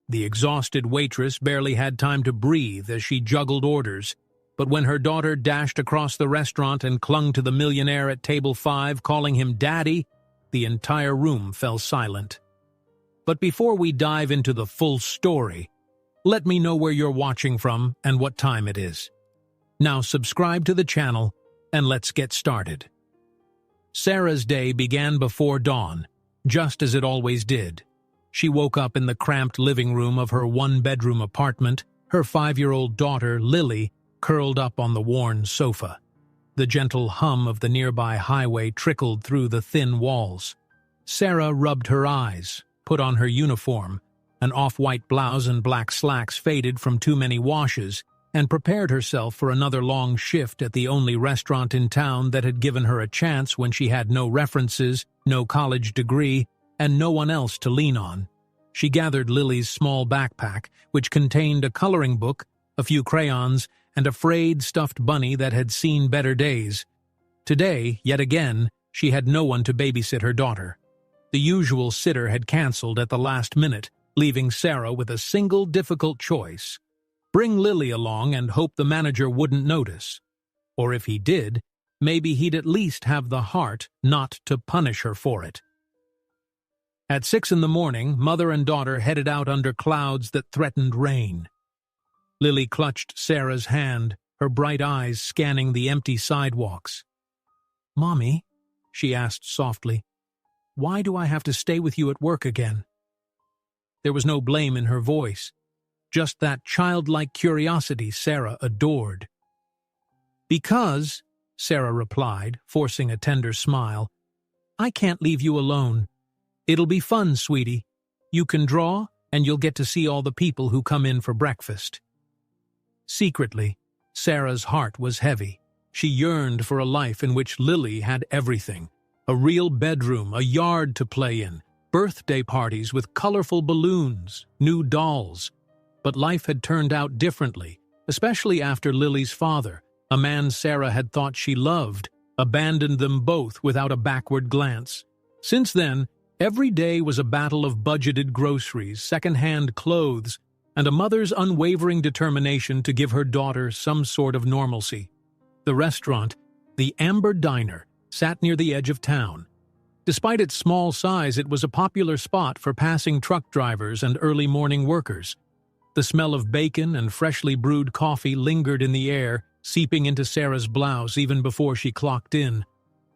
The exhausted waitress barely had time to breathe as she juggled orders, but when her daughter dashed across the restaurant and clung to the millionaire at table 5, calling him Daddy, the entire room fell silent. But before we dive into the full story, let me know where you're watching from and what time it is. Now subscribe to the channel and let's get started. Sarah's day began before dawn, just as it always did. She woke up in the cramped living room of her one-bedroom apartment, her 5-year-old daughter, Lily, curled up on the worn sofa. The gentle hum of the nearby highway trickled through the thin walls. Sarah rubbed her eyes, put on her uniform, an off-white blouse and black slacks faded from too many washes, and prepared herself for another long shift at the only restaurant in town that had given her a chance when she had no references, no college degree, and no one else to lean on. She gathered Lily's small backpack, which contained a coloring book, a few crayons, and a frayed stuffed bunny that had seen better days. Today, yet again, she had no one to babysit her daughter. The usual sitter had canceled at the last minute, leaving Sarah with a single difficult choice: bring Lily along and hope the manager wouldn't notice. Or if he did, maybe he'd at least have the heart not to punish her for it. At 6 in the morning, mother and daughter headed out under clouds that threatened rain. Lily clutched Sarah's hand, her bright eyes scanning the empty sidewalks. "Mommy," she asked softly, "why do I have to stay with you at work again?" There was no blame in her voice, just that childlike curiosity Sarah adored. "Because," Sarah replied, forcing a tender smile, "I can't leave you alone. It'll be fun, sweetie. You can draw, and you'll get to see all the people who come in for breakfast." Secretly, Sarah's heart was heavy. She yearned for a life in which Lily had everything: a real bedroom, a yard to play in, birthday parties with colorful balloons, new dolls. But life had turned out differently, especially after Lily's father, a man Sarah had thought she loved, abandoned them both without a backward glance. Since then, every day was a battle of budgeted groceries, second-hand clothes, and a mother's unwavering determination to give her daughter some sort of normalcy. The restaurant, the Amber Diner, sat near the edge of town. Despite its small size, it was a popular spot for passing truck drivers and early morning workers. The smell of bacon and freshly brewed coffee lingered in the air, seeping into Sarah's blouse even before she clocked in.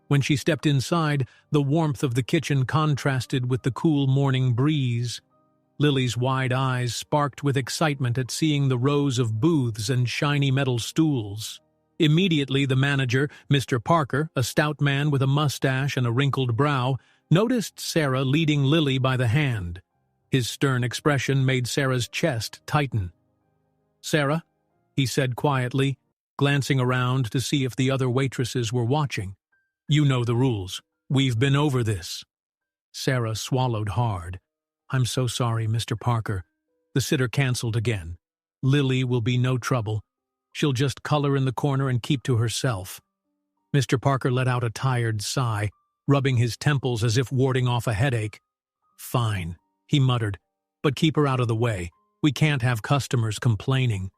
When she stepped inside, the warmth of the kitchen contrasted with the cool morning breeze. Lily's wide eyes sparked with excitement at seeing the rows of booths and shiny metal stools. Immediately, the manager, Mr. Parker, a stout man with a mustache and a wrinkled brow, noticed Sarah leading Lily by the hand. His stern expression made Sarah's chest tighten. "Sarah," he said quietly, glancing around to see if the other waitresses were watching. "You know the rules. We've been over this." Sarah swallowed hard. "I'm so sorry, Mr. Parker. The sitter canceled again. Lily will be no trouble. She'll just color in the corner and keep to herself." Mr. Parker let out a tired sigh, rubbing his temples as if warding off a headache. "Fine," he muttered, "but keep her out of the way. We can't have customers complaining."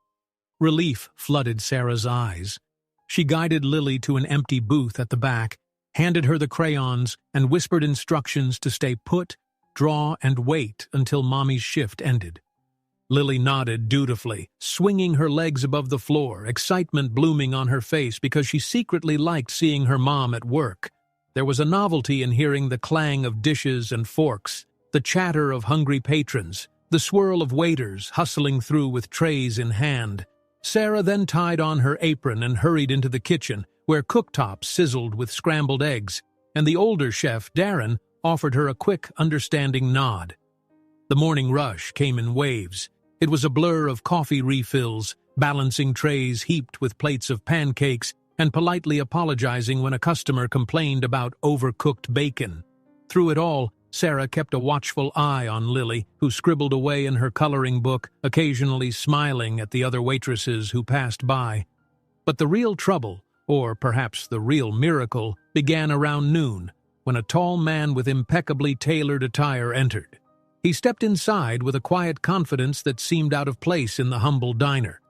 Relief flooded Sarah's eyes. She guided Lily to an empty booth at the back, handed her the crayons, and whispered instructions to stay put, draw, and wait until Mommy's shift ended. Lily nodded dutifully, swinging her legs above the floor, excitement blooming on her face because she secretly liked seeing her mom at work. There was a novelty in hearing the clang of dishes and forks, the chatter of hungry patrons, the swirl of waiters hustling through with trays in hand. Sarah then tied on her apron and hurried into the kitchen, where cooktops sizzled with scrambled eggs, and the older chef, Darren, offered her a quick, understanding nod. The morning rush came in waves. It was a blur of coffee refills, balancing trays heaped with plates of pancakes, and politely apologizing when a customer complained about overcooked bacon. Through it all, Sarah kept a watchful eye on Lily, who scribbled away in her coloring book, occasionally smiling at the other waitresses who passed by. But the real trouble, or perhaps the real miracle, began around noon, when a tall man with impeccably tailored attire entered. He stepped inside with a quiet confidence that seemed out of place in the humble diner.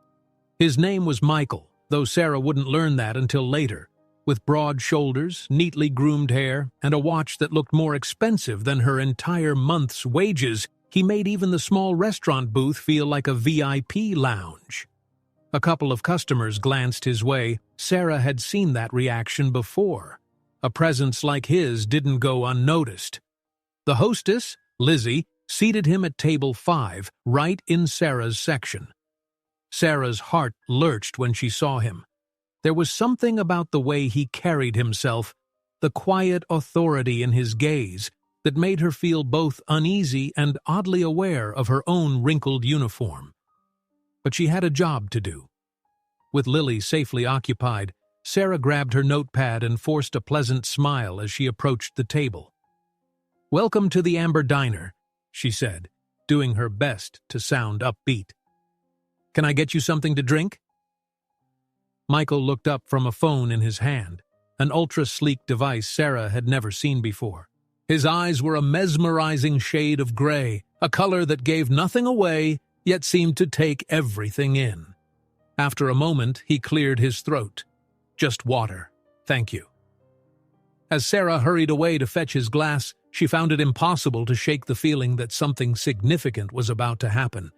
His name was Michael, though Sarah wouldn't learn that until later. With broad shoulders, neatly groomed hair, and a watch that looked more expensive than her entire month's wages, he made even the small restaurant booth feel like a VIP lounge. A couple of customers glanced his way. Sarah had seen that reaction before. A presence like his didn't go unnoticed. The hostess, Lizzie, seated him at table 5, right in Sarah's section. Sarah's heart lurched when she saw him. There was something about the way he carried himself, the quiet authority in his gaze, that made her feel both uneasy and oddly aware of her own wrinkled uniform. But she had a job to do. With Lily safely occupied, Sarah grabbed her notepad and forced a pleasant smile as she approached the table. "Welcome to the Amber Diner," she said, doing her best to sound upbeat. "Can I get you something to drink?" Michael looked up from a phone in his hand, an ultra-sleek device Sarah had never seen before. His eyes were a mesmerizing shade of gray, a color that gave nothing away, yet seemed to take everything in. After a moment, he cleared his throat. "Just water, thank you." As Sarah hurried away to fetch his glass, she found it impossible to shake the feeling that something significant was about to happen.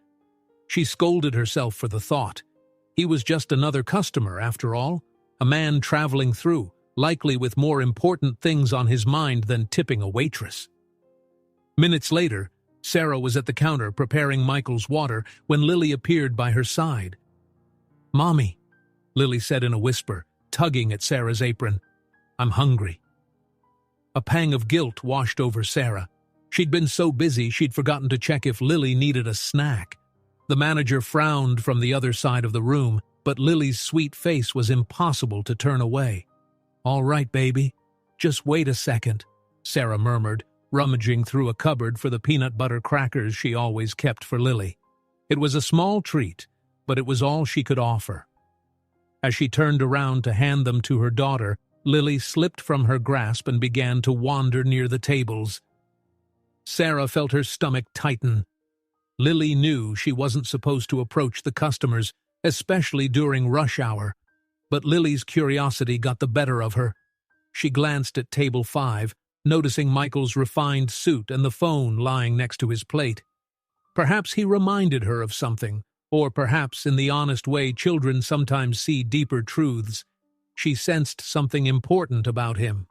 She scolded herself for the thought. He was just another customer, after all, a man traveling through, likely with more important things on his mind than tipping a waitress. Minutes later, Sarah was at the counter preparing Michael's water when Lily appeared by her side. "Mommy," Lily said in a whisper, tugging at Sarah's apron, "I'm hungry." A pang of guilt washed over Sarah. She'd been so busy she'd forgotten to check if Lily needed a snack. The manager frowned from the other side of the room, but Lily's sweet face was impossible to turn away. "All right, baby. Just wait a second," Sarah murmured, rummaging through a cupboard for the peanut butter crackers she always kept for Lily. It was a small treat, but it was all she could offer. As she turned around to hand them to her daughter, Lily slipped from her grasp and began to wander near the tables. Sarah felt her stomach tighten. Lily knew she wasn't supposed to approach the customers, especially during rush hour, but Lily's curiosity got the better of her. She glanced at table 5, noticing Michael's refined suit and the phone lying next to his plate. Perhaps he reminded her of something, or perhaps in the honest way children sometimes see deeper truths. She sensed something important about him.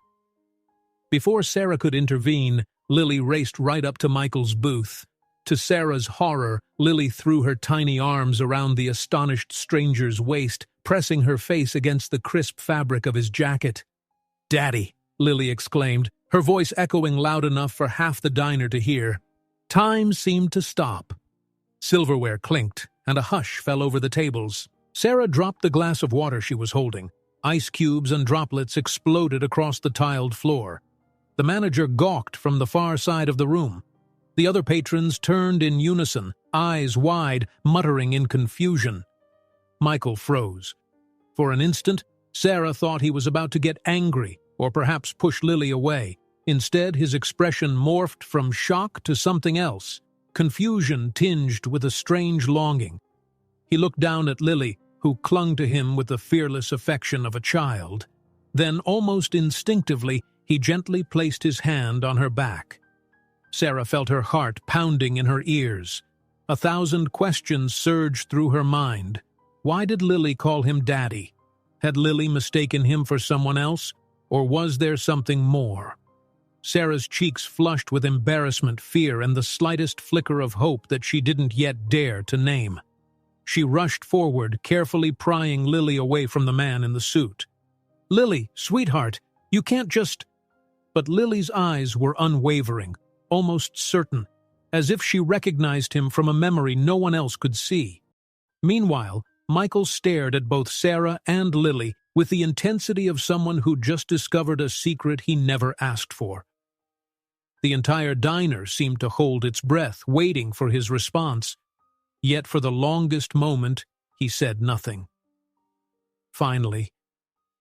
Before Sarah could intervene, Lily raced right up to Michael's booth. To Sarah's horror, Lily threw her tiny arms around the astonished stranger's waist, pressing her face against the crisp fabric of his jacket. "Daddy," Lily exclaimed, her voice echoing loud enough for half the diner to hear. Time seemed to stop. Silverware clinked, and a hush fell over the tables. Sarah dropped the glass of water she was holding. Ice cubes and droplets exploded across the tiled floor. The manager gawked from the far side of the room. The other patrons turned in unison, eyes wide, muttering in confusion. Michael froze. For an instant, Sarah thought he was about to get angry, or perhaps push Lily away. Instead, his expression morphed from shock to something else, confusion tinged with a strange longing. He looked down at Lily, who clung to him with the fearless affection of a child. Then, almost instinctively, he gently placed his hand on her back. Sarah felt her heart pounding in her ears. 1,000 questions surged through her mind. Why did Lily call him Daddy? Had Lily mistaken him for someone else, or was there something more? Sarah's cheeks flushed with embarrassment, fear, and the slightest flicker of hope that she didn't yet dare to name. She rushed forward, carefully prying Lily away from the man in the suit. "Lily, sweetheart, you can't just—" But Lily's eyes were unwavering, almost certain, as if she recognized him from a memory no one else could see. Meanwhile, Michael stared at both Sarah and Lily with the intensity of someone who just discovered a secret he never asked for. The entire diner seemed to hold its breath, waiting for his response. Yet for the longest moment, he said nothing. Finally,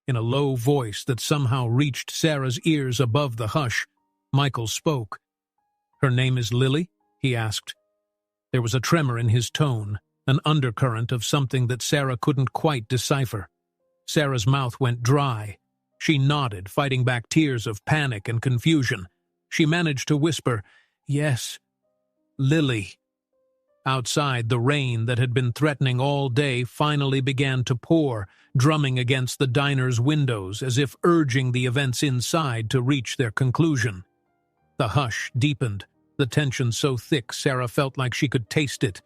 in a low voice that somehow reached Sarah's ears above the hush, Michael spoke. "Her name is Lily?" he asked. There was a tremor in his tone, an undercurrent of something that Sarah couldn't quite decipher. Sarah's mouth went dry. She nodded, fighting back tears of panic and confusion. She managed to whisper, "Yes, Lily." Outside, the rain that had been threatening all day finally began to pour, drumming against the diner's windows as if urging the events inside to reach their conclusion. The hush deepened, the tension so thick Sarah felt like she could taste it.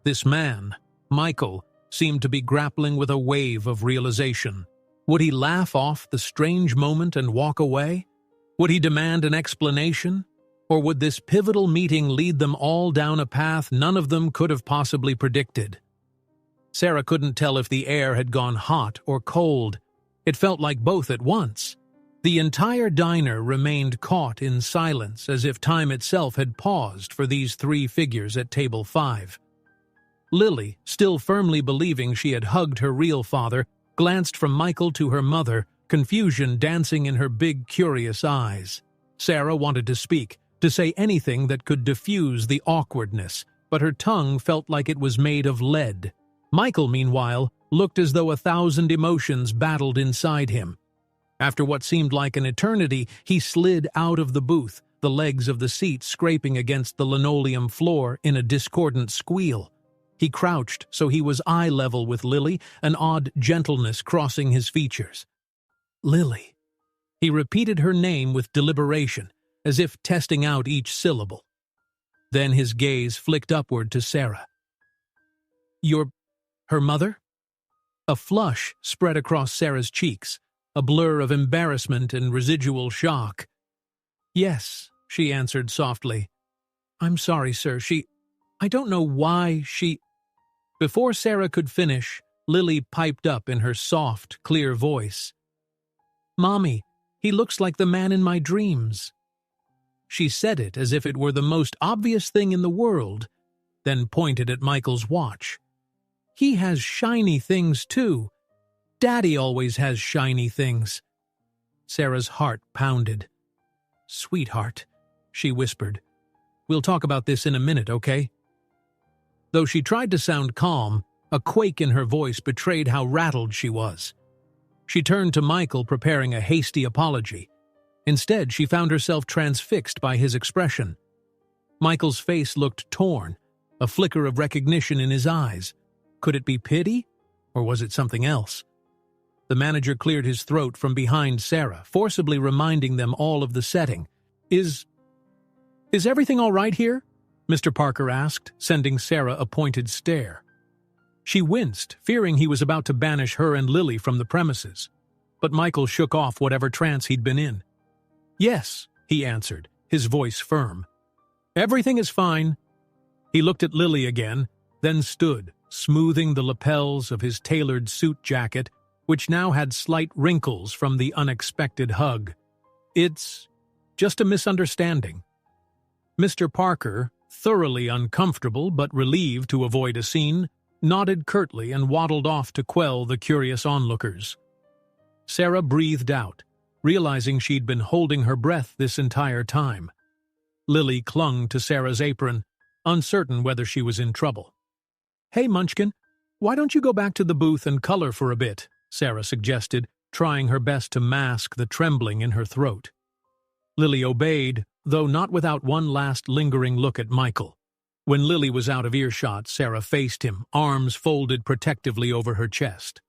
This man, Michael, seemed to be grappling with a wave of realization. Would he laugh off the strange moment and walk away? Would he demand an explanation? Or would this pivotal meeting lead them all down a path none of them could have possibly predicted? Sarah couldn't tell if the air had gone hot or cold. It felt like both at once. The entire diner remained caught in silence, as if time itself had paused for these three figures at table 5. Lily, still firmly believing she had hugged her real father, glanced from Michael to her mother, confusion dancing in her big, curious eyes. Sarah wanted to speak, to say anything that could diffuse the awkwardness, but her tongue felt like it was made of lead. Michael, meanwhile, looked as though 1,000 emotions battled inside him. After what seemed like an eternity, he slid out of the booth, the legs of the seat scraping against the linoleum floor in a discordant squeal. He crouched so he was eye level with Lily, an odd gentleness crossing his features. Lily. He repeated her name with deliberation, as if testing out each syllable. Then his gaze flicked upward to Sarah. "You're her mother?" A flush spread across Sarah's cheeks, a blur of embarrassment and residual shock. "Yes," she answered softly. "I'm sorry, sir. I don't know why she—" Before Sarah could finish, Lily piped up in her soft, clear voice. "Mommy, he looks like the man in my dreams." She said it as if it were the most obvious thing in the world, then pointed at Michael's watch. "He has shiny things, too. Daddy always has shiny things." Sarah's heart pounded. "Sweetheart," she whispered. "We'll talk about this in a minute, okay?" Though she tried to sound calm, a quake in her voice betrayed how rattled she was. She turned to Michael, preparing a hasty apology. Instead, she found herself transfixed by his expression. Michael's face looked torn, a flicker of recognition in his eyes. Could it be pity, or was it something else? The manager cleared his throat from behind Sarah, forcibly reminding them all of the setting. Is everything all right here?" Mr. Parker asked, sending Sarah a pointed stare. She winced, fearing he was about to banish her and Lily from the premises. But Michael shook off whatever trance he'd been in. "Yes," he answered, his voice firm. "Everything is fine." He looked at Lily again, then stood, smoothing the lapels of his tailored suit jacket, which now had slight wrinkles from the unexpected hug. "It's just a misunderstanding." Mr. Parker, thoroughly uncomfortable but relieved to avoid a scene, nodded curtly and waddled off to quell the curious onlookers. Sarah breathed out, realizing she'd been holding her breath this entire time. Lily clung to Sarah's apron, uncertain whether she was in trouble. "Hey, Munchkin, why don't you go back to the booth and color for a bit?" Sarah suggested, trying her best to mask the trembling in her throat. Lily obeyed, though not without one last lingering look at Michael. When Lily was out of earshot, Sarah faced him, arms folded protectively over her chest.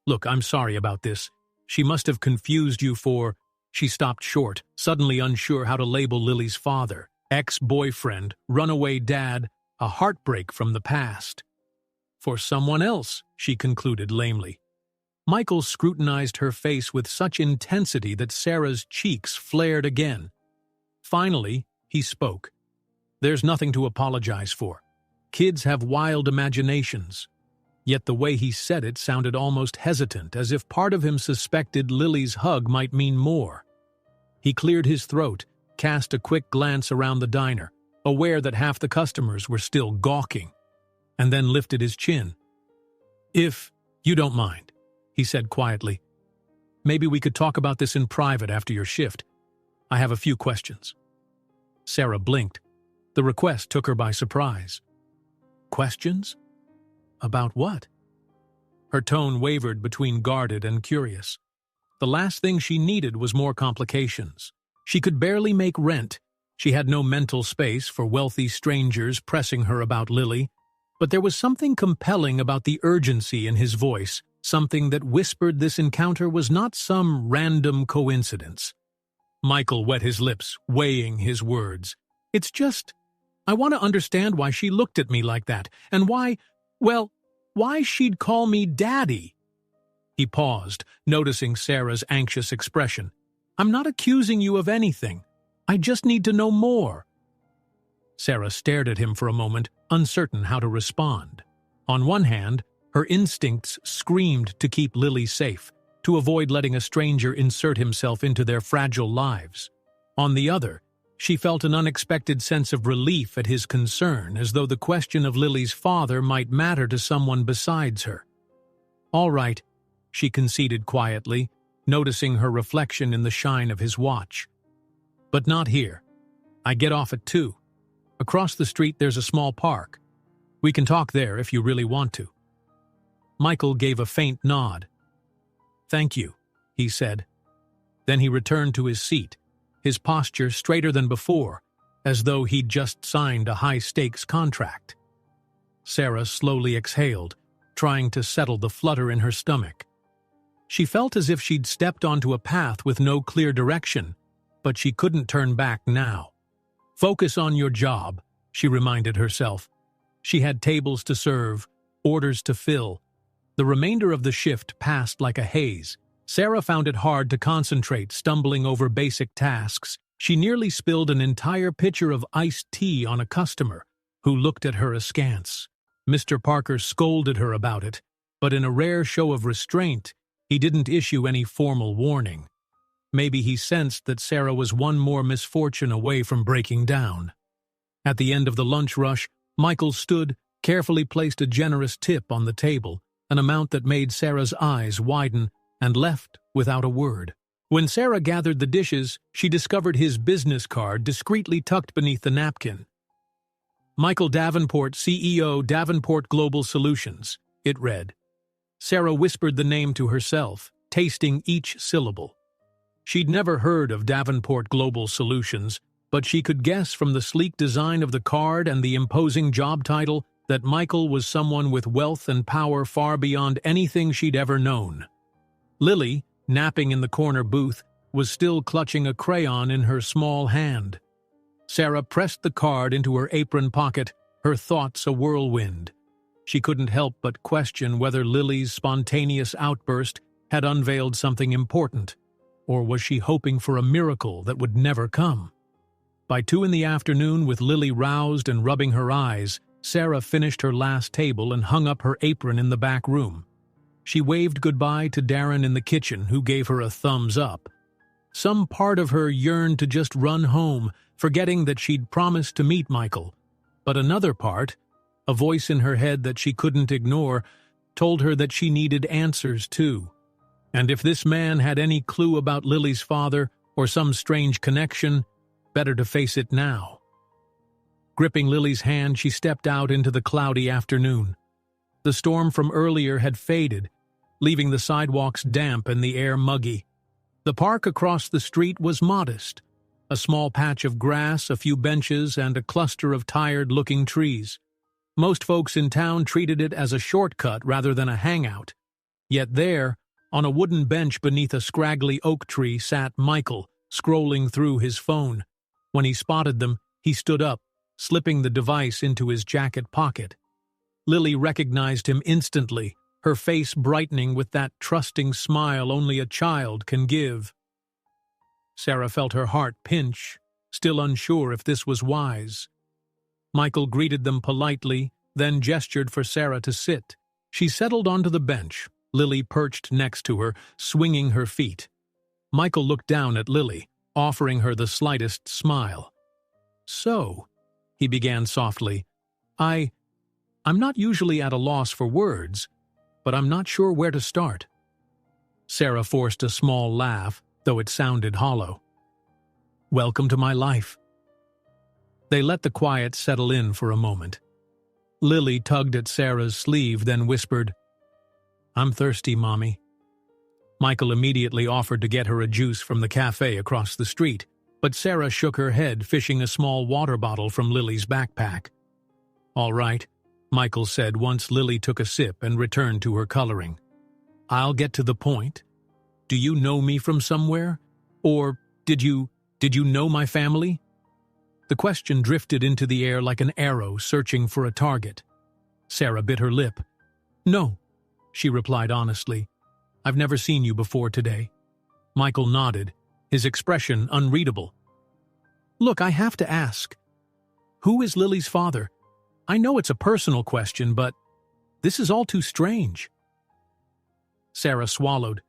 "Look, I'm sorry about this. She must have confused you for—" She stopped short, suddenly unsure how to label Lily's father. Ex-boyfriend, runaway dad, a heartbreak from the past. "For someone else," she concluded lamely. Michael scrutinized her face with such intensity that Sarah's cheeks flared again. Finally, he spoke. "There's nothing to apologize for. Kids have wild imaginations." Yet the way he said it sounded almost hesitant, as if part of him suspected Lily's hug might mean more. He cleared his throat, cast a quick glance around the diner, aware that half the customers were still gawking, and then lifted his chin. "If you don't mind," he said quietly, "maybe we could talk about this in private after your shift. I have a few questions." Sarah blinked. The request took her by surprise. Questions? About what? Her tone wavered between guarded and curious. The last thing she needed was more complications. She could barely make rent. She had no mental space for wealthy strangers pressing her about Lily. But there was something compelling about the urgency in his voice, something that whispered this encounter was not some random coincidence. Michael wet his lips, weighing his words. It's just, I want to understand why she looked at me like that, and why she'd call me Daddy. He paused, noticing Sarah's anxious expression. I'm not accusing you of anything. I just need to know more. Sarah stared at him for a moment, uncertain how to respond. On one hand, her instincts screamed to keep Lily safe, to avoid letting a stranger insert himself into their fragile lives. On the other, she felt an unexpected sense of relief at his concern, as though the question of Lily's father might matter to someone besides her. All right, she conceded quietly, noticing her reflection in the shine of his watch. But not here. I get off at 2. Across the street there's a small park. We can talk there if you really want to. Michael gave a faint nod. Thank you, he said. Then he returned to his seat, his posture straighter than before, as though he'd just signed a high-stakes contract. Sarah slowly exhaled, trying to settle the flutter in her stomach. She felt as if she'd stepped onto a path with no clear direction, but she couldn't turn back now. Focus on your job, she reminded herself. She had tables to serve, orders to fill. The remainder of the shift passed like a haze. Sarah found it hard to concentrate, stumbling over basic tasks. She nearly spilled an entire pitcher of iced tea on a customer, who looked at her askance. Mr. Parker scolded her about it, but in a rare show of restraint, he didn't issue any formal warning. Maybe he sensed that Sarah was one more misfortune away from breaking down. At the end of the lunch rush, Michael stood, carefully placed a generous tip on the table, an amount that made Sarah's eyes widen, and left without a word. When Sarah gathered the dishes, she discovered his business card discreetly tucked beneath the napkin. Michael Davenport, CEO, Davenport Global Solutions, it read. Sarah whispered the name to herself, tasting each syllable. She'd never heard of Davenport Global Solutions, but she could guess from the sleek design of the card and the imposing job title that Michael was someone with wealth and power far beyond anything she'd ever known. Lily, napping in the corner booth, was still clutching a crayon in her small hand. Sarah pressed the card into her apron pocket, her thoughts a whirlwind. She couldn't help but question whether Lily's spontaneous outburst had unveiled something important, or was she hoping for a miracle that would never come? By 2 p.m, with Lily roused and rubbing her eyes, Sarah finished her last table and hung up her apron in the back room. She waved goodbye to Darren in the kitchen, who gave her a thumbs up. Some part of her yearned to just run home, forgetting that she'd promised to meet Michael. But another part, a voice in her head that she couldn't ignore, told her that she needed answers too. And if this man had any clue about Lily's father or some strange connection, better to face it now. Gripping Lily's hand, she stepped out into the cloudy afternoon. The storm from earlier had faded, leaving the sidewalks damp and the air muggy. The park across the street was modest, a small patch of grass, a few benches, and a cluster of tired-looking trees. Most folks in town treated it as a shortcut rather than a hangout. Yet there, on a wooden bench beneath a scraggly oak tree, sat Michael, scrolling through his phone. When he spotted them, he stood up, slipping the device into his jacket pocket. Lily recognized him instantly, her face brightening with that trusting smile only a child can give. Sarah felt her heart pinch, still unsure if this was wise. Michael greeted them politely, then gestured for Sarah to sit. She settled onto the bench, Lily perched next to her, swinging her feet. Michael looked down at Lily, offering her the slightest smile. So, he began softly, I'm not usually at a loss for words, but I'm not sure where to start. Sarah forced a small laugh, though it sounded hollow. Welcome to my life. They let the quiet settle in for a moment. Lily tugged at Sarah's sleeve, then whispered, "I'm thirsty, Mommy." Michael immediately offered to get her a juice from the cafe across the street, but Sarah shook her head, fishing a small water bottle from Lily's backpack. "All right," Michael said once Lily took a sip and returned to her coloring. "I'll get to the point. Do you know me from somewhere? Or did you know my family?" The question drifted into the air like an arrow searching for a target. Sarah bit her lip. "No," she replied honestly. "I've never seen you before today." Michael nodded, his expression unreadable. "Look, I have to ask. Who is Lily's father? I know it's a personal question, but this is all too strange." Sarah swallowed.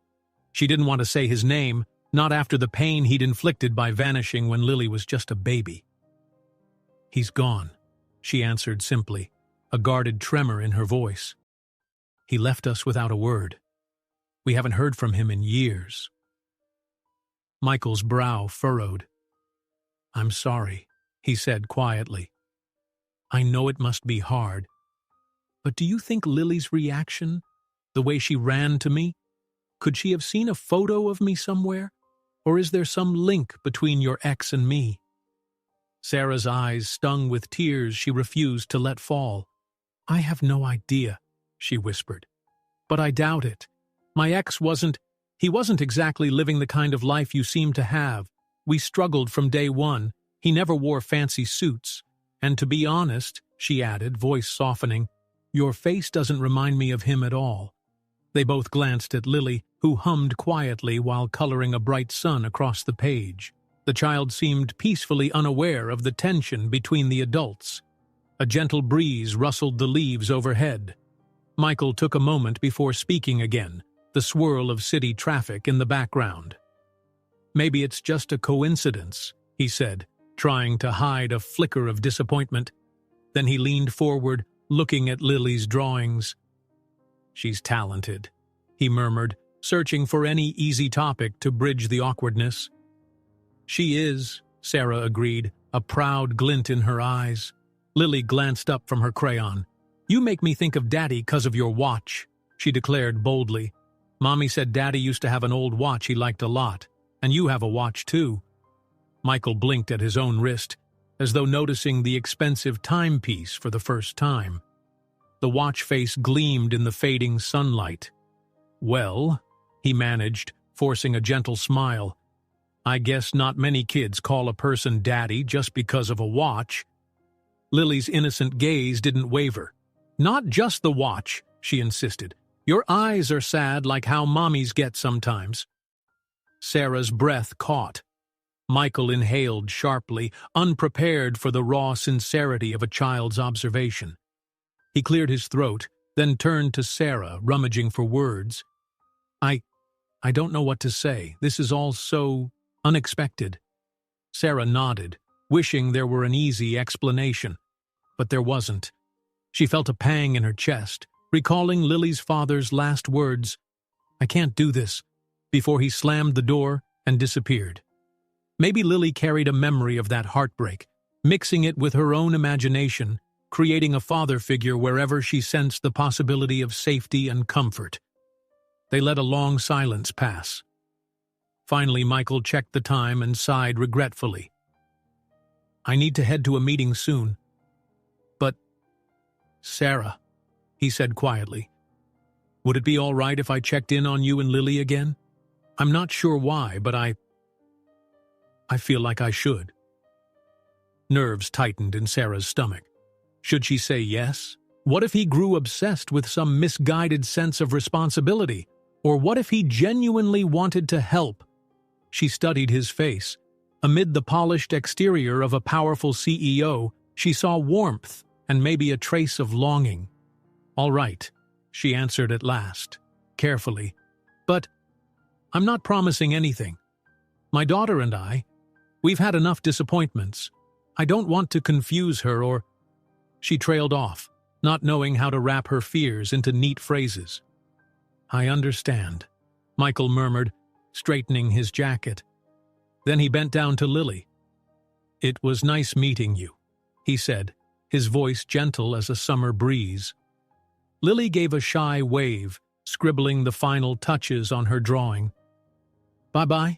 She didn't want to say his name, not after the pain he'd inflicted by vanishing when Lily was just a baby. "He's gone," she answered simply, a guarded tremor in her voice. "He left us without a word. We haven't heard from him in years." Michael's brow furrowed. "I'm sorry," he said quietly. "I know it must be hard. But do you think Lily's reaction, the way she ran to me, could she have seen a photo of me somewhere? Or is there some link between your ex and me?" Sarah's eyes stung with tears she refused to let fall. "I have no idea," she whispered. "But I doubt it. My ex wasn't exactly living the kind of life you seem to have. We struggled from day one. He never wore fancy suits. And to be honest," she added, voice softening, "your face doesn't remind me of him at all." They both glanced at Lily, who hummed quietly while coloring a bright sun across the page. The child seemed peacefully unaware of the tension between the adults. A gentle breeze rustled the leaves overhead. Michael took a moment before speaking again, the swirl of city traffic in the background. "Maybe it's just a coincidence," he said, trying to hide a flicker of disappointment. Then he leaned forward, looking at Lily's drawings. "She's talented," he murmured, searching for any easy topic to bridge the awkwardness. "She is," Sarah agreed, a proud glint in her eyes. Lily glanced up from her crayon. "You make me think of Daddy 'cause of your watch," she declared boldly. "Mommy said Daddy used to have an old watch he liked a lot, and you have a watch too." Michael blinked at his own wrist, as though noticing the expensive timepiece for the first time. The watch face gleamed in the fading sunlight. "Well," he managed, forcing a gentle smile, "I guess not many kids call a person Daddy just because of a watch." Lily's innocent gaze didn't waver. "Not just the watch," she insisted. "Your eyes are sad like how mommies get sometimes." Sarah's breath caught. Michael inhaled sharply, unprepared for the raw sincerity of a child's observation. He cleared his throat, then turned to Sarah, rummaging for words. I don't know what to say. This is all so unexpected." Sarah nodded, wishing there were an easy explanation. But there wasn't. She felt a pang in her chest, recalling Lily's father's last words, "I can't do this," before he slammed the door and disappeared. Maybe Lily carried a memory of that heartbreak, mixing it with her own imagination, creating a father figure wherever she sensed the possibility of safety and comfort. They let a long silence pass. Finally, Michael checked the time and sighed regretfully. "I need to head to a meeting soon." "But, Sarah," he said quietly, "would it be all right if I checked in on you and Lily again? I'm not sure why, but I feel like I should." Nerves tightened in Sarah's stomach. Should she say yes? What if he grew obsessed with some misguided sense of responsibility? Or what if he genuinely wanted to help? She studied his face. Amid the polished exterior of a powerful CEO, she saw warmth and maybe a trace of longing. "All right," she answered at last, carefully. "But I'm not promising anything. My daughter and we've had enough disappointments. I don't want to confuse her or—" She trailed off, not knowing how to wrap her fears into neat phrases. "I understand," Michael murmured, straightening his jacket. Then he bent down to Lily. "It was nice meeting you." he said, his voice gentle as a summer breeze. Lily gave a shy wave, scribbling the final touches on her drawing. Bye-bye.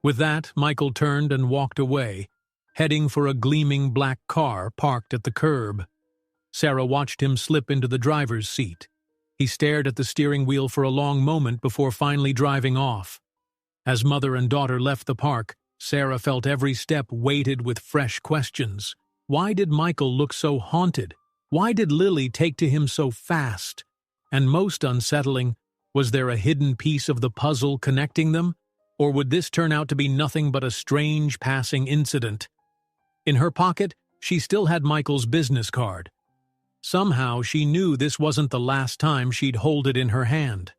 With that, Michael turned and walked away, heading for a gleaming black car parked at the curb. Sarah watched him slip into the driver's seat. He stared at the steering wheel for a long moment before finally driving off. As mother and daughter left the park, Sarah felt every step weighted with fresh questions. Why did Michael look so haunted? Why did Lily take to him so fast? And most unsettling, was there a hidden piece of the puzzle connecting them? Or would this turn out to be nothing but a strange passing incident? In her pocket, she still had Michael's business card. Somehow she knew this wasn't the last time she'd hold it in her hand.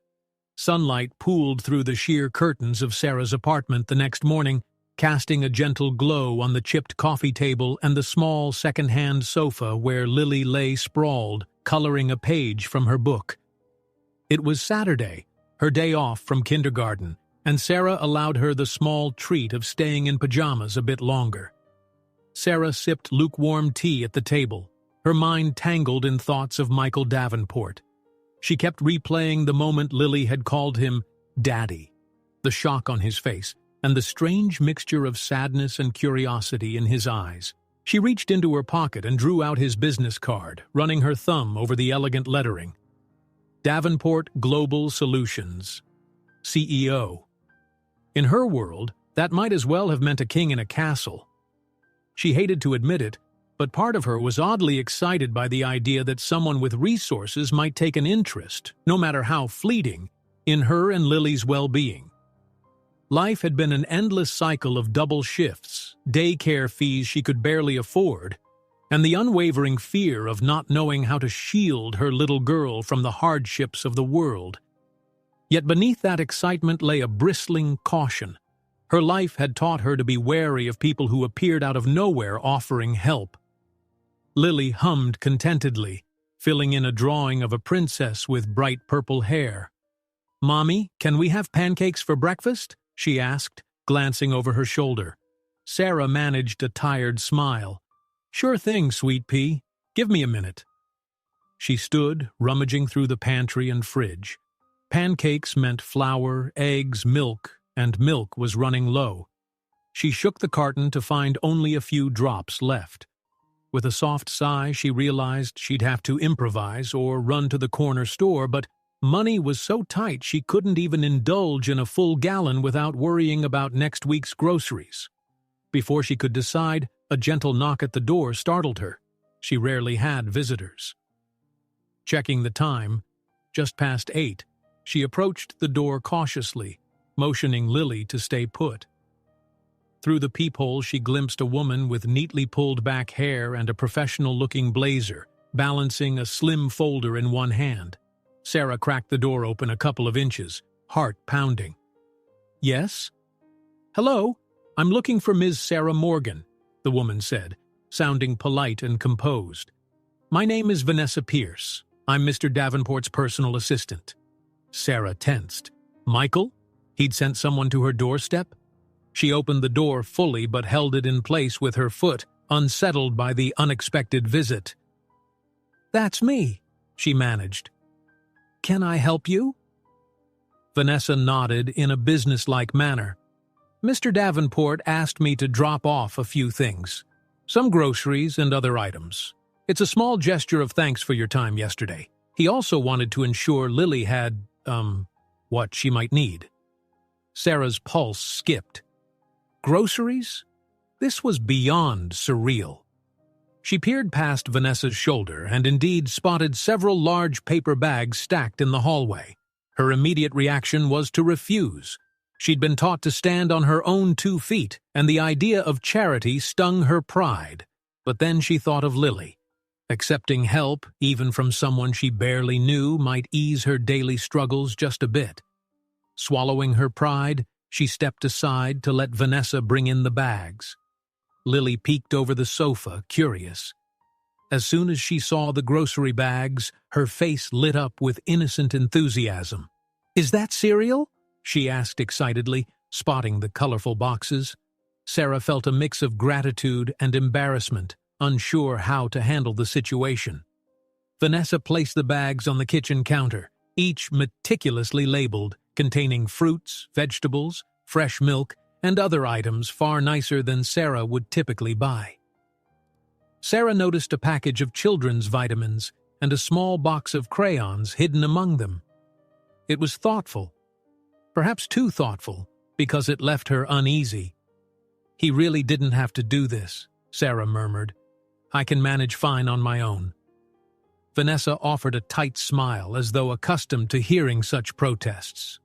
Sunlight pooled through the sheer curtains of Sarah's apartment the next morning, casting a gentle glow on the chipped coffee table and the small second-hand sofa where Lily lay sprawled, coloring a page from her book. It was Saturday, her day off from kindergarten, and Sarah allowed her the small treat of staying in pajamas a bit longer. Sarah sipped lukewarm tea at the table, her mind tangled in thoughts of Michael Davenport. She kept replaying the moment Lily had called him Daddy, the shock on his face, and the strange mixture of sadness and curiosity in his eyes. She reached into her pocket and drew out his business card, running her thumb over the elegant lettering. Davenport Global Solutions, CEO. In her world, that might as well have meant a king in a castle. She hated to admit it, but part of her was oddly excited by the idea that someone with resources might take an interest, no matter how fleeting, in her and Lily's well-being. Life had been an endless cycle of double shifts, daycare fees she could barely afford, and the unwavering fear of not knowing how to shield her little girl from the hardships of the world. Yet beneath that excitement lay a bristling caution. Her life had taught her to be wary of people who appeared out of nowhere offering help. Lily hummed contentedly, filling in a drawing of a princess with bright purple hair. "Mommy, can we have pancakes for breakfast?" she asked, glancing over her shoulder. Sarah managed a tired smile. "Sure thing, sweet pea. Give me a minute." She stood, rummaging through the pantry and fridge. Pancakes meant flour, eggs, milk, and milk was running low. She shook the carton to find only a few drops left. With a soft sigh, she realized she'd have to improvise or run to the corner store, but money was so tight she couldn't even indulge in a full gallon without worrying about next week's groceries. Before she could decide, a gentle knock at the door startled her. She rarely had visitors. Checking the time, just past 8, she approached the door cautiously, motioning Lily to stay put. Through the peephole she glimpsed a woman with neatly pulled back hair and a professional-looking blazer, balancing a slim folder in one hand. Sarah cracked the door open a couple of inches, heart pounding. "Yes?" "Hello, I'm looking for Ms. Sarah Morgan," the woman said, sounding polite and composed. "My name is Vanessa Pierce. I'm Mr. Davenport's personal assistant." Sarah tensed. Michael? He'd sent someone to her doorstep? She opened the door fully but held it in place with her foot, unsettled by the unexpected visit. "That's me," she managed. "Can I help you?" Vanessa nodded in a businesslike manner. "Mr. Davenport asked me to drop off a few things. Some groceries and other items. It's a small gesture of thanks for your time yesterday. He also wanted to ensure Lily had, what she might need." Sarah's pulse skipped. Groceries? This was beyond surreal. She peered past Vanessa's shoulder and indeed spotted several large paper bags stacked in the hallway. Her immediate reaction was to refuse. She'd been taught to stand on her own 2 feet, and the idea of charity stung her pride. But then she thought of Lily. Accepting help, even from someone she barely knew, might ease her daily struggles just a bit. Swallowing her pride, she stepped aside to let Vanessa bring in the bags. Lily peeked over the sofa, curious. As soon as she saw the grocery bags, her face lit up with innocent enthusiasm. "Is that cereal?" she asked excitedly, spotting the colorful boxes. Sarah felt a mix of gratitude and embarrassment, unsure how to handle the situation. Vanessa placed the bags on the kitchen counter, each meticulously labeled, containing fruits, vegetables, fresh milk, and other items far nicer than Sarah would typically buy. Sarah noticed a package of children's vitamins and a small box of crayons hidden among them. It was thoughtful, perhaps too thoughtful, because it left her uneasy. "He really didn't have to do this," Sarah murmured. "I can manage fine on my own." Vanessa offered a tight smile, as though accustomed to hearing such protests.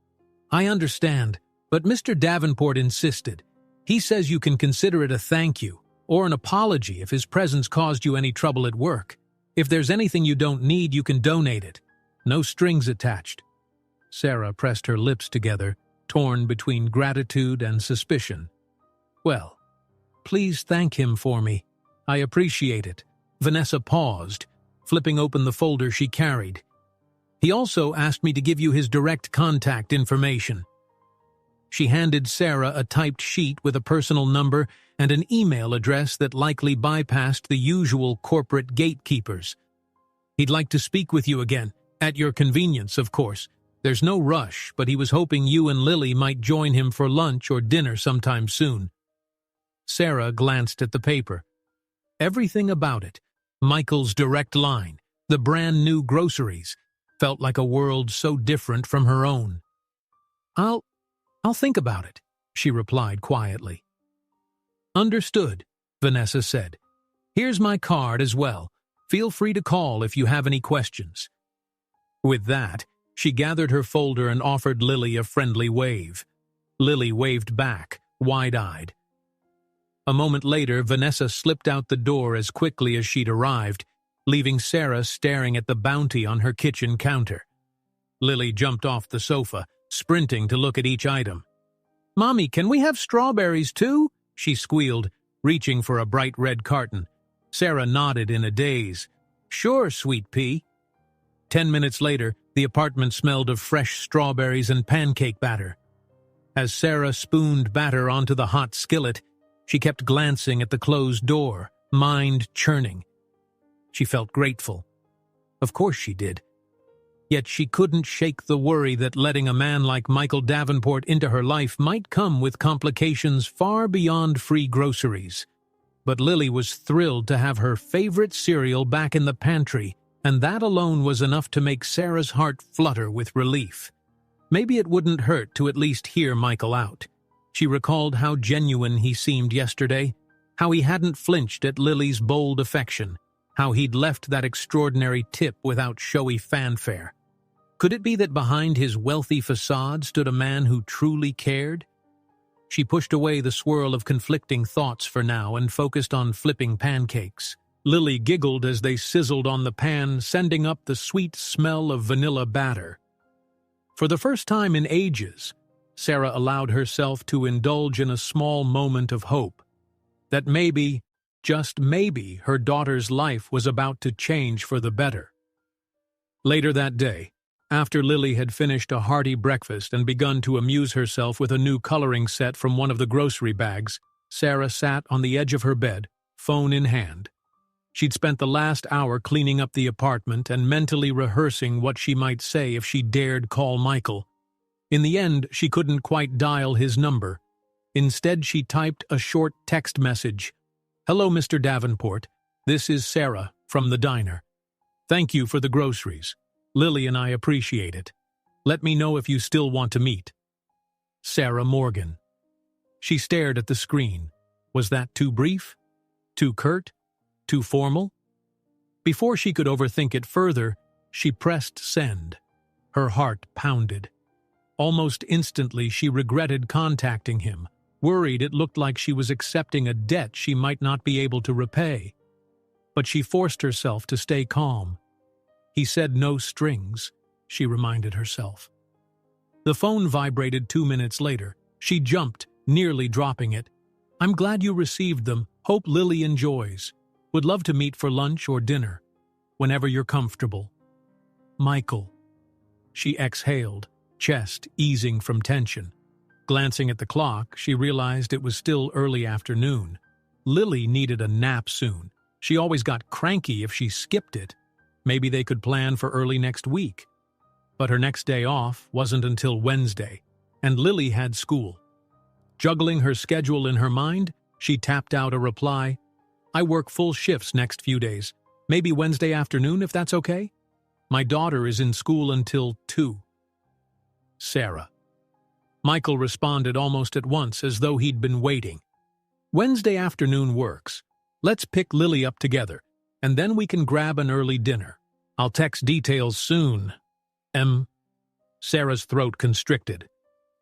"I understand, but Mr. Davenport insisted. He says you can consider it a thank you, or an apology if his presence caused you any trouble at work. If there's anything you don't need, you can donate it. No strings attached." Sarah pressed her lips together, torn between gratitude and suspicion. "Well, please thank him for me. I appreciate it." Vanessa paused, flipping open the folder she carried. "He also asked me to give you his direct contact information." She handed Sarah a typed sheet with a personal number and an email address that likely bypassed the usual corporate gatekeepers. "He'd like to speak with you again, at your convenience, of course. There's no rush, but he was hoping you and Lily might join him for lunch or dinner sometime soon." Sarah glanced at the paper. Everything about it, Michael's direct line, the brand new groceries, felt like a world so different from her own. I'll think about it," she replied quietly. "Understood," Vanessa said. "Here's my card as well. Feel free to call if you have any questions." With that, she gathered her folder and offered Lily a friendly wave. Lily waved back, wide-eyed. A moment later, Vanessa slipped out the door as quickly as she'd arrived, leaving Sarah staring at the bounty on her kitchen counter. Lily jumped off the sofa, sprinting to look at each item. "Mommy, can we have strawberries too?" she squealed, reaching for a bright red carton. Sarah nodded in a daze. "Sure, sweet pea." 10 minutes later, the apartment smelled of fresh strawberries and pancake batter. As Sarah spooned batter onto the hot skillet, she kept glancing at the closed door, mind churning. She felt grateful. Of course she did. Yet she couldn't shake the worry that letting a man like Michael Davenport into her life might come with complications far beyond free groceries. But Lily was thrilled to have her favorite cereal back in the pantry, and that alone was enough to make Sarah's heart flutter with relief. Maybe it wouldn't hurt to at least hear Michael out. She recalled how genuine he seemed yesterday, how he hadn't flinched at Lily's bold affection, how he'd left that extraordinary tip without showy fanfare. Could it be that behind his wealthy facade stood a man who truly cared? She pushed away the swirl of conflicting thoughts for now and focused on flipping pancakes. Lily giggled as they sizzled on the pan, sending up the sweet smell of vanilla batter. For the first time in ages, Sarah allowed herself to indulge in a small moment of hope. That maybe, just maybe, her daughter's life was about to change for the better. Later that day, after Lily had finished a hearty breakfast and begun to amuse herself with a new coloring set from one of the grocery bags, Sarah sat on the edge of her bed, phone in hand. She'd spent the last hour cleaning up the apartment and mentally rehearsing what she might say if she dared call Michael. In the end, she couldn't quite dial his number. Instead, she typed a short text message. "Hello, Mr. Davenport. This is Sarah from the diner. Thank you for the groceries. Lily and I appreciate it. Let me know if you still want to meet. Sarah Morgan." She stared at the screen. Was that too brief? Too curt? Too formal? Before she could overthink it further, she pressed send. Her heart pounded. Almost instantly, she regretted contacting him, worried it looked like she was accepting a debt she might not be able to repay. But she forced herself to stay calm. He said no strings, she reminded herself. The phone vibrated 2 minutes later. She jumped, nearly dropping it. "I'm glad you received them. Hope Lily enjoys. Would love to meet for lunch or dinner. Whenever you're comfortable. Michael." She exhaled, chest easing from tension. Glancing at the clock, she realized it was still early afternoon. Lily needed a nap soon. She always got cranky if she skipped it. Maybe they could plan for early next week. But her next day off wasn't until Wednesday, and Lily had school. Juggling her schedule in her mind, she tapped out a reply. "I work full shifts next few days. Maybe Wednesday afternoon if that's okay? My daughter is in school until 2. Sarah." Michael responded almost at once, as though he'd been waiting. "Wednesday afternoon works. Let's pick Lily up together, and then we can grab an early dinner. I'll text details soon." Sarah's throat constricted.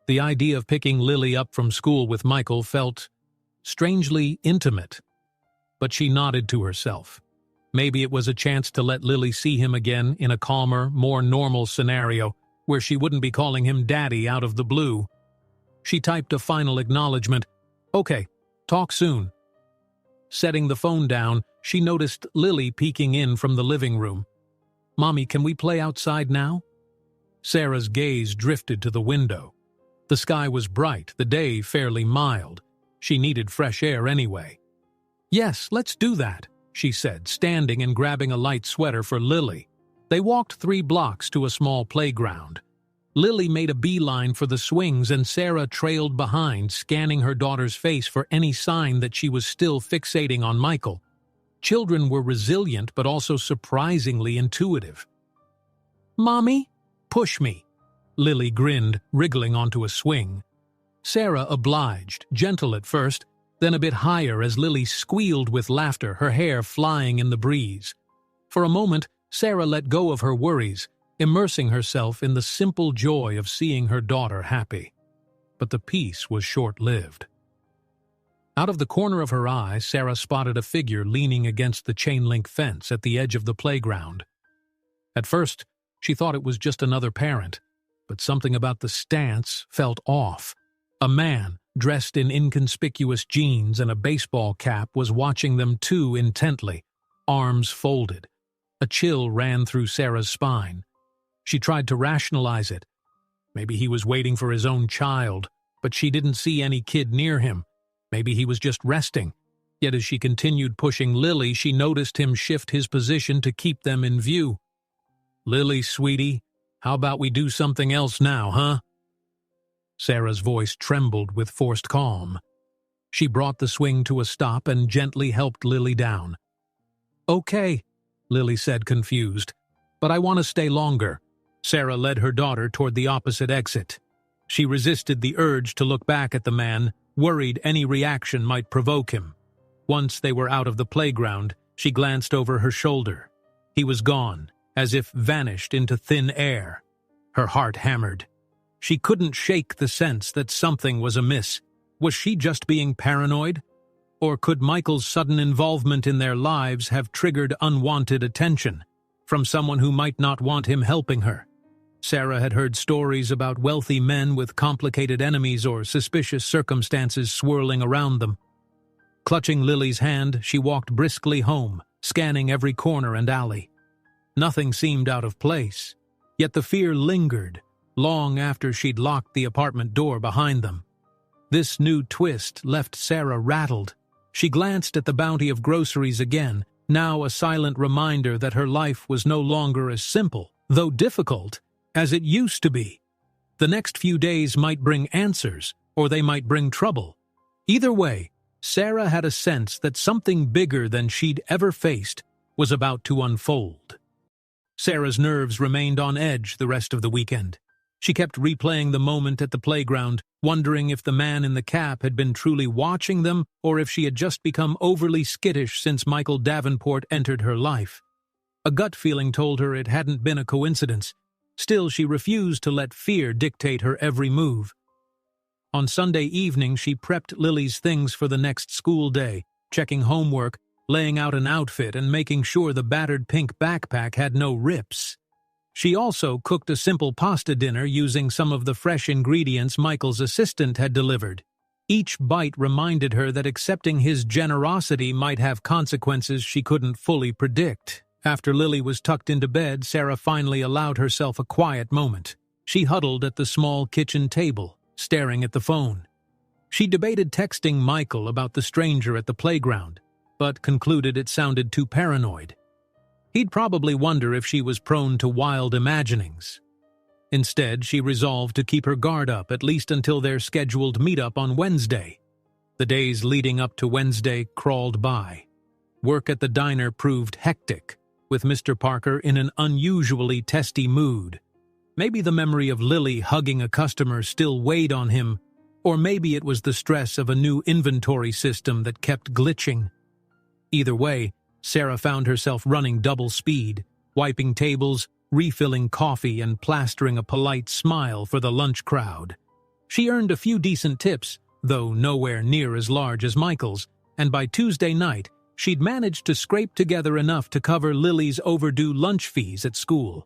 The idea of picking Lily up from school with Michael felt strangely intimate. But she nodded to herself. Maybe it was a chance to let Lily see him again in a calmer, more normal scenario, where she wouldn't be calling him Daddy out of the blue. She typed a final acknowledgement. "Okay, talk soon." Setting the phone down, she noticed Lily peeking in from the living room. "Mommy, can we play outside now?" Sarah's gaze drifted to the window. The sky was bright, the day fairly mild. She needed fresh air anyway. "Yes, let's do that," she said, standing and grabbing a light sweater for Lily. They walked 3 blocks to a small playground. Lily made a beeline for the swings, and Sarah trailed behind, scanning her daughter's face for any sign that she was still fixating on Michael. Children were resilient but also surprisingly intuitive. "Mommy, push me." Lily grinned, wriggling onto a swing. Sarah obliged, gentle at first, then a bit higher as Lily squealed with laughter, her hair flying in the breeze. For a moment, Sarah let go of her worries, immersing herself in the simple joy of seeing her daughter happy. But the peace was short-lived. Out of the corner of her eye, Sarah spotted a figure leaning against the chain-link fence at the edge of the playground. At first, she thought it was just another parent, but something about the stance felt off. A man, dressed in inconspicuous jeans and a baseball cap, was watching them too intently, arms folded. A chill ran through Sarah's spine. She tried to rationalize it. Maybe he was waiting for his own child, but she didn't see any kid near him. Maybe he was just resting. Yet as she continued pushing Lily, she noticed him shift his position to keep them in view. "Lily, sweetie, how about we do something else now, huh?" Sarah's voice trembled with forced calm. She brought the swing to a stop and gently helped Lily down. "Okay," Lily said, confused, "but I want to stay longer." Sarah led her daughter toward the opposite exit. She resisted the urge to look back at the man, worried any reaction might provoke him. Once they were out of the playground, she glanced over her shoulder. He was gone, as if vanished into thin air. Her heart hammered. She couldn't shake the sense that something was amiss. Was she just being paranoid? Or could Michael's sudden involvement in their lives have triggered unwanted attention from someone who might not want him helping her? Sarah had heard stories about wealthy men with complicated enemies or suspicious circumstances swirling around them. Clutching Lily's hand, she walked briskly home, scanning every corner and alley. Nothing seemed out of place, yet the fear lingered, long after she'd locked the apartment door behind them. This new twist left Sarah rattled. She glanced at the bounty of groceries again, now a silent reminder that her life was no longer as simple, though difficult, as it used to be. The next few days might bring answers, or they might bring trouble. Either way, Sarah had a sense that something bigger than she'd ever faced was about to unfold. Sarah's nerves remained on edge the rest of the weekend. She kept replaying the moment at the playground, wondering if the man in the cap had been truly watching them or if she had just become overly skittish since Michael Davenport entered her life. A gut feeling told her it hadn't been a coincidence. Still, she refused to let fear dictate her every move. On Sunday evening, she prepped Lily's things for the next school day, checking homework, laying out an outfit, and making sure the battered pink backpack had no rips. She also cooked a simple pasta dinner using some of the fresh ingredients Michael's assistant had delivered. Each bite reminded her that accepting his generosity might have consequences she couldn't fully predict. After Lily was tucked into bed, Sarah finally allowed herself a quiet moment. She huddled at the small kitchen table, staring at the phone. She debated texting Michael about the stranger at the playground, but concluded it sounded too paranoid. He'd probably wonder if she was prone to wild imaginings. Instead, she resolved to keep her guard up at least until their scheduled meetup on Wednesday. The days leading up to Wednesday crawled by. Work at the diner proved hectic, with Mr. Parker in an unusually testy mood. Maybe the memory of Lily hugging a customer still weighed on him, or maybe it was the stress of a new inventory system that kept glitching. Either way, Sarah found herself running double speed, wiping tables, refilling coffee, and plastering a polite smile for the lunch crowd. She earned a few decent tips, though nowhere near as large as Michael's, and by Tuesday night, she'd managed to scrape together enough to cover Lily's overdue lunch fees at school.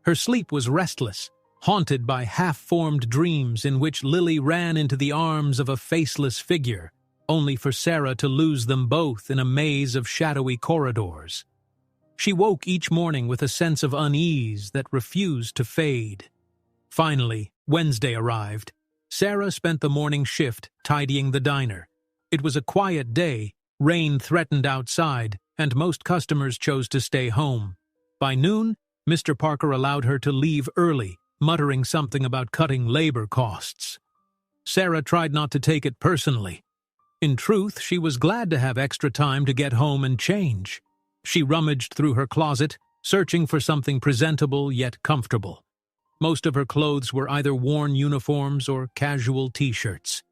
Her sleep was restless, haunted by half-formed dreams in which Lily ran into the arms of a faceless figure, only for Sarah to lose them both in a maze of shadowy corridors. She woke each morning with a sense of unease that refused to fade. Finally, Wednesday arrived. Sarah spent the morning shift tidying the diner. It was a quiet day, rain threatened outside, and most customers chose to stay home. By noon, Mr. Parker allowed her to leave early, muttering something about cutting labor costs. Sarah tried not to take it personally. In truth, she was glad to have extra time to get home and change. She rummaged through her closet, searching for something presentable yet comfortable. Most of her clothes were either worn uniforms or casual t-shirts.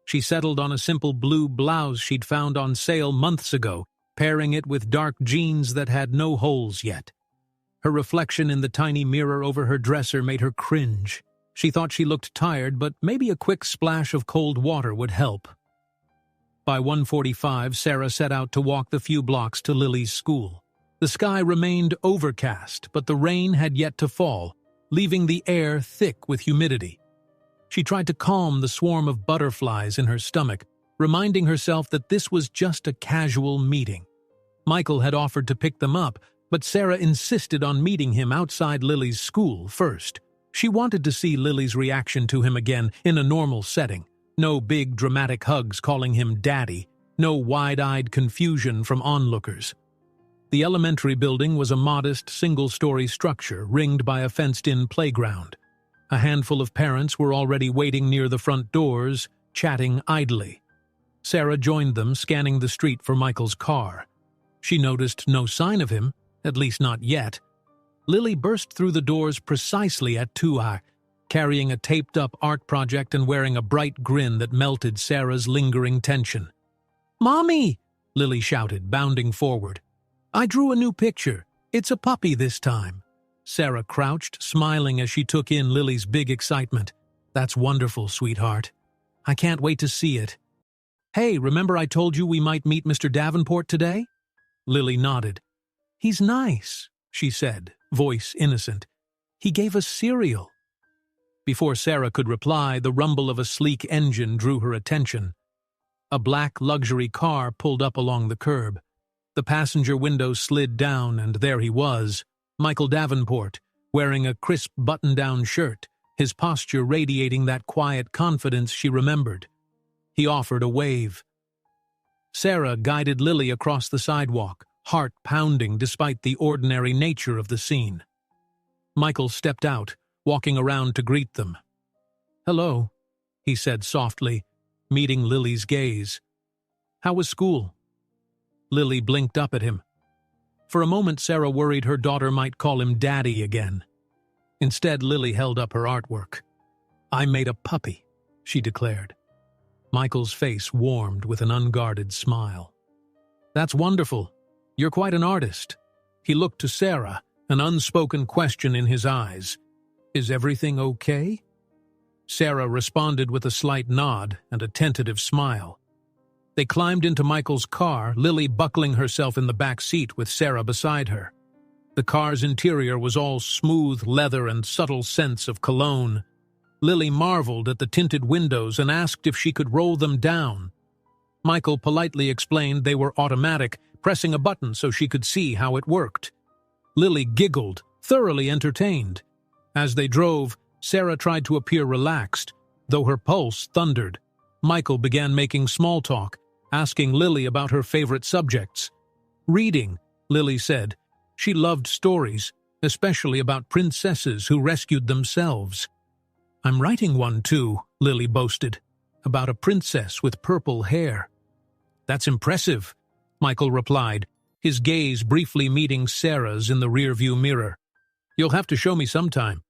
She settled on a simple blue blouse she'd found on sale months ago, pairing it with dark jeans that had no holes yet. Her reflection in the tiny mirror over her dresser made her cringe. She thought she looked tired, but maybe a quick splash of cold water would help. By 1:45, Sarah set out to walk the few blocks to Lily's school. The sky remained overcast, but the rain had yet to fall, leaving the air thick with humidity. She tried to calm the swarm of butterflies in her stomach, reminding herself that this was just a casual meeting. Michael had offered to pick them up, but Sarah insisted on meeting him outside Lily's school first. She wanted to see Lily's reaction to him again in a normal setting. No big dramatic hugs calling him daddy, no wide-eyed confusion from onlookers. The elementary building was a modest, single-story structure ringed by a fenced-in playground. A handful of parents were already waiting near the front doors, chatting idly. Sarah joined them, scanning the street for Michael's car. She noticed no sign of him, at least not yet. Lily burst through the doors precisely at 2:00, carrying a taped-up art project and wearing a bright grin that melted Sarah's lingering tension. "Mommy!" Lily shouted, bounding forward. "I drew a new picture. It's a puppy this time." Sarah crouched, smiling as she took in Lily's big excitement. "That's wonderful, sweetheart. I can't wait to see it. Hey, remember I told you we might meet Mr. Davenport today?" Lily nodded. "He's nice," she said, voice innocent. "He gave us cereal." Before Sarah could reply, the rumble of a sleek engine drew her attention. A black luxury car pulled up along the curb. The passenger window slid down, and there he was, Michael Davenport, wearing a crisp button-down shirt, his posture radiating that quiet confidence she remembered. He offered a wave. Sarah guided Lily across the sidewalk, heart pounding despite the ordinary nature of the scene. Michael stepped out, walking around to greet them. "Hello," he said softly, meeting Lily's gaze. "How was school?" Lily blinked up at him. For a moment, Sarah worried her daughter might call him daddy again. Instead, Lily held up her artwork. "I made a puppy," she declared. Michael's face warmed with an unguarded smile. "That's wonderful. You're quite an artist." He looked to Sarah, an unspoken question in his eyes. "Is everything okay?" Sarah responded with a slight nod and a tentative smile. They climbed into Michael's car, Lily buckling herself in the back seat with Sarah beside her. The car's interior was all smooth leather and subtle scents of cologne. Lily marveled at the tinted windows and asked if she could roll them down. Michael politely explained they were automatic, pressing a button so she could see how it worked. Lily giggled, thoroughly entertained. As they drove, Sarah tried to appear relaxed, though her pulse thundered. Michael began making small talk, asking Lily about her favorite subjects. Reading, Lily said. She loved stories, especially about princesses who rescued themselves. I'm writing one too, Lily boasted, about a princess with purple hair. That's impressive, Michael replied, his gaze briefly meeting Sarah's in the rearview mirror. You'll have to show me sometime.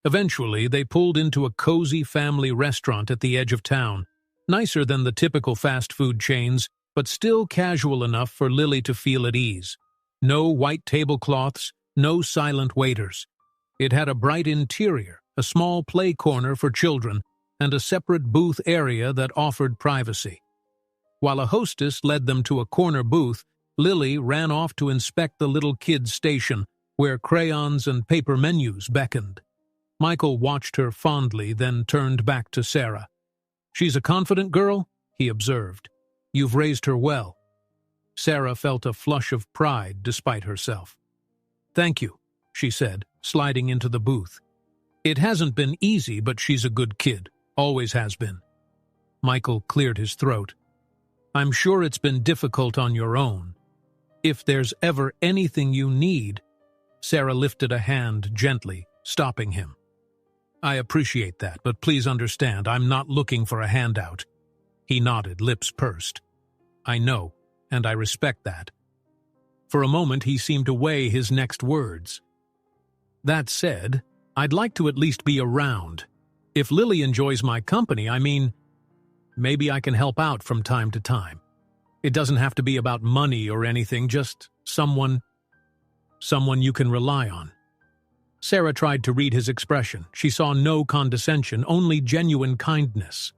Eventually, they pulled into a cozy family restaurant at the edge of town, nicer than the typical fast food chains, but still casual enough for Lily to feel at ease. No white tablecloths, no silent waiters. It had a bright interior, a small play corner for children, and a separate booth area that offered privacy. While a hostess led them to a corner booth, Lily ran off to inspect the little kids' station, where crayons and paper menus beckoned. Michael watched her fondly, then turned back to Sarah. She's a confident girl, he observed. You've raised her well. Sarah felt a flush of pride despite herself. Thank you, she said, sliding into the booth. It hasn't been easy, but she's a good kid. Always has been. Michael cleared his throat. I'm sure it's been difficult on your own. If there's ever anything you need... Sarah lifted a hand gently, stopping him. I appreciate that, but please understand, I'm not looking for a handout. He nodded, lips pursed. I know, and I respect that. For a moment, he seemed to weigh his next words. That said, I'd like to at least be around. If Lily enjoys my company, maybe I can help out from time to time. It doesn't have to be about money or anything, just someone you can rely on. Sarah tried to read his expression. She saw no condescension, only genuine kindness.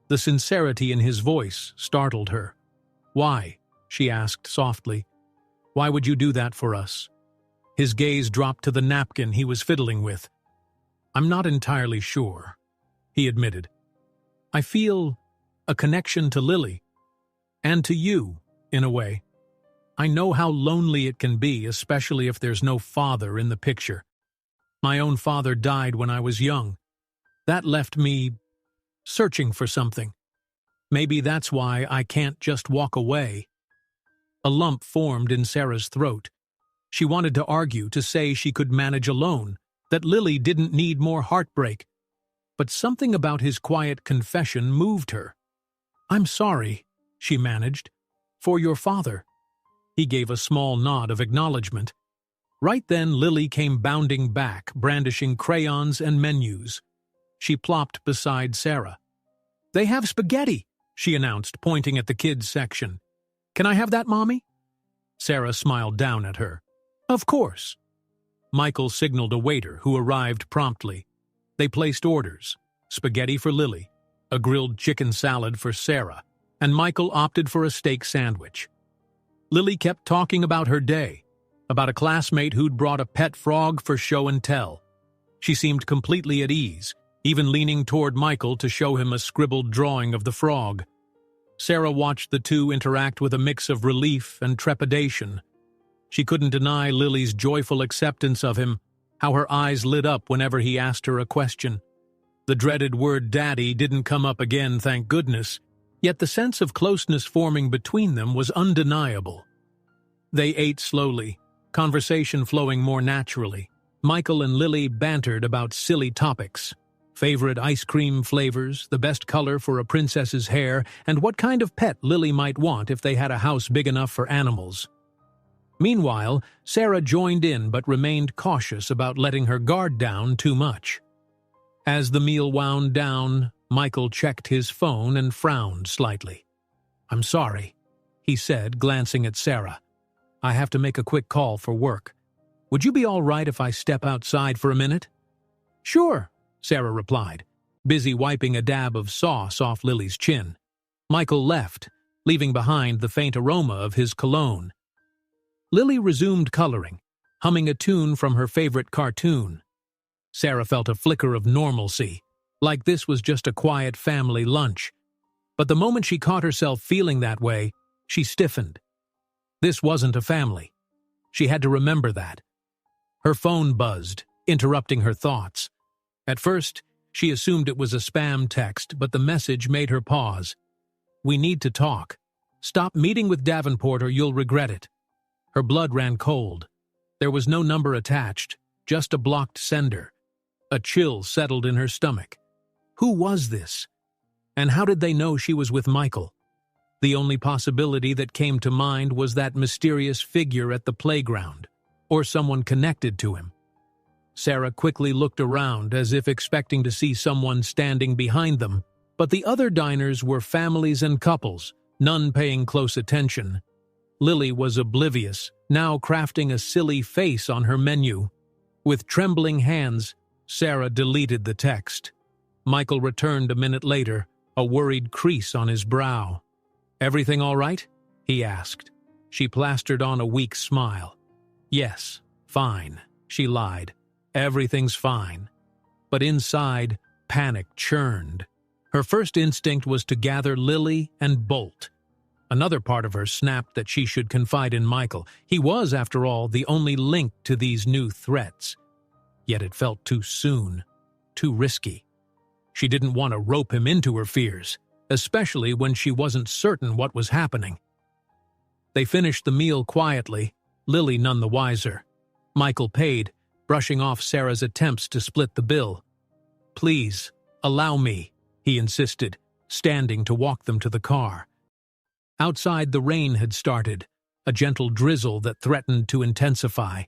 The sincerity in his voice startled her. Why? She asked softly. Why would you do that for us? His gaze dropped to the napkin he was fiddling with. I'm not entirely sure, he admitted. I feel a connection to Lily, and to you, in a way. I know how lonely it can be, especially if there's no father in the picture. My own father died when I was young. That left me searching for something. Maybe that's why I can't just walk away. A lump formed in Sarah's throat. She wanted to argue, to say she could manage alone, that Lily didn't need more heartbreak. But something about his quiet confession moved her. I'm sorry, she managed, for your father. He gave a small nod of acknowledgement. Right then, Lily came bounding back, brandishing crayons and menus. She plopped beside Sarah. They have spaghetti, she announced, pointing at the kids' section. Can I have that, Mommy? Sarah smiled down at her. Of course. Michael signaled a waiter who arrived promptly. They placed orders, spaghetti for Lily, a grilled chicken salad for Sarah, and Michael opted for a steak sandwich. Lily kept talking about her day, about a classmate who'd brought a pet frog for show and tell. She seemed completely at ease, even leaning toward Michael to show him a scribbled drawing of the frog. Sarah watched the two interact with a mix of relief and trepidation. She couldn't deny Lily's joyful acceptance of him, how her eyes lit up whenever he asked her a question. The dreaded word daddy didn't come up again, thank goodness, yet the sense of closeness forming between them was undeniable. They ate slowly, conversation flowing more naturally. Michael and Lily bantered about silly topics. Favorite ice cream flavors, the best color for a princess's hair, and what kind of pet Lily might want if they had a house big enough for animals. Meanwhile, Sarah joined in but remained cautious about letting her guard down too much. As the meal wound down, Michael checked his phone and frowned slightly. I'm sorry, he said, glancing at Sarah. I have to make a quick call for work. Would you be all right if I step outside for a minute? Sure, Sarah replied, busy wiping a dab of sauce off Lily's chin. Michael left, leaving behind the faint aroma of his cologne. Lily resumed coloring, humming a tune from her favorite cartoon. Sarah felt a flicker of normalcy, like this was just a quiet family lunch. But the moment she caught herself feeling that way, she stiffened. This wasn't a family. She had to remember that. Her phone buzzed, interrupting her thoughts. At first, she assumed it was a spam text, but the message made her pause. we need to talk. Stop meeting with Davenport or you'll regret it." Her blood ran cold. There was no number attached, just a blocked sender. A chill settled in her stomach. Who was this? And how did they know she was with Michael? The only possibility that came to mind was that mysterious figure at the playground, or someone connected to him. Sarah quickly looked around as if expecting to see someone standing behind them, but the other diners were families and couples, none paying close attention. Lily was oblivious, now crafting a silly face on her menu. With trembling hands, Sarah deleted the text. Michael returned a minute later, a worried crease on his brow. "Everything all right?" he asked. She plastered on a weak smile. "Yes, fine," she lied. "Everything's fine." But inside, panic churned. Her first instinct was to gather Lily and bolt. Another part of her snapped that she should confide in Michael. He was, after all, the only link to these new threats. Yet it felt too soon, too risky. She didn't want to rope him into her fears, especially when she wasn't certain what was happening. They finished the meal quietly, Lily none the wiser. Michael paid, brushing off Sarah's attempts to split the bill. "Please, allow me," he insisted, standing to walk them to the car. Outside, the rain had started, a gentle drizzle that threatened to intensify.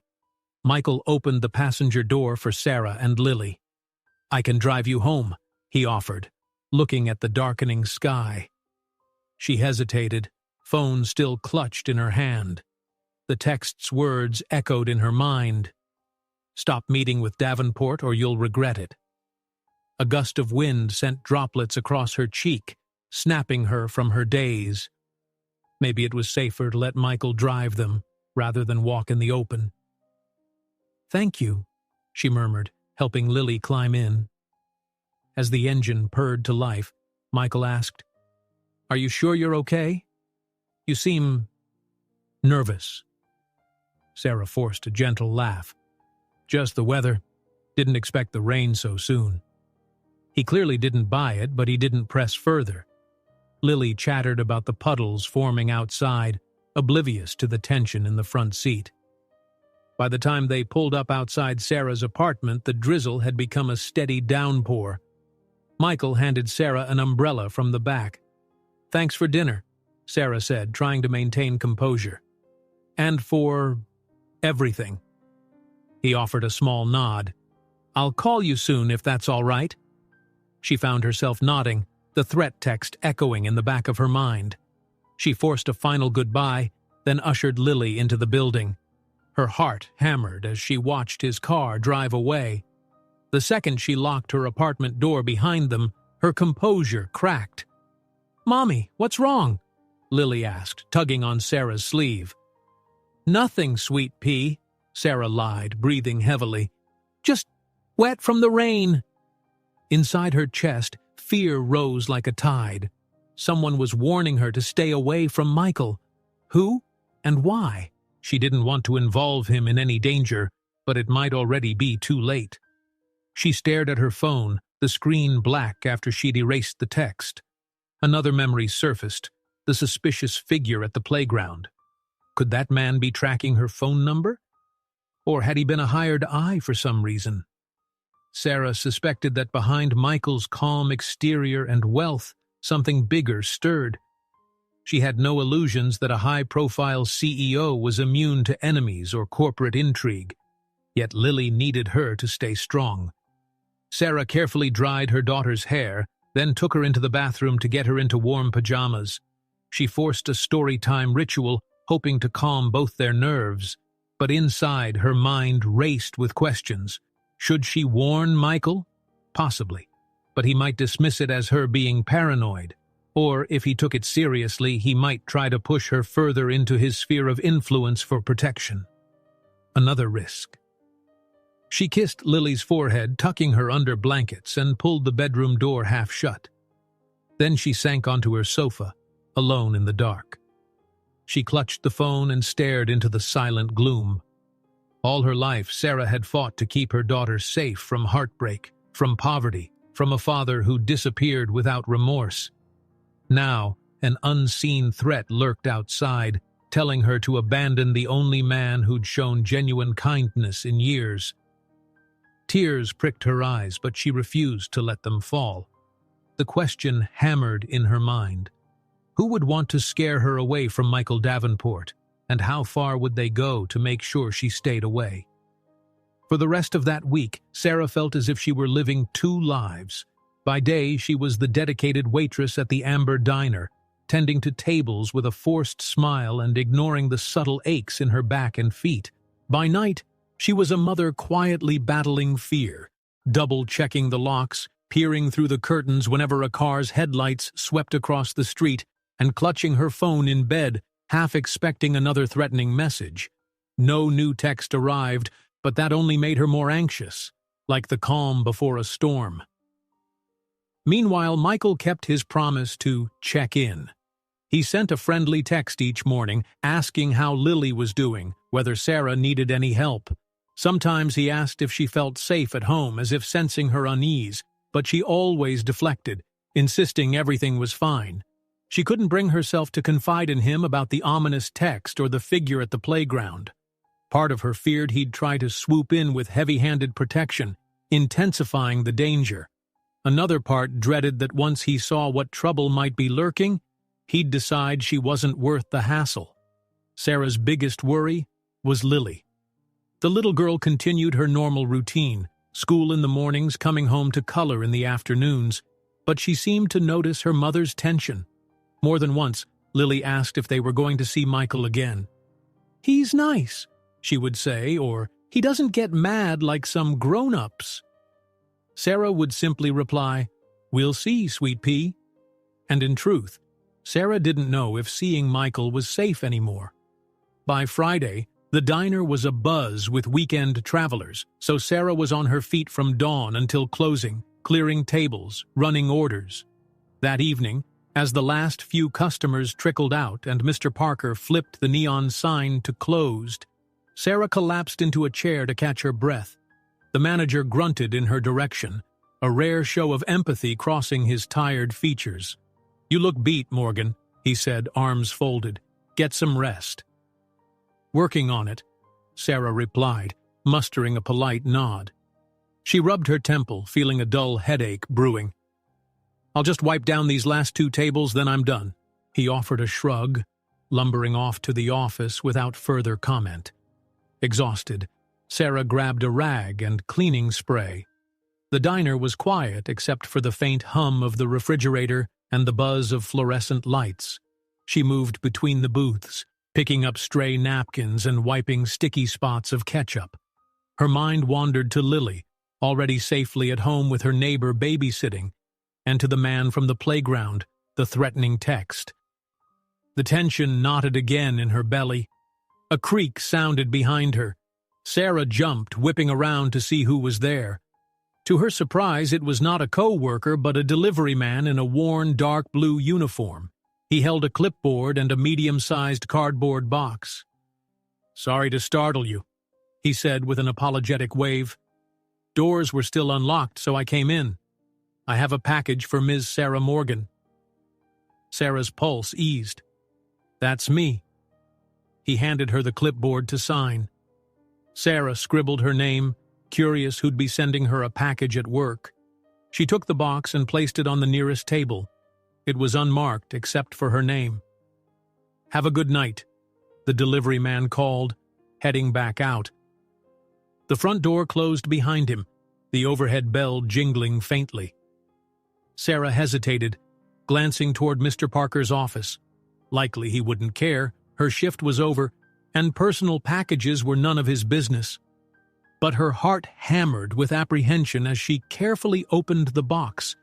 Michael opened the passenger door for Sarah and Lily. "I can drive you home," he offered, looking at the darkening sky. She hesitated, phone still clutched in her hand. The text's words echoed in her mind. "Stop meeting with Davenport or you'll regret it." A gust of wind sent droplets across her cheek, snapping her from her daze. Maybe it was safer to let Michael drive them, rather than walk in the open. "Thank you," she murmured, helping Lily climb in. As the engine purred to life, Michael asked, "Are you sure you're okay? You seem nervous." Sarah forced a gentle laugh. "Just the weather. Didn't expect the rain so soon." He clearly didn't buy it, but he didn't press further. Lily chattered about the puddles forming outside, oblivious to the tension in the front seat. By the time they pulled up outside Sarah's apartment, the drizzle had become a steady downpour. Michael handed Sarah an umbrella from the back. "Thanks for dinner," Sarah said, trying to maintain composure. "And for everything." He offered a small nod. "I'll call you soon if that's all right." She found herself nodding, the threat text echoing in the back of her mind. She forced a final goodbye, then ushered Lily into the building. Her heart hammered as she watched his car drive away. The second she locked her apartment door behind them, her composure cracked. "Mommy, what's wrong?" Lily asked, tugging on Sarah's sleeve. "Nothing, sweet pea," Sarah lied, breathing heavily. "Just wet from the rain." Inside her chest, fear rose like a tide. Someone was warning her to stay away from Michael. Who and why? She didn't want to involve him in any danger, but it might already be too late. She stared at her phone, the screen black after she'd erased the text. Another memory surfaced, the suspicious figure at the playground. Could that man be tracking her phone number? Or had he been a hired eye for some reason? Sarah suspected that behind Michael's calm exterior and wealth, something bigger stirred. She had no illusions that a high-profile CEO was immune to enemies or corporate intrigue. Yet Lily needed her to stay strong. Sarah carefully dried her daughter's hair, then took her into the bathroom to get her into warm pajamas. She forced a story-time ritual, hoping to calm both their nerves. But inside, her mind raced with questions. Should she warn Michael? Possibly. But he might dismiss it as her being paranoid. Or, if he took it seriously, he might try to push her further into his sphere of influence for protection. Another risk. She kissed Lily's forehead, tucking her under blankets, and pulled the bedroom door half shut. Then she sank onto her sofa, alone in the dark. She clutched the phone and stared into the silent gloom. All her life, Sarah had fought to keep her daughter safe from heartbreak, from poverty, from a father who disappeared without remorse. Now, an unseen threat lurked outside, telling her to abandon the only man who'd shown genuine kindness in years. Tears pricked her eyes, but she refused to let them fall. The question hammered in her mind. Who would want to scare her away from Michael Davenport, and how far would they go to make sure she stayed away? For the rest of that week, Sarah felt as if she were living two lives. By day, she was the dedicated waitress at the Amber Diner, tending to tables with a forced smile and ignoring the subtle aches in her back and feet. By night, she was a mother quietly battling fear, double-checking the locks, peering through the curtains whenever a car's headlights swept across the street, and clutching her phone in bed, half expecting another threatening message. No new text arrived, but that only made her more anxious, like the calm before a storm. Meanwhile, Michael kept his promise to check in. He sent a friendly text each morning, asking how Lily was doing, whether Sarah needed any help. Sometimes he asked if she felt safe at home, as if sensing her unease, but she always deflected, insisting everything was fine. She couldn't bring herself to confide in him about the ominous text or the figure at the playground. Part of her feared he'd try to swoop in with heavy-handed protection, intensifying the danger. Another part dreaded that once he saw what trouble might be lurking, he'd decide she wasn't worth the hassle. Sarah's biggest worry was Lily. The little girl continued her normal routine, school in the mornings, coming home to color in the afternoons, but she seemed to notice her mother's tension. More than once, Lily asked if they were going to see Michael again. "He's nice," she would say, or "he doesn't get mad like some grown-ups." Sarah would simply reply, "We'll see, sweet pea." And in truth, Sarah didn't know if seeing Michael was safe anymore. By Friday, the diner was abuzz with weekend travelers, so Sarah was on her feet from dawn until closing, clearing tables, running orders. That evening, as the last few customers trickled out and Mr. Parker flipped the neon sign to closed, Sarah collapsed into a chair to catch her breath. The manager grunted in her direction, a rare show of empathy crossing his tired features. "You look beat, Morgan," he said, arms folded. "Get some rest." "Working on it," Sarah replied, mustering a polite nod. She rubbed her temple, feeling a dull headache brewing. "I'll just wipe down these last two tables, then I'm done." He offered a shrug, lumbering off to the office without further comment. Exhausted, Sarah grabbed a rag and cleaning spray. The diner was quiet except for the faint hum of the refrigerator and the buzz of fluorescent lights. She moved between the booths, picking up stray napkins and wiping sticky spots of ketchup. Her mind wandered to Lily, already safely at home with her neighbor babysitting, and to the man from the playground, the threatening text. The tension knotted again in her belly. A creak sounded behind her. Sarah jumped, whipping around to see who was there. To her surprise, it was not a co-worker but a delivery man in a worn dark blue uniform. He held a clipboard and a medium-sized cardboard box. "Sorry to startle you," he said with an apologetic wave. "Doors were still unlocked, so I came in. I have a package for Ms. Sarah Morgan." Sarah's pulse eased. "That's me." He handed her the clipboard to sign. Sarah scribbled her name, curious who'd be sending her a package at work. She took the box and placed it on the nearest table. It was unmarked except for her name. "Have a good night," the delivery man called, heading back out. The front door closed behind him, the overhead bell jingling faintly. Sarah hesitated, glancing toward Mr. Parker's office. Likely he wouldn't care, her shift was over, and personal packages were none of his business. But her heart hammered with apprehension as she carefully opened the box.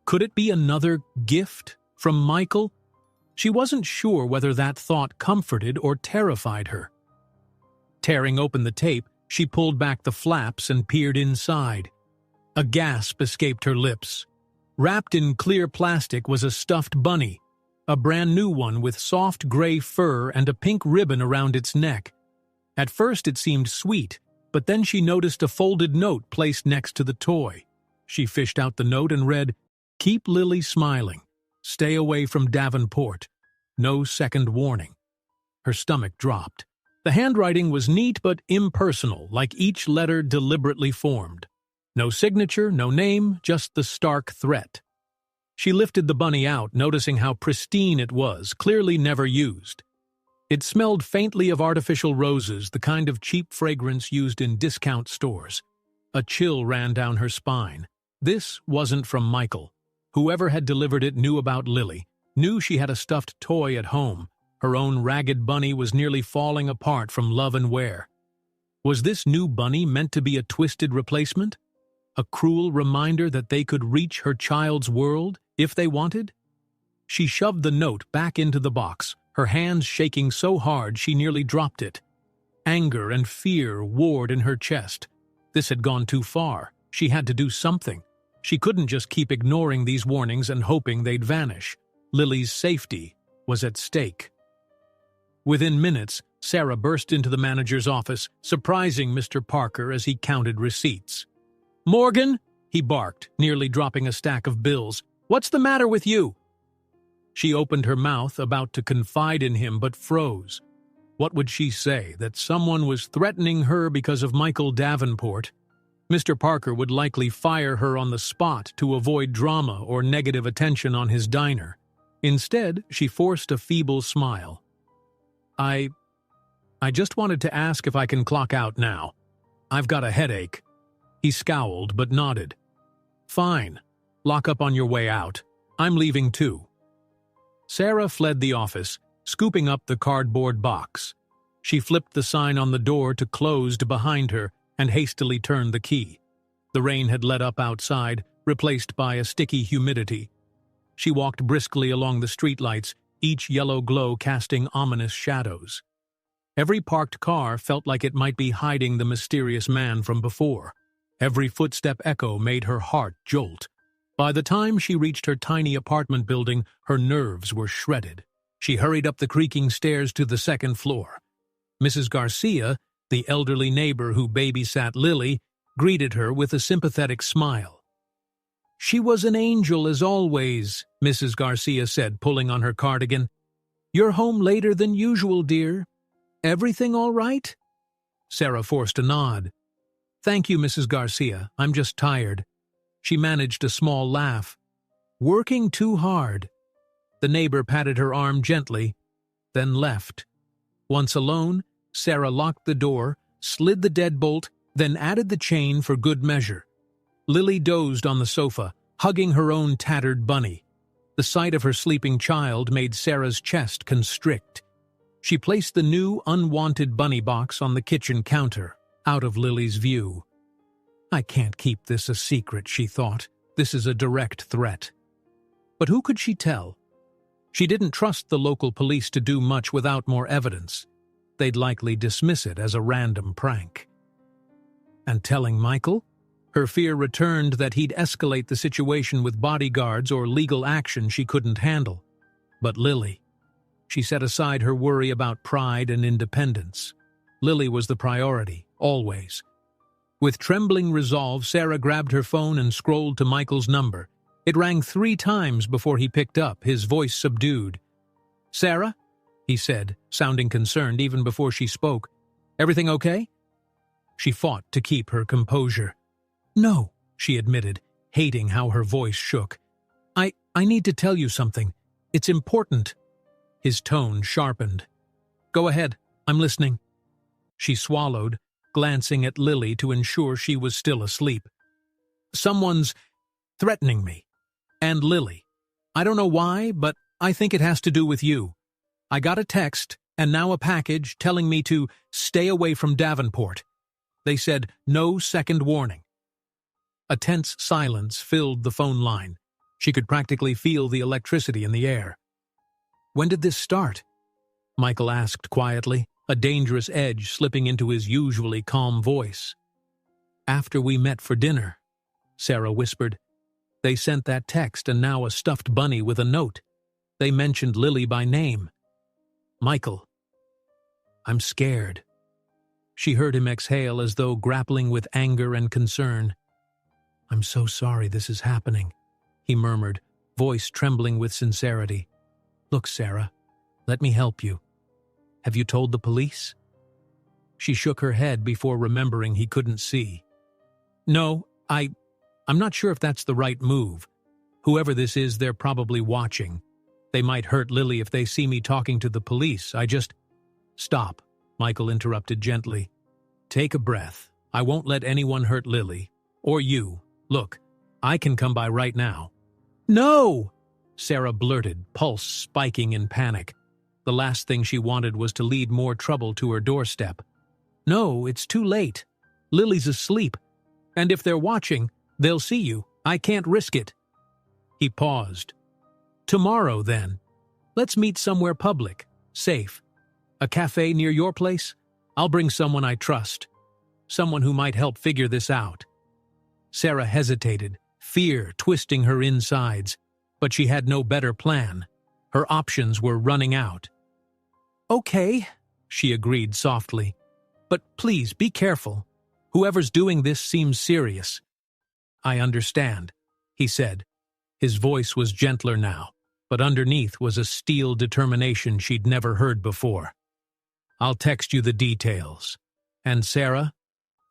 Could it be another gift from Michael? She wasn't sure whether that thought comforted or terrified her. Tearing open the tape, she pulled back the flaps and peered inside. A gasp escaped her lips. Wrapped in clear plastic was a stuffed bunny, a brand new one with soft gray fur and a pink ribbon around its neck. At first it seemed sweet, but then she noticed a folded note placed next to the toy. She fished out the note and read, "Keep Lily smiling. Stay away from Davenport. No second warning. Her stomach dropped. The handwriting was neat but impersonal, like each letter deliberately formed. No signature, no name, just the stark threat. She lifted the bunny out, noticing how pristine it was, clearly never used. It smelled faintly of artificial roses, the kind of cheap fragrance used in discount stores. A chill ran down her spine. This wasn't from Michael. Whoever had delivered it knew about Lily, knew she had a stuffed toy at home. Her own ragged bunny was nearly falling apart from love and wear. Was this new bunny meant to be a twisted replacement? A cruel reminder that they could reach her child's world if they wanted? She shoved the note back into the box, her hands shaking so hard she nearly dropped it. Anger and fear warred in her chest. This had gone too far. She had to do something. She couldn't just keep ignoring these warnings and hoping they'd vanish. Lily's safety was at stake. Within minutes, Sarah burst into the manager's office, surprising Mr. Parker as he counted receipts. "Morgan," he barked, nearly dropping a stack of bills. "What's the matter with you?" She opened her mouth, about to confide in him, but froze. What would she say? That someone was threatening her because of Michael Davenport? Mr. Parker would likely fire her on the spot to avoid drama or negative attention on his diner. Instead, she forced a feeble smile. I just wanted to ask if I can clock out now. I've got a headache." He scowled but nodded. "Fine. Lock up on your way out. I'm leaving too." Sarah fled the office, scooping up the cardboard box. She flipped the sign on the door to closed behind her and hastily turned the key. The rain had let up outside, replaced by a sticky humidity. She walked briskly along the streetlights, each yellow glow casting ominous shadows. Every parked car felt like it might be hiding the mysterious man from before. Every footstep echo made her heart jolt. By the time she reached her tiny apartment building, her nerves were shredded. She hurried up the creaking stairs to the second floor. Mrs. Garcia, the elderly neighbor who babysat Lily, greeted her with a sympathetic smile. "She was an angel as always," Mrs. Garcia said, pulling on her cardigan. "You're home later than usual, dear. Everything all right?" Sarah forced a nod. "Thank you, Mrs. Garcia. I'm just tired." She managed a small laugh. "Working too hard." The neighbor patted her arm gently, then left. Once alone, Sarah locked the door, slid the deadbolt, then added the chain for good measure. Lily dozed on the sofa, hugging her own tattered bunny. The sight of her sleeping child made Sarah's chest constrict. She placed the new, unwanted bunny box on the kitchen counter, out of Lily's view. "I can't keep this a secret," she thought. "This is a direct threat." But who could she tell? She didn't trust the local police to do much without more evidence. They'd likely dismiss it as a random prank. And telling Michael? Her fear returned that he'd escalate the situation with bodyguards or legal action she couldn't handle. But Lily. She set aside her worry about pride and independence. Lily was the priority, always. With trembling resolve, Sarah grabbed her phone and scrolled to Michael's number. It rang 3 times before he picked up, his voice subdued. "Sarah?" he said, sounding concerned even before she spoke. "Everything okay?" She fought to keep her composure. "No," she admitted, hating how her voice shook. I need to tell you something. It's important." His tone sharpened. "Go ahead, I'm listening." She swallowed, glancing at Lily to ensure she was still asleep. "Someone's threatening me. And Lily. I don't know why, but I think it has to do with you. I got a text, and now a package, telling me to stay away from Davenport. They said no second warning." A tense silence filled the phone line. She could practically feel the electricity in the air. "When did this start?" Michael asked quietly, a dangerous edge slipping into his usually calm voice. "After we met for dinner," Sarah whispered. "They sent that text and now a stuffed bunny with a note. They mentioned Lily by name. Michael. I'm scared." She heard him exhale as though grappling with anger and concern. "I'm so sorry this is happening," he murmured, voice trembling with sincerity. "Look, Sarah, let me help you. Have you told the police?" She shook her head before remembering he couldn't see. "No, I'm not sure if that's the right move. Whoever this is, they're probably watching. They might hurt Lily if they see me talking to the police. Stop," Michael interrupted gently. "Take a breath. I won't let anyone hurt Lily. Or you. Look, I can come by right now." "No!" Sarah blurted, pulse spiking in panic. The last thing she wanted was to lead more trouble to her doorstep. "No, it's too late. Lily's asleep. And if they're watching, they'll see you. I can't risk it." He paused. "Tomorrow, then. Let's meet somewhere public, safe. A cafe near your place? I'll bring someone I trust. Someone who might help figure this out." Sarah hesitated, fear twisting her insides, but she had no better plan. Her options were running out. "Okay," she agreed softly. "But please be careful. Whoever's doing this seems serious." "I understand," he said. His voice was gentler now, but underneath was a steel determination she'd never heard before. "I'll text you the details. And Sarah,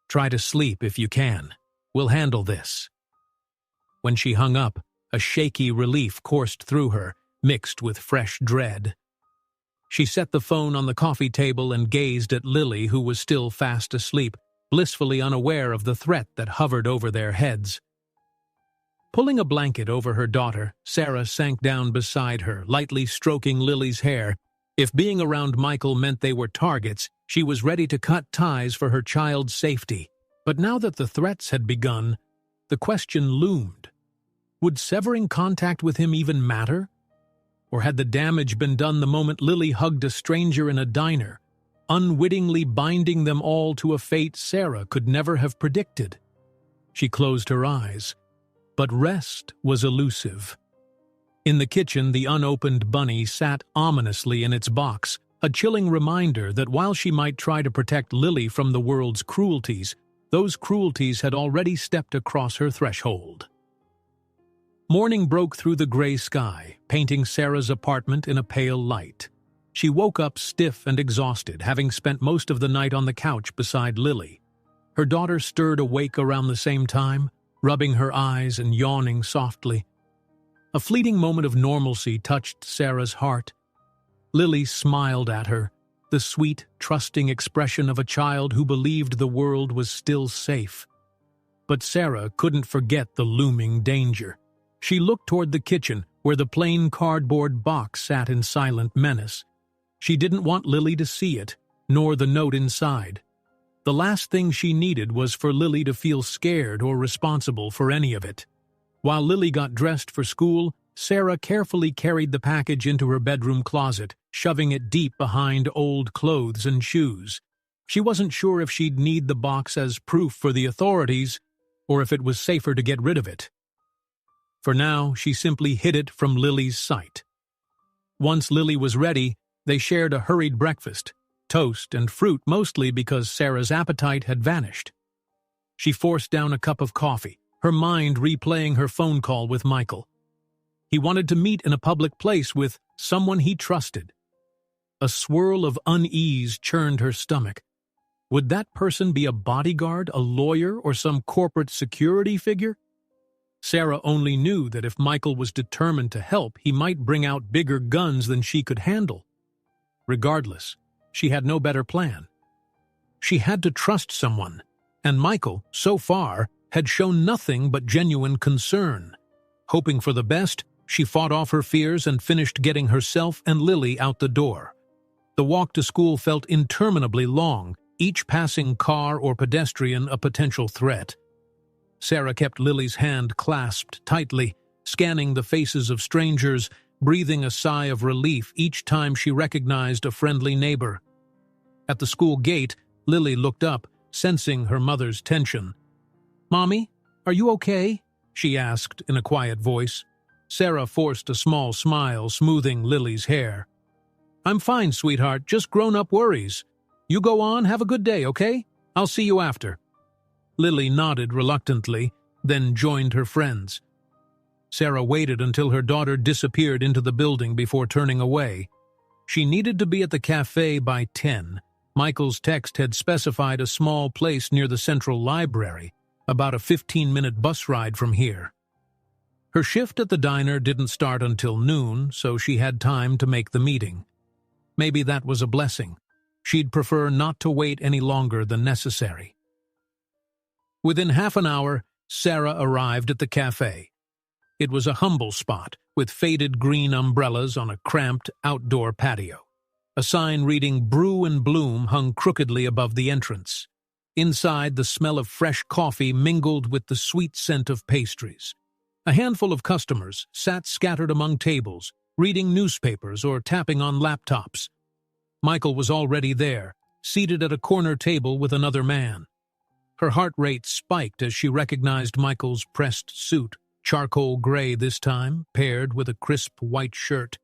try to sleep if you can. We'll handle this." When she hung up, a shaky relief coursed through her, mixed with fresh dread. She set the phone on the coffee table and gazed at Lily, who was still fast asleep, blissfully unaware of the threat that hovered over their heads. Pulling a blanket over her daughter, Sarah sank down beside her, lightly stroking Lily's hair. If being around Michael meant they were targets, she was ready to cut ties for her child's safety. But now that the threats had begun, the question loomed. Would severing contact with him even matter? Or had the damage been done the moment Lily hugged a stranger in a diner, unwittingly binding them all to a fate Sarah could never have predicted? She closed her eyes, but rest was elusive. In the kitchen, the unopened bunny sat ominously in its box, a chilling reminder that while she might try to protect Lily from the world's cruelties, those cruelties had already stepped across her threshold. Morning broke through the gray sky, painting Sarah's apartment in a pale light. She woke up stiff and exhausted, having spent most of the night on the couch beside Lily. Her daughter stirred awake around the same time, rubbing her eyes and yawning softly. A fleeting moment of normalcy touched Sarah's heart. Lily smiled at her, the sweet, trusting expression of a child who believed the world was still safe. But Sarah couldn't forget the looming danger. She looked toward the kitchen, where the plain cardboard box sat in silent menace. She didn't want Lily to see it, nor the note inside. The last thing she needed was for Lily to feel scared or responsible for any of it. While Lily got dressed for school, Sarah carefully carried the package into her bedroom closet, shoving it deep behind old clothes and shoes. She wasn't sure if she'd need the box as proof for the authorities, or if it was safer to get rid of it. For now, she simply hid it from Lily's sight. Once Lily was ready, they shared a hurried breakfast, toast and fruit, mostly because Sarah's appetite had vanished. She forced down a cup of coffee, her mind replaying her phone call with Michael. He wanted to meet in a public place with someone he trusted. A swirl of unease churned her stomach. Would that person be a bodyguard, a lawyer, or some corporate security figure? Sarah only knew that if Michael was determined to help, he might bring out bigger guns than she could handle. Regardless, she had no better plan. She had to trust someone, and Michael, so far, had shown nothing but genuine concern. Hoping for the best, she fought off her fears and finished getting herself and Lily out the door. The walk to school felt interminably long, each passing car or pedestrian a potential threat. Sarah kept Lily's hand clasped tightly, scanning the faces of strangers, breathing a sigh of relief each time she recognized a friendly neighbor. At the school gate, Lily looked up, sensing her mother's tension. "Mommy, are you okay?" she asked in a quiet voice. Sarah forced a small smile, smoothing Lily's hair. "I'm fine, sweetheart, just grown-up worries. You go on, have a good day, okay? I'll see you after." Lily nodded reluctantly, then joined her friends. Sarah waited until her daughter disappeared into the building before turning away. She needed to be at the cafe by 10. Michael's text had specified a small place near the central library, about a 15-minute bus ride from here. Her shift at the diner didn't start until noon, so she had time to make the meeting. Maybe that was a blessing. She'd prefer not to wait any longer than necessary. Within half an hour, Sarah arrived at the cafe. It was a humble spot, with faded green umbrellas on a cramped outdoor patio. A sign reading "Brew and Bloom" hung crookedly above the entrance. Inside, the smell of fresh coffee mingled with the sweet scent of pastries. A handful of customers sat scattered among tables, reading newspapers or tapping on laptops. Michael was already there, seated at a corner table with another man. Her heart rate spiked as she recognized Michael's pressed suit, charcoal gray this time, paired with a crisp white shirt.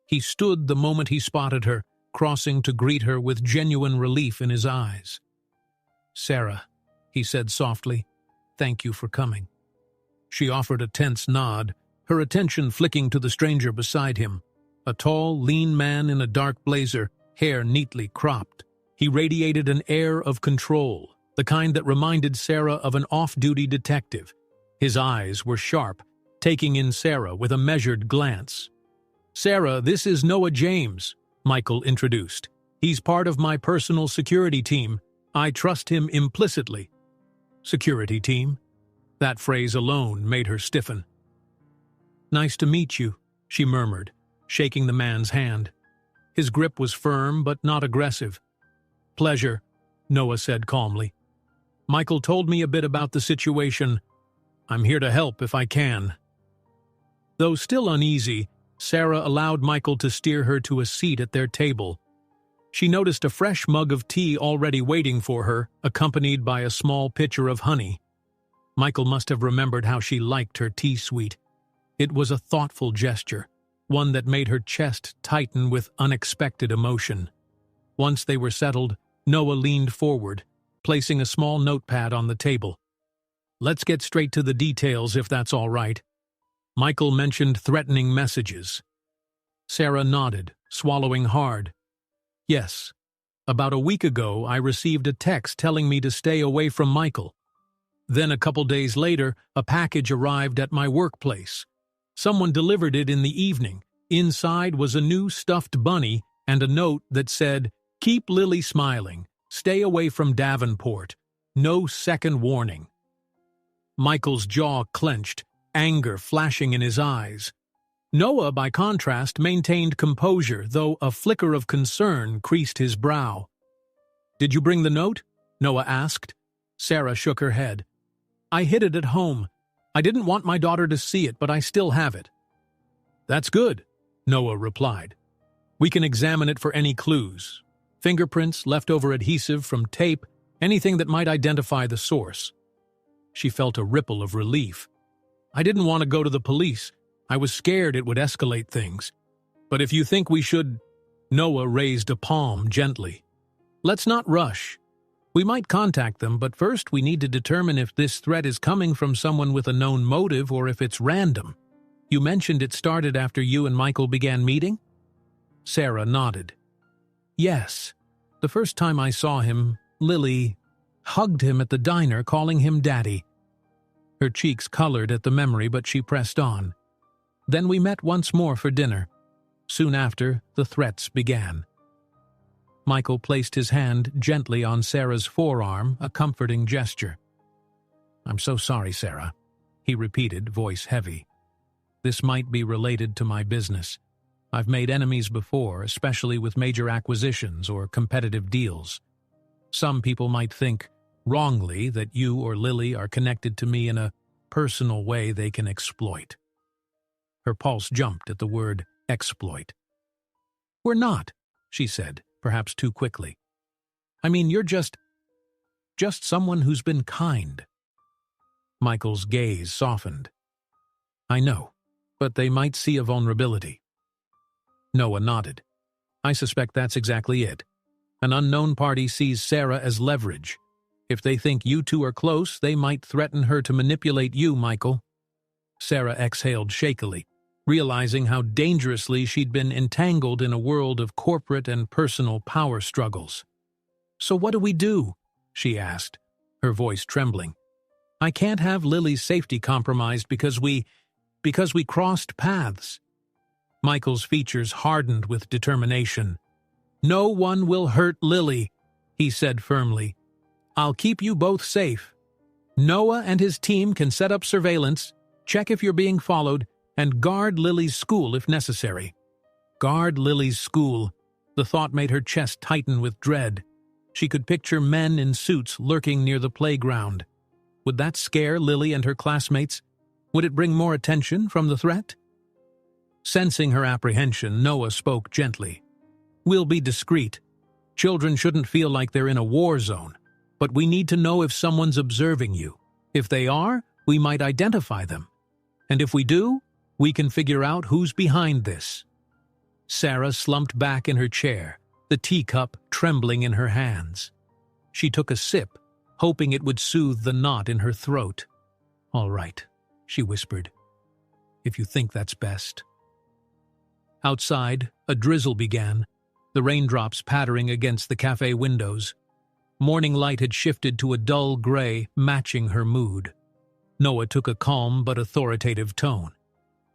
He stood the moment he spotted her, crossing to greet her with genuine relief in his eyes. "Sarah," he said softly, "thank you for coming." She offered a tense nod, her attention flicking to the stranger beside him. A tall, lean man in a dark blazer, hair neatly cropped. He radiated an air of control, the kind that reminded Sarah of an off-duty detective. His eyes were sharp, taking in Sarah with a measured glance. "Sarah, this is Noah James," Michael introduced. "He's part of my personal security team. I trust him implicitly." Security team? That phrase alone made her stiffen. "Nice to meet you," she murmured, shaking the man's hand. His grip was firm but not aggressive. "Pleasure," Noah said calmly. "Michael told me a bit about the situation. I'm here to help if I can." Though still uneasy, Sarah allowed Michael to steer her to a seat at their table. She noticed a fresh mug of tea already waiting for her, accompanied by a small pitcher of honey. Michael must have remembered how she liked her tea sweet. It was a thoughtful gesture, one that made her chest tighten with unexpected emotion. Once they were settled, Noah leaned forward, placing a small notepad on the table. "Let's get straight to the details if that's all right." Michael mentioned threatening messages. Sarah nodded, swallowing hard. "Yes. About a week ago, I received a text telling me to stay away from Michael. Then a couple days later, a package arrived at my workplace. Someone delivered it in the evening. Inside was a new stuffed bunny and a note that said, 'Keep Lily smiling. Stay away from Davenport. No second warning.'" Michael's jaw clenched, anger flashing in his eyes. Noah, by contrast, maintained composure, though a flicker of concern creased his brow. "Did you bring the note?" Noah asked. Sarah shook her head. "I hid it at home. I didn't want my daughter to see it, but I still have it." "That's good," Noah replied. "We can examine it for any clues. Fingerprints, leftover adhesive from tape, anything that might identify the source." She felt a ripple of relief. "I didn't want to go to the police. I was scared it would escalate things. But if you think we should—" Noah raised a palm gently. "Let's not rush. We might contact them, but first we need to determine if this threat is coming from someone with a known motive or if it's random. You mentioned it started after you and Michael began meeting?" Sarah nodded. "Yes. The first time I saw him, Lily hugged him at the diner, calling him Daddy." Her cheeks colored at the memory, but she pressed on. "Then we met once more for dinner. Soon after, the threats began." Michael placed his hand gently on Sarah's forearm, a comforting gesture. "I'm so sorry, Sarah," he repeated, voice heavy. "This might be related to my business. I've made enemies before, especially with major acquisitions or competitive deals. Some people might think, wrongly, that you or Lily are connected to me in a personal way they can exploit." Her pulse jumped at the word exploit. "We're not," she said, perhaps too quickly. "I mean, you're just someone who's been kind." Michael's gaze softened. "I know, but they might see a vulnerability." Noah nodded. "I suspect that's exactly it. An unknown party sees Sarah as leverage. If they think you two are close, they might threaten her to manipulate you, Michael." Sarah exhaled shakily, realizing how dangerously she'd been entangled in a world of corporate and personal power struggles. "So what do we do?" she asked, her voice trembling. "I can't have Lily's safety compromised because we crossed paths." Michael's features hardened with determination. "No one will hurt Lily," he said firmly. "I'll keep you both safe. Noah and his team can set up surveillance, check if you're being followed, and guard Lily's school if necessary." Guard Lily's school. The thought made her chest tighten with dread. She could picture men in suits lurking near the playground. Would that scare Lily and her classmates? Would it bring more attention from the threat? Sensing her apprehension, Noah spoke gently. "We'll be discreet. Children shouldn't feel like they're in a war zone, but we need to know if someone's observing you. If they are, we might identify them. And if we do, we can figure out who's behind this." Sarah slumped back in her chair, the teacup trembling in her hands. She took a sip, hoping it would soothe the knot in her throat. "All right," she whispered, "if you think that's best." Outside, a drizzle began, the raindrops pattering against the cafe windows. Morning light had shifted to a dull gray, matching her mood. Noah took a calm but authoritative tone.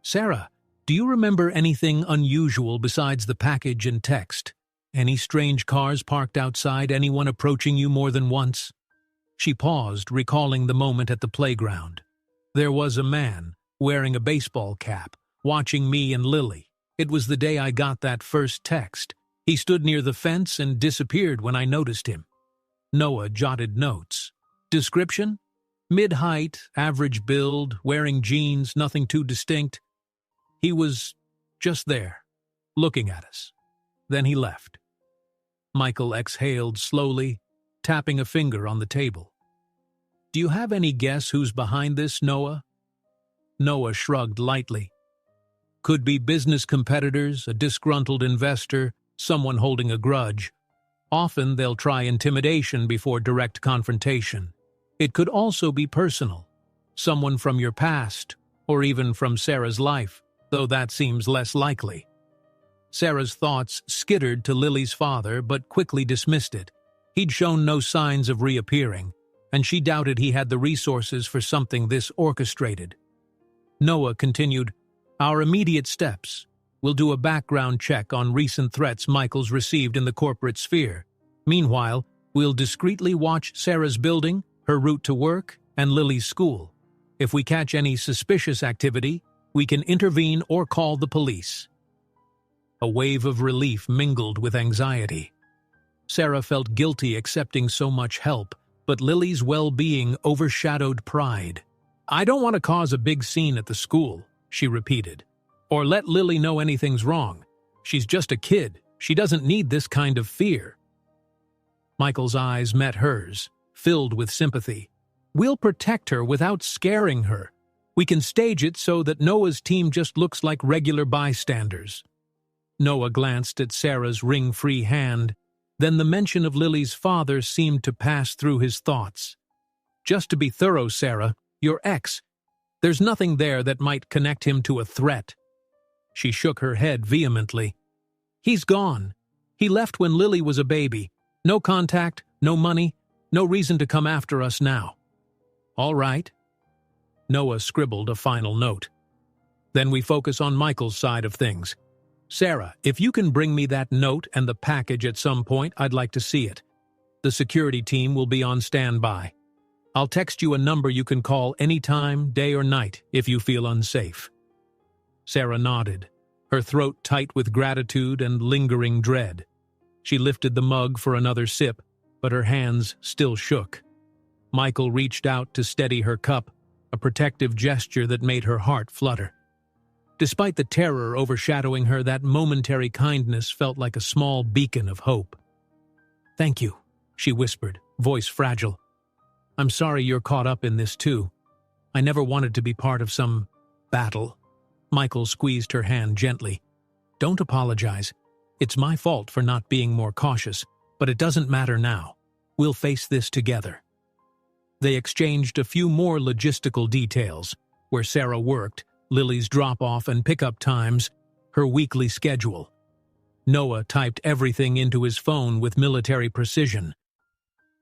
"Sarah, do you remember anything unusual besides the package and text? Any strange cars parked outside, anyone approaching you more than once?" She paused, recalling the moment at the playground. There was a man, wearing a baseball cap, watching me and Lily. It was the day I got that first text. He stood near the fence and disappeared when I noticed him. Noah jotted notes. Description? Mid-height, average build, wearing jeans, nothing too distinct. He was just there, looking at us. Then he left. Michael exhaled slowly, tapping a finger on the table. "Do you have any guess who's behind this, Noah?" Noah shrugged lightly. "Could be business competitors, a disgruntled investor, someone holding a grudge. Often they'll try intimidation before direct confrontation. It could also be personal, someone from your past, or even from Sarah's life, though that seems less likely." Sarah's thoughts skittered to Lily's father, but quickly dismissed it. He'd shown no signs of reappearing, and she doubted he had the resources for something this orchestrated. Noah continued, "Our immediate steps. We'll do a background check on recent threats Michael's received in the corporate sphere. Meanwhile, we'll discreetly watch Sarah's building, her route to work, and Lily's school. If we catch any suspicious activity, we can intervene or call the police." A wave of relief mingled with anxiety. Sarah felt guilty accepting so much help, but Lily's well-being overshadowed pride. "I don't want to cause a big scene at the school," she repeated, "or let Lily know anything's wrong. She's just a kid. She doesn't need this kind of fear." Michael's eyes met hers, filled with sympathy. "We'll protect her without scaring her. We can stage it so that Noah's team just looks like regular bystanders." Noah glanced at Sarah's ring-free hand. Then the mention of Lily's father seemed to pass through his thoughts. "Just to be thorough, Sarah, your ex, there's nothing there that might connect him to a threat." She shook her head vehemently. "He's gone. He left when Lily was a baby. No contact, no money, no reason to come after us now." "All right." Noah scribbled a final note. "Then we focus on Michael's side of things. Sarah, if you can bring me that note and the package at some point, I'd like to see it. The security team will be on standby. I'll text you a number you can call anytime, day or night, if you feel unsafe." Sarah nodded, her throat tight with gratitude and lingering dread. She lifted the mug for another sip, but her hands still shook. Michael reached out to steady her cup, a protective gesture that made her heart flutter. Despite the terror overshadowing her, that momentary kindness felt like a small beacon of hope. "Thank you," she whispered, voice fragile. "I'm sorry you're caught up in this too. I never wanted to be part of some battle." Michael squeezed her hand gently. "Don't apologize. It's my fault for not being more cautious, but it doesn't matter now. We'll face this together." They exchanged a few more logistical details, where Sarah worked, Lily's drop-off and pickup times, her weekly schedule. Noah typed everything into his phone with military precision.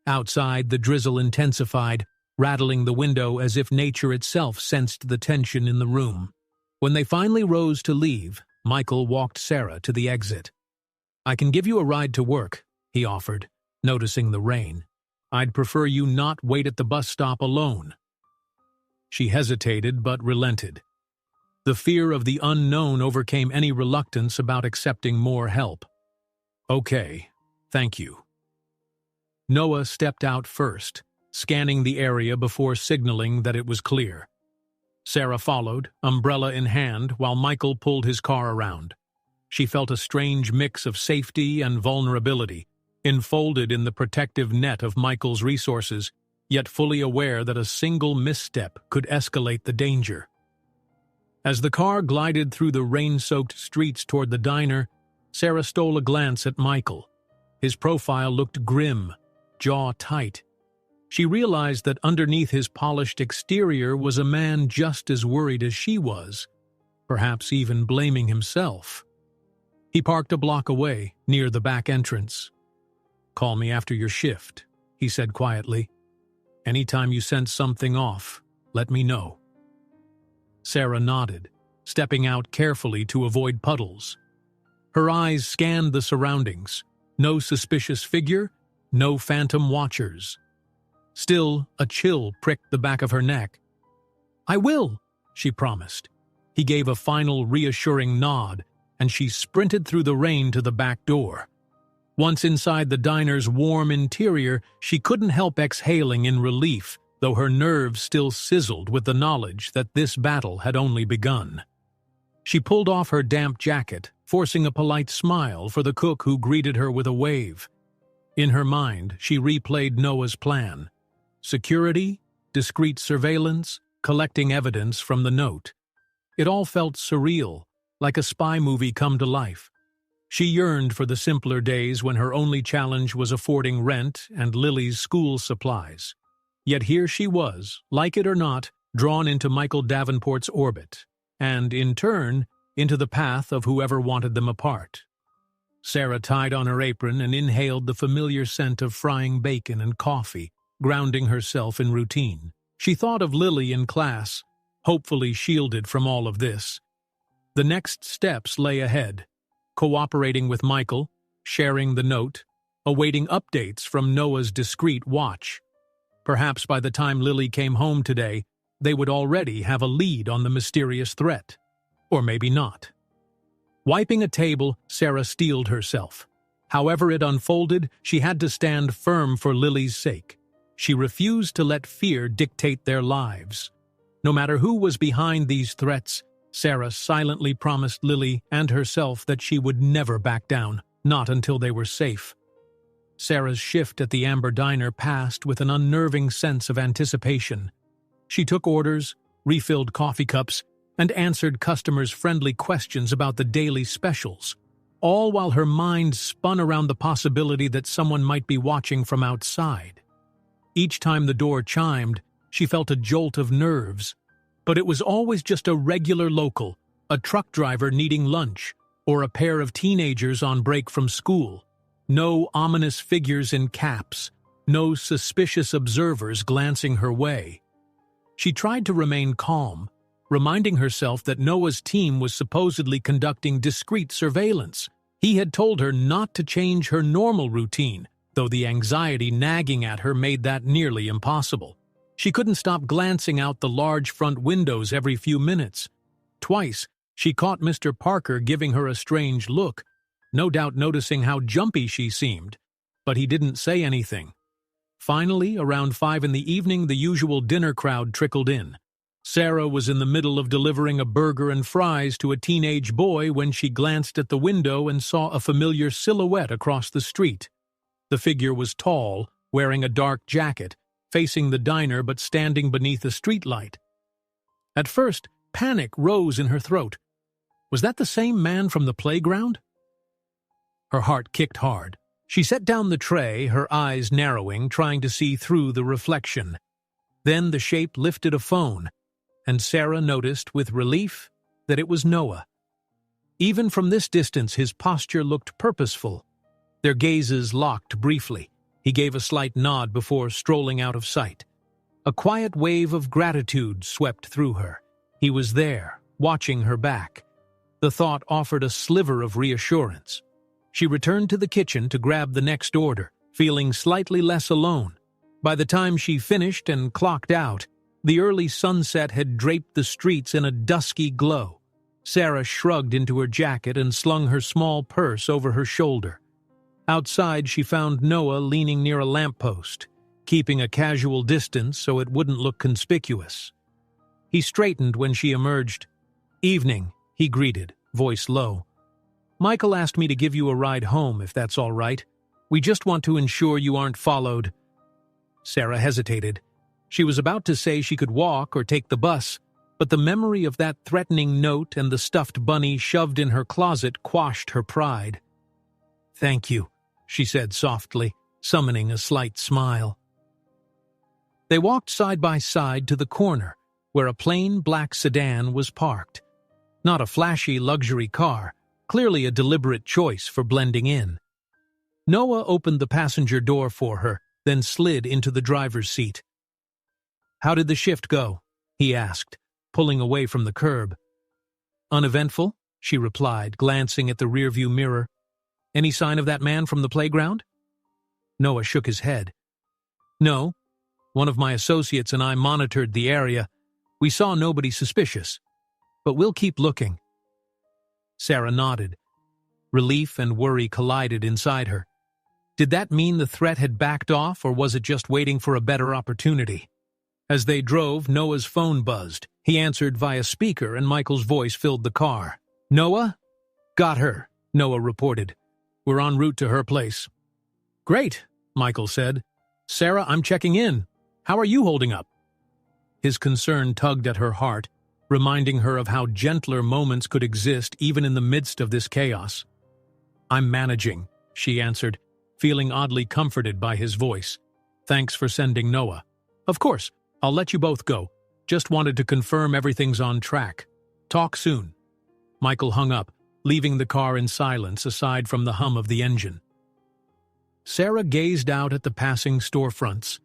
Outside, the drizzle intensified, rattling the window as if nature itself sensed the tension in the room. When they finally rose to leave, Michael walked Sarah to the exit. "I can give you a ride to work," he offered, noticing the rain. "I'd prefer you not wait at the bus stop alone." She hesitated but relented. The fear of the unknown overcame any reluctance about accepting more help. "Okay, thank you." Noah stepped out first, scanning the area before signaling that it was clear. Sarah followed, umbrella in hand, while Michael pulled his car around. She felt a strange mix of safety and vulnerability, enfolded in the protective net of Michael's resources, yet fully aware that a single misstep could escalate the danger. As the car glided through the rain-soaked streets toward the diner, Sarah stole a glance at Michael. His profile looked grim, jaw tight. She realized that underneath his polished exterior was a man just as worried as she was, perhaps even blaming himself. He parked a block away, near the back entrance. "Call me after your shift," he said quietly. "Anytime you sense something off, let me know." Sarah nodded, stepping out carefully to avoid puddles. Her eyes scanned the surroundings. No suspicious figure, no phantom watchers. Still, a chill pricked the back of her neck. "I will," she promised. He gave a final reassuring nod, and she sprinted through the rain to the back door. Once inside the diner's warm interior, she couldn't help exhaling in relief, though her nerves still sizzled with the knowledge that this battle had only begun. She pulled off her damp jacket, forcing a polite smile for the cook who greeted her with a wave. In her mind, she replayed Noah's plan. Security, discreet surveillance, collecting evidence from the note. It all felt surreal, like a spy movie come to life. She yearned for the simpler days when her only challenge was affording rent and Lily's school supplies. Yet here she was, like it or not, drawn into Michael Davenport's orbit, and, in turn, into the path of whoever wanted them apart. Sarah tied on her apron and inhaled the familiar scent of frying bacon and coffee, grounding herself in routine. She thought of Lily in class, hopefully shielded from all of this. The next steps lay ahead, cooperating with Michael, sharing the note, awaiting updates from Noah's discreet watch. Perhaps by the time Lily came home today, they would already have a lead on the mysterious threat. Or maybe not. Wiping a table, Sarah steeled herself. However it unfolded, she had to stand firm for Lily's sake. She refused to let fear dictate their lives. No matter who was behind these threats, Sarah silently promised Lily and herself that she would never back down, not until they were safe. Sarah's shift at the Amber Diner passed with an unnerving sense of anticipation. She took orders, refilled coffee cups, and answered customers' friendly questions about the daily specials, all while her mind spun around the possibility that someone might be watching from outside. Each time the door chimed, she felt a jolt of nerves, but it was always just a regular local, a truck driver needing lunch, or a pair of teenagers on break from school. No ominous figures in caps, no suspicious observers glancing her way. She tried to remain calm, reminding herself that Noah's team was supposedly conducting discreet surveillance. He had told her not to change her normal routine, though the anxiety nagging at her made that nearly impossible. She couldn't stop glancing out the large front windows every few minutes. Twice, she caught Mr. Parker giving her a strange look, no doubt noticing how jumpy she seemed, but he didn't say anything. Finally, around 5 in the evening, the usual dinner crowd trickled in. Sarah was in the middle of delivering a burger and fries to a teenage boy when she glanced at the window and saw a familiar silhouette across the street. The figure was tall, wearing a dark jacket, facing the diner but standing beneath a streetlight. At first, panic rose in her throat. Was that the same man from the playground? Her heart kicked hard. She set down the tray, her eyes narrowing, trying to see through the reflection. Then the shape lifted a phone. and Sarah noticed with relief that it was Noah. Even from this distance, his posture looked purposeful. Their gazes locked briefly. He gave a slight nod before strolling out of sight. A quiet wave of gratitude swept through her. He was there, watching her back. The thought offered a sliver of reassurance. She returned to the kitchen to grab the next order, feeling slightly less alone. By the time she finished and clocked out, the early sunset had draped the streets in a dusky glow. Sarah shrugged into her jacket and slung her small purse over her shoulder. Outside, she found Noah leaning near a lamppost, keeping a casual distance so it wouldn't look conspicuous. He straightened when she emerged. "Evening," he greeted, voice low. "Michael asked me to give you a ride home, if that's all right. We just want to ensure you aren't followed." Sarah hesitated. She was about to say she could walk or take the bus, but the memory of that threatening note and the stuffed bunny shoved in her closet quashed her pride. "Thank you," she said softly, summoning a slight smile. They walked side by side to the corner, where a plain black sedan was parked. Not a flashy luxury car, clearly a deliberate choice for blending in. Noah opened the passenger door for her, then slid into the driver's seat. "How did the shift go?" he asked, pulling away from the curb. "Uneventful," she replied, glancing at the rearview mirror. "Any sign of that man from the playground?" Noah shook his head. "No. One of my associates and I monitored the area. We saw nobody suspicious. But we'll keep looking." Sarah nodded. Relief and worry collided inside her. Did that mean the threat had backed off, or was it just waiting for a better opportunity? As they drove, Noah's phone buzzed. He answered via speaker, and Michael's voice filled the car. "Noah?" "Got her," Noah reported. "We're en route to her place." "Great," Michael said. "Sarah, I'm checking in. How are you holding up?" His concern tugged at her heart, reminding her of how gentler moments could exist even in the midst of this chaos. "I'm managing," she answered, feeling oddly comforted by his voice. "Thanks for sending Noah." "Of course, I'll let you both go. Just wanted to confirm everything's on track. Talk soon." Michael hung up, leaving the car in silence aside from the hum of the engine. Sarah gazed out at the passing storefronts.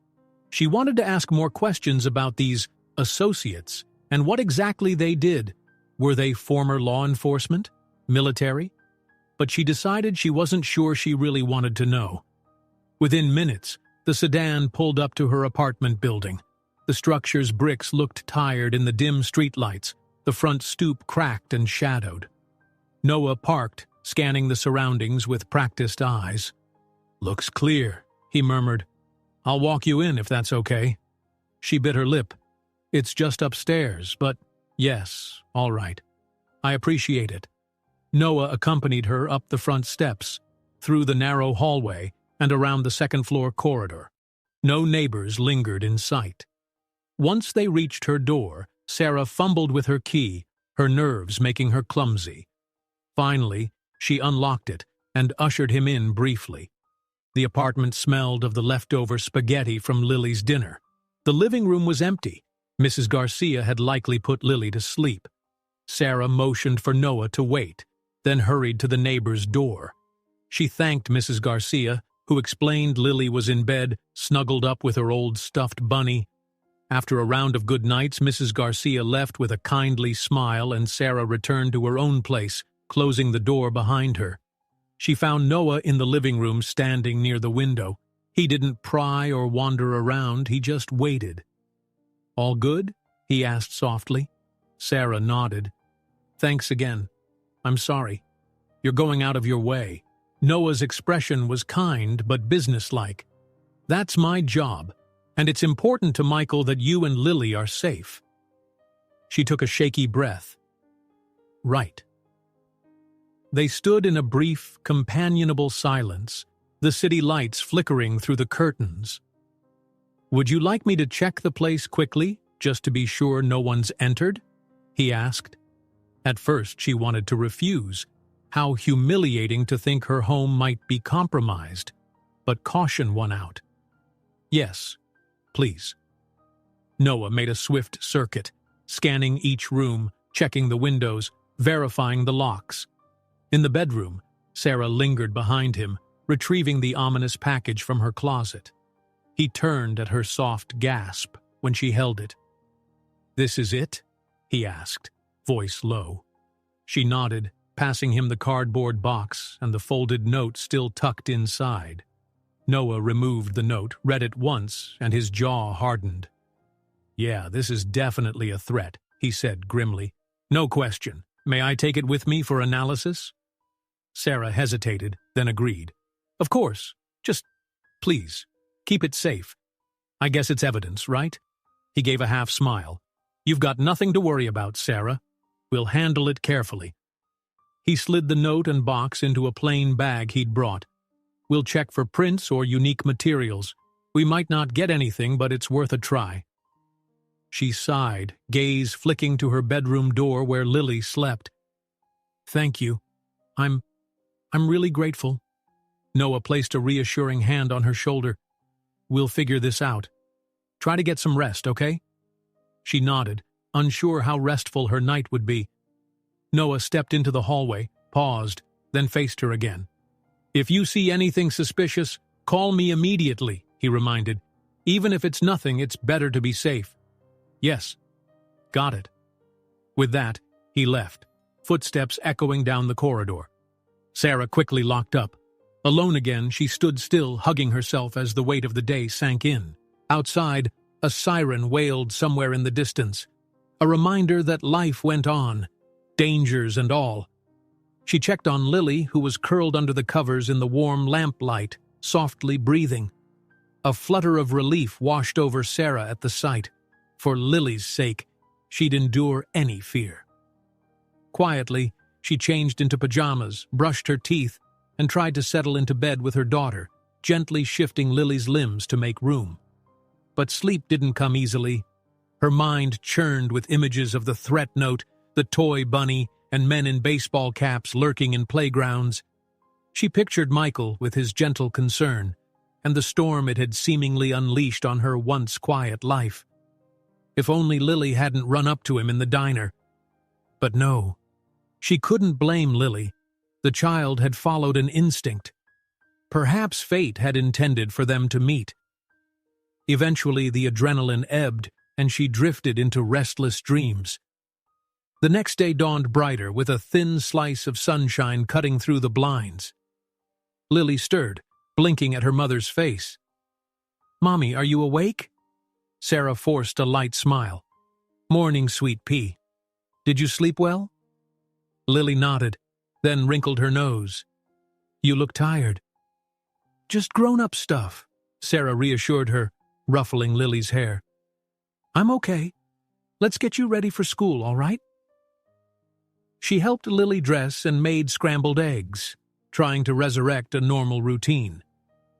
She wanted to ask more questions about these associates and what exactly they did. Were they former law enforcement? Military? But she decided she wasn't sure she really wanted to know. Within minutes, the sedan pulled up to her apartment building. The structure's bricks looked tired in the dim streetlights, the front stoop cracked and shadowed. Noah parked, scanning the surroundings with practiced eyes. "Looks clear," he murmured. "I'll walk you in if that's okay." She bit her lip. "It's just upstairs, but yes, all right. I appreciate it." Noah accompanied her up the front steps, through the narrow hallway, and around the second-floor corridor. No neighbors lingered in sight. Once they reached her door, Sarah fumbled with her key, her nerves making her clumsy. Finally, she unlocked it and ushered him in briefly. The apartment smelled of the leftover spaghetti from Lily's dinner. The living room was empty. Mrs. Garcia had likely put Lily to sleep. Sarah motioned for Noah to wait, then hurried to the neighbor's door. She thanked Mrs. Garcia, who explained Lily was in bed, snuggled up with her old stuffed bunny. After a round of good nights, Mrs. Garcia left with a kindly smile, and Sarah returned to her own place, closing the door behind her. She found Noah in the living room standing near the window. He didn't pry or wander around, he just waited. "All good?" he asked softly. Sarah nodded. "Thanks again. I'm sorry. You're going out of your way." Noah's expression was kind but businesslike. "That's my job, and it's important to Michael that you and Lily are safe." She took a shaky breath. "Right." They stood in a brief, companionable silence, the city lights flickering through the curtains. "Would you like me to check the place quickly, just to be sure no one's entered?" he asked. At first she wanted to refuse. How humiliating to think her home might be compromised, but caution won out. "Yes, please." Noah made a swift circuit, scanning each room, checking the windows, verifying the locks. In the bedroom, Sarah lingered behind him, retrieving the ominous package from her closet. He turned at her soft gasp when she held it. "This is it?" he asked, voice low. She nodded, passing him the cardboard box and the folded note still tucked inside. Noah removed the note, read it once, and his jaw hardened. "Yeah, this is definitely a threat," he said grimly. "No question. May I take it with me for analysis?" Sarah hesitated, then agreed. "Of course. Just, please, keep it safe. I guess it's evidence, right?" He gave a half smile. "You've got nothing to worry about, Sarah. We'll handle it carefully." He slid the note and box into a plain bag he'd brought. "We'll check for prints or unique materials. We might not get anything, but it's worth a try." She sighed, gaze flicking to her bedroom door where Lily slept. "Thank you. I'm really grateful." Noah placed a reassuring hand on her shoulder. "We'll figure this out. Try to get some rest, okay?" She nodded, unsure how restful her night would be. Noah stepped into the hallway, paused, then faced her again. "If you see anything suspicious, call me immediately," he reminded. "Even if it's nothing, it's better to be safe." "Yes. Got it." With that, he left, footsteps echoing down the corridor. Sarah quickly locked up. Alone again, she stood still, hugging herself as the weight of the day sank in. Outside, a siren wailed somewhere in the distance, a reminder that life went on, dangers and all. She checked on Lily, who was curled under the covers in the warm lamplight, softly breathing. A flutter of relief washed over Sarah at the sight. For Lily's sake, she'd endure any fear. Quietly, she changed into pajamas, brushed her teeth, and tried to settle into bed with her daughter, gently shifting Lily's limbs to make room. But sleep didn't come easily. Her mind churned with images of the threat note, the toy bunny, and men in baseball caps lurking in playgrounds. She pictured Michael with his gentle concern, and the storm it had seemingly unleashed on her once quiet life. If only Lily hadn't run up to him in the diner. But no, she couldn't blame Lily. The child had followed an instinct. Perhaps fate had intended for them to meet. Eventually, the adrenaline ebbed, and she drifted into restless dreams. The next day dawned brighter, with a thin slice of sunshine cutting through the blinds. Lily stirred, blinking at her mother's face. "Mommy, are you awake?" Sarah forced a light smile. "Morning, sweet pea. Did you sleep well?" Lily nodded, then wrinkled her nose. "You look tired." "Just grown-up stuff," Sarah reassured her, ruffling Lily's hair. "I'm okay. Let's get you ready for school, all right?" She helped Lily dress and made scrambled eggs, trying to resurrect a normal routine.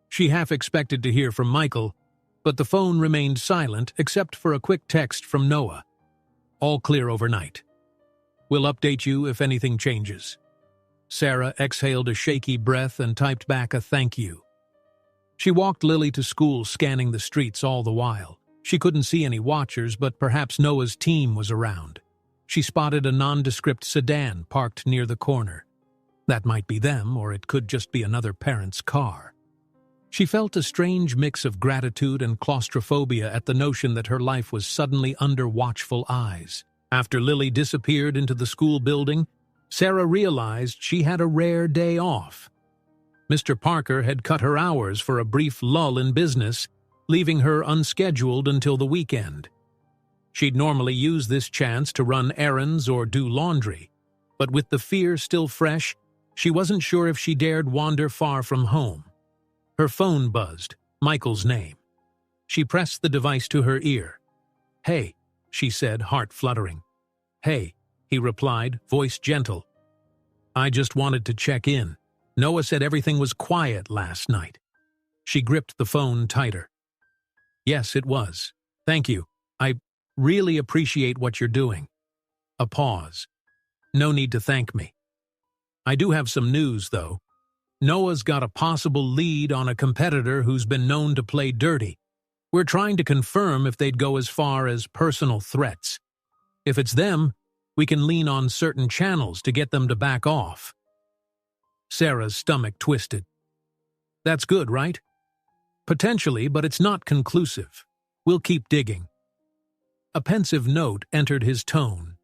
She half expected to hear from Michael, but the phone remained silent except for a quick text from Noah. "All clear overnight. We'll update you if anything changes." Sarah exhaled a shaky breath and typed back a thank you. She walked Lily to school, scanning the streets all the while. She couldn't see any watchers, but perhaps Noah's team was around. She spotted a nondescript sedan parked near the corner. That might be them, or it could just be another parent's car. She felt a strange mix of gratitude and claustrophobia at the notion that her life was suddenly under watchful eyes. After Lily disappeared into the school building, Sarah realized she had a rare day off. Mr. Parker had cut her hours for a brief lull in business, leaving her unscheduled until the weekend. She'd normally use this chance to run errands or do laundry, but with the fear still fresh, she wasn't sure if she dared wander far from home. Her phone buzzed, Michael's name. She pressed the device to her ear. "Hey," she said, heart fluttering. "Hey," he replied, voice gentle. "I just wanted to check in. Noah said everything was quiet last night." She gripped the phone tighter. "Yes, it was. Thank you. I really appreciate what you're doing." A pause. "No need to thank me. I do have some news, though. Noah's got a possible lead on a competitor who's been known to play dirty. We're trying to confirm if they'd go as far as personal threats. If it's them, we can lean on certain channels to get them to back off. Sarah's stomach twisted. That's good, right? Potentially, but it's not conclusive. We'll keep digging. A pensive note entered his tone.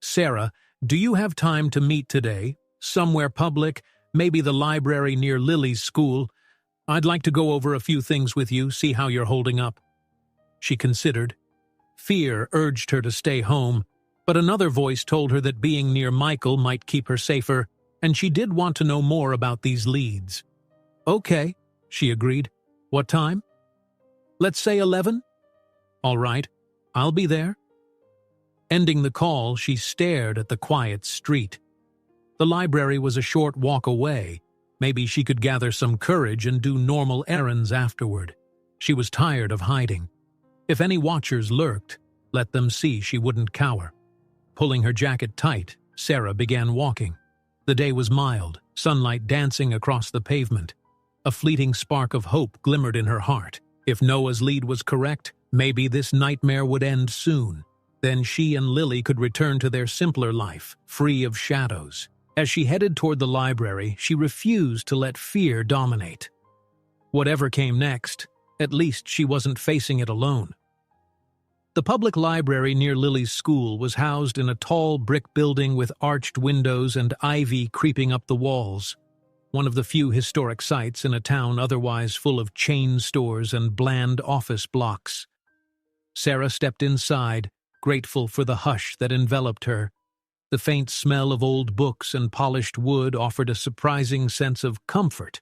Sarah, do you have time to meet today? Somewhere public, maybe the library near Lily's school. I'd like to go over a few things with you, see how you're holding up. She considered. Fear urged her to stay home, but another voice told her that being near Michael might keep her safer, and she did want to know more about these leads. Okay, she agreed. What time? Let's say 11? All right, I'll be there. Ending the call, she stared at the quiet street. The library was a short walk away. Maybe she could gather some courage and do normal errands afterward. She was tired of hiding. If any watchers lurked, let them see she wouldn't cower. Pulling her jacket tight, Sarah began walking. The day was mild, sunlight dancing across the pavement. A fleeting spark of hope glimmered in her heart. If Noah's lead was correct, maybe this nightmare would end soon. Then she and Lily could return to their simpler life, free of shadows. As she headed toward the library, she refused to let fear dominate. Whatever came next, at least she wasn't facing it alone. The public library near Lily's school was housed in a tall brick building with arched windows and ivy creeping up the walls. One of the few historic sites in a town otherwise full of chain stores and bland office blocks. Sarah stepped inside, grateful for the hush that enveloped her. The faint smell of old books and polished wood offered a surprising sense of comfort.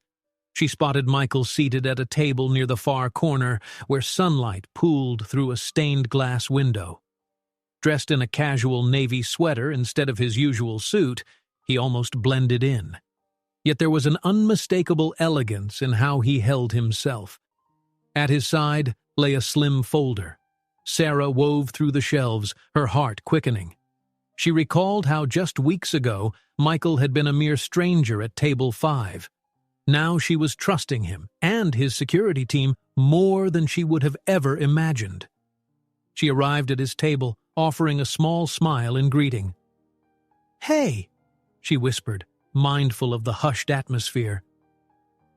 She spotted Michael seated at a table near the far corner where sunlight pooled through a stained glass window. Dressed in a casual navy sweater instead of his usual suit, he almost blended in. Yet there was an unmistakable elegance in how he held himself. At his side lay a slim folder. Sarah wove through the shelves, her heart quickening. She recalled how just weeks ago Michael had been a mere stranger at table 5. Now she was trusting him and his security team more than she would have ever imagined. She arrived at his table, offering a small smile in greeting. "Hey," she whispered, mindful of the hushed atmosphere.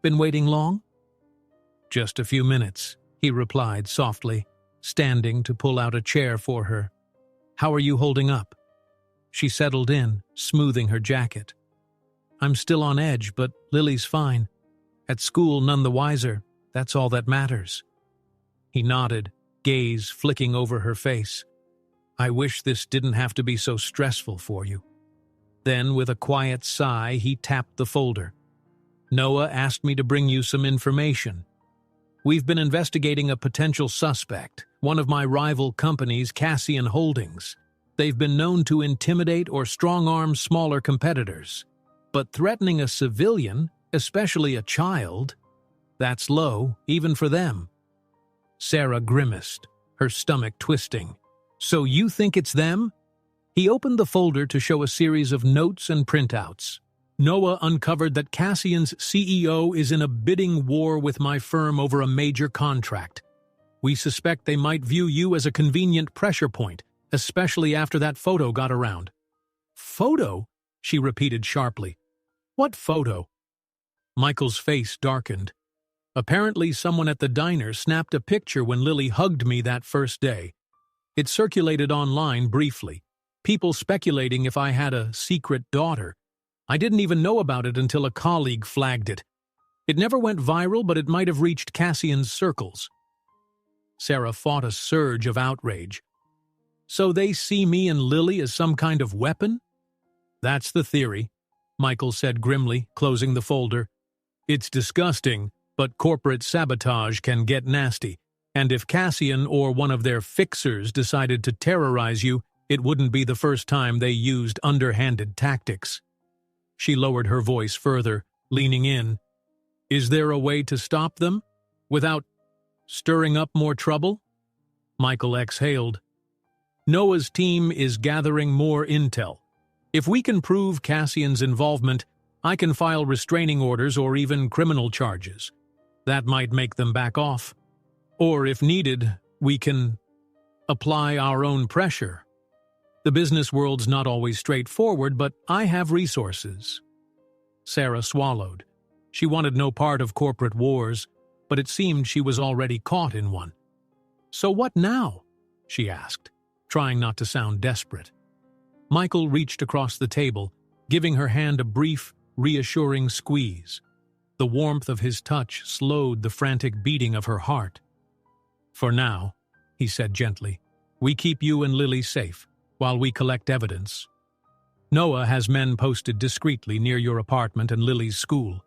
"Been waiting long?" "Just a few minutes," he replied softly, standing to pull out a chair for her. "How are you holding up?" She settled in, smoothing her jacket. "I'm still on edge, but Lily's fine. At school, none the wiser. That's all that matters." He nodded, gaze flicking over her face. "I wish this didn't have to be so stressful for you." Then, with a quiet sigh, he tapped the folder. "Noah asked me to bring you some information. We've been investigating a potential suspect, one of my rival companies, Cassian Holdings. They've been known to intimidate or strong-arm smaller competitors. But threatening a civilian, especially a child, that's low, even for them." Sarah grimaced, her stomach twisting. "So you think it's them?" He opened the folder to show a series of notes and printouts. "Noah uncovered that Cassian's CEO is in a bidding war with my firm over a major contract. We suspect they might view you as a convenient pressure point, especially after that photo got around." "Photo?" she repeated sharply. "What photo?" Michael's face darkened. "Apparently someone at the diner snapped a picture when Lily hugged me that first day. It circulated online briefly, people speculating if I had a secret daughter. I didn't even know about it until a colleague flagged it. It never went viral, but it might have reached Cassian's circles." Sarah fought a surge of outrage. "So they see me and Lily as some kind of weapon?" "That's the theory," Michael said grimly, closing the folder. "It's disgusting, but corporate sabotage can get nasty, and if Cassian or one of their fixers decided to terrorize you, it wouldn't be the first time they used underhanded tactics." She lowered her voice further, leaning in. "Is there a way to stop them? Without stirring up more trouble?" Michael exhaled. "Noah's team is gathering more intel. If we can prove Cassian's involvement, I can file restraining orders or even criminal charges. That might make them back off. Or, if needed, we can apply our own pressure." The business world's not always straightforward, but I have resources. Sarah swallowed. She wanted no part of corporate wars, but it seemed she was already caught in one. So what now? She asked, trying not to sound desperate. Michael reached across the table, giving her hand a brief, reassuring squeeze. The warmth of his touch slowed the frantic beating of her heart. For now, he said gently, we keep you and Lily safe, while we collect evidence. Noah has men posted discreetly near your apartment and Lily's school.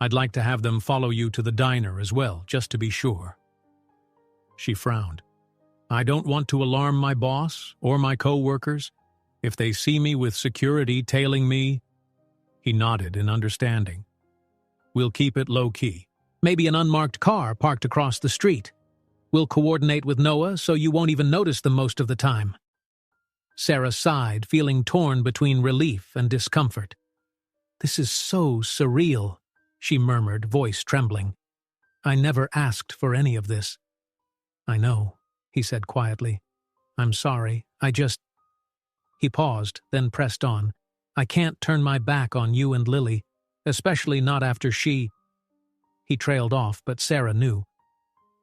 I'd like to have them follow you to the diner as well, just to be sure. She frowned. I don't want to alarm my boss or my co-workers. If they see me with security tailing me... He nodded in understanding. We'll keep it low-key. Maybe an unmarked car parked across the street. We'll coordinate with Noah so you won't even notice them most of the time. Sarah sighed, feeling torn between relief and discomfort. This is so surreal, she murmured, voice trembling. I never asked for any of this. I know, he said quietly. I'm sorry, He paused, then pressed on. I can't turn my back on you and Lily, especially not after she... He trailed off, but Sarah knew.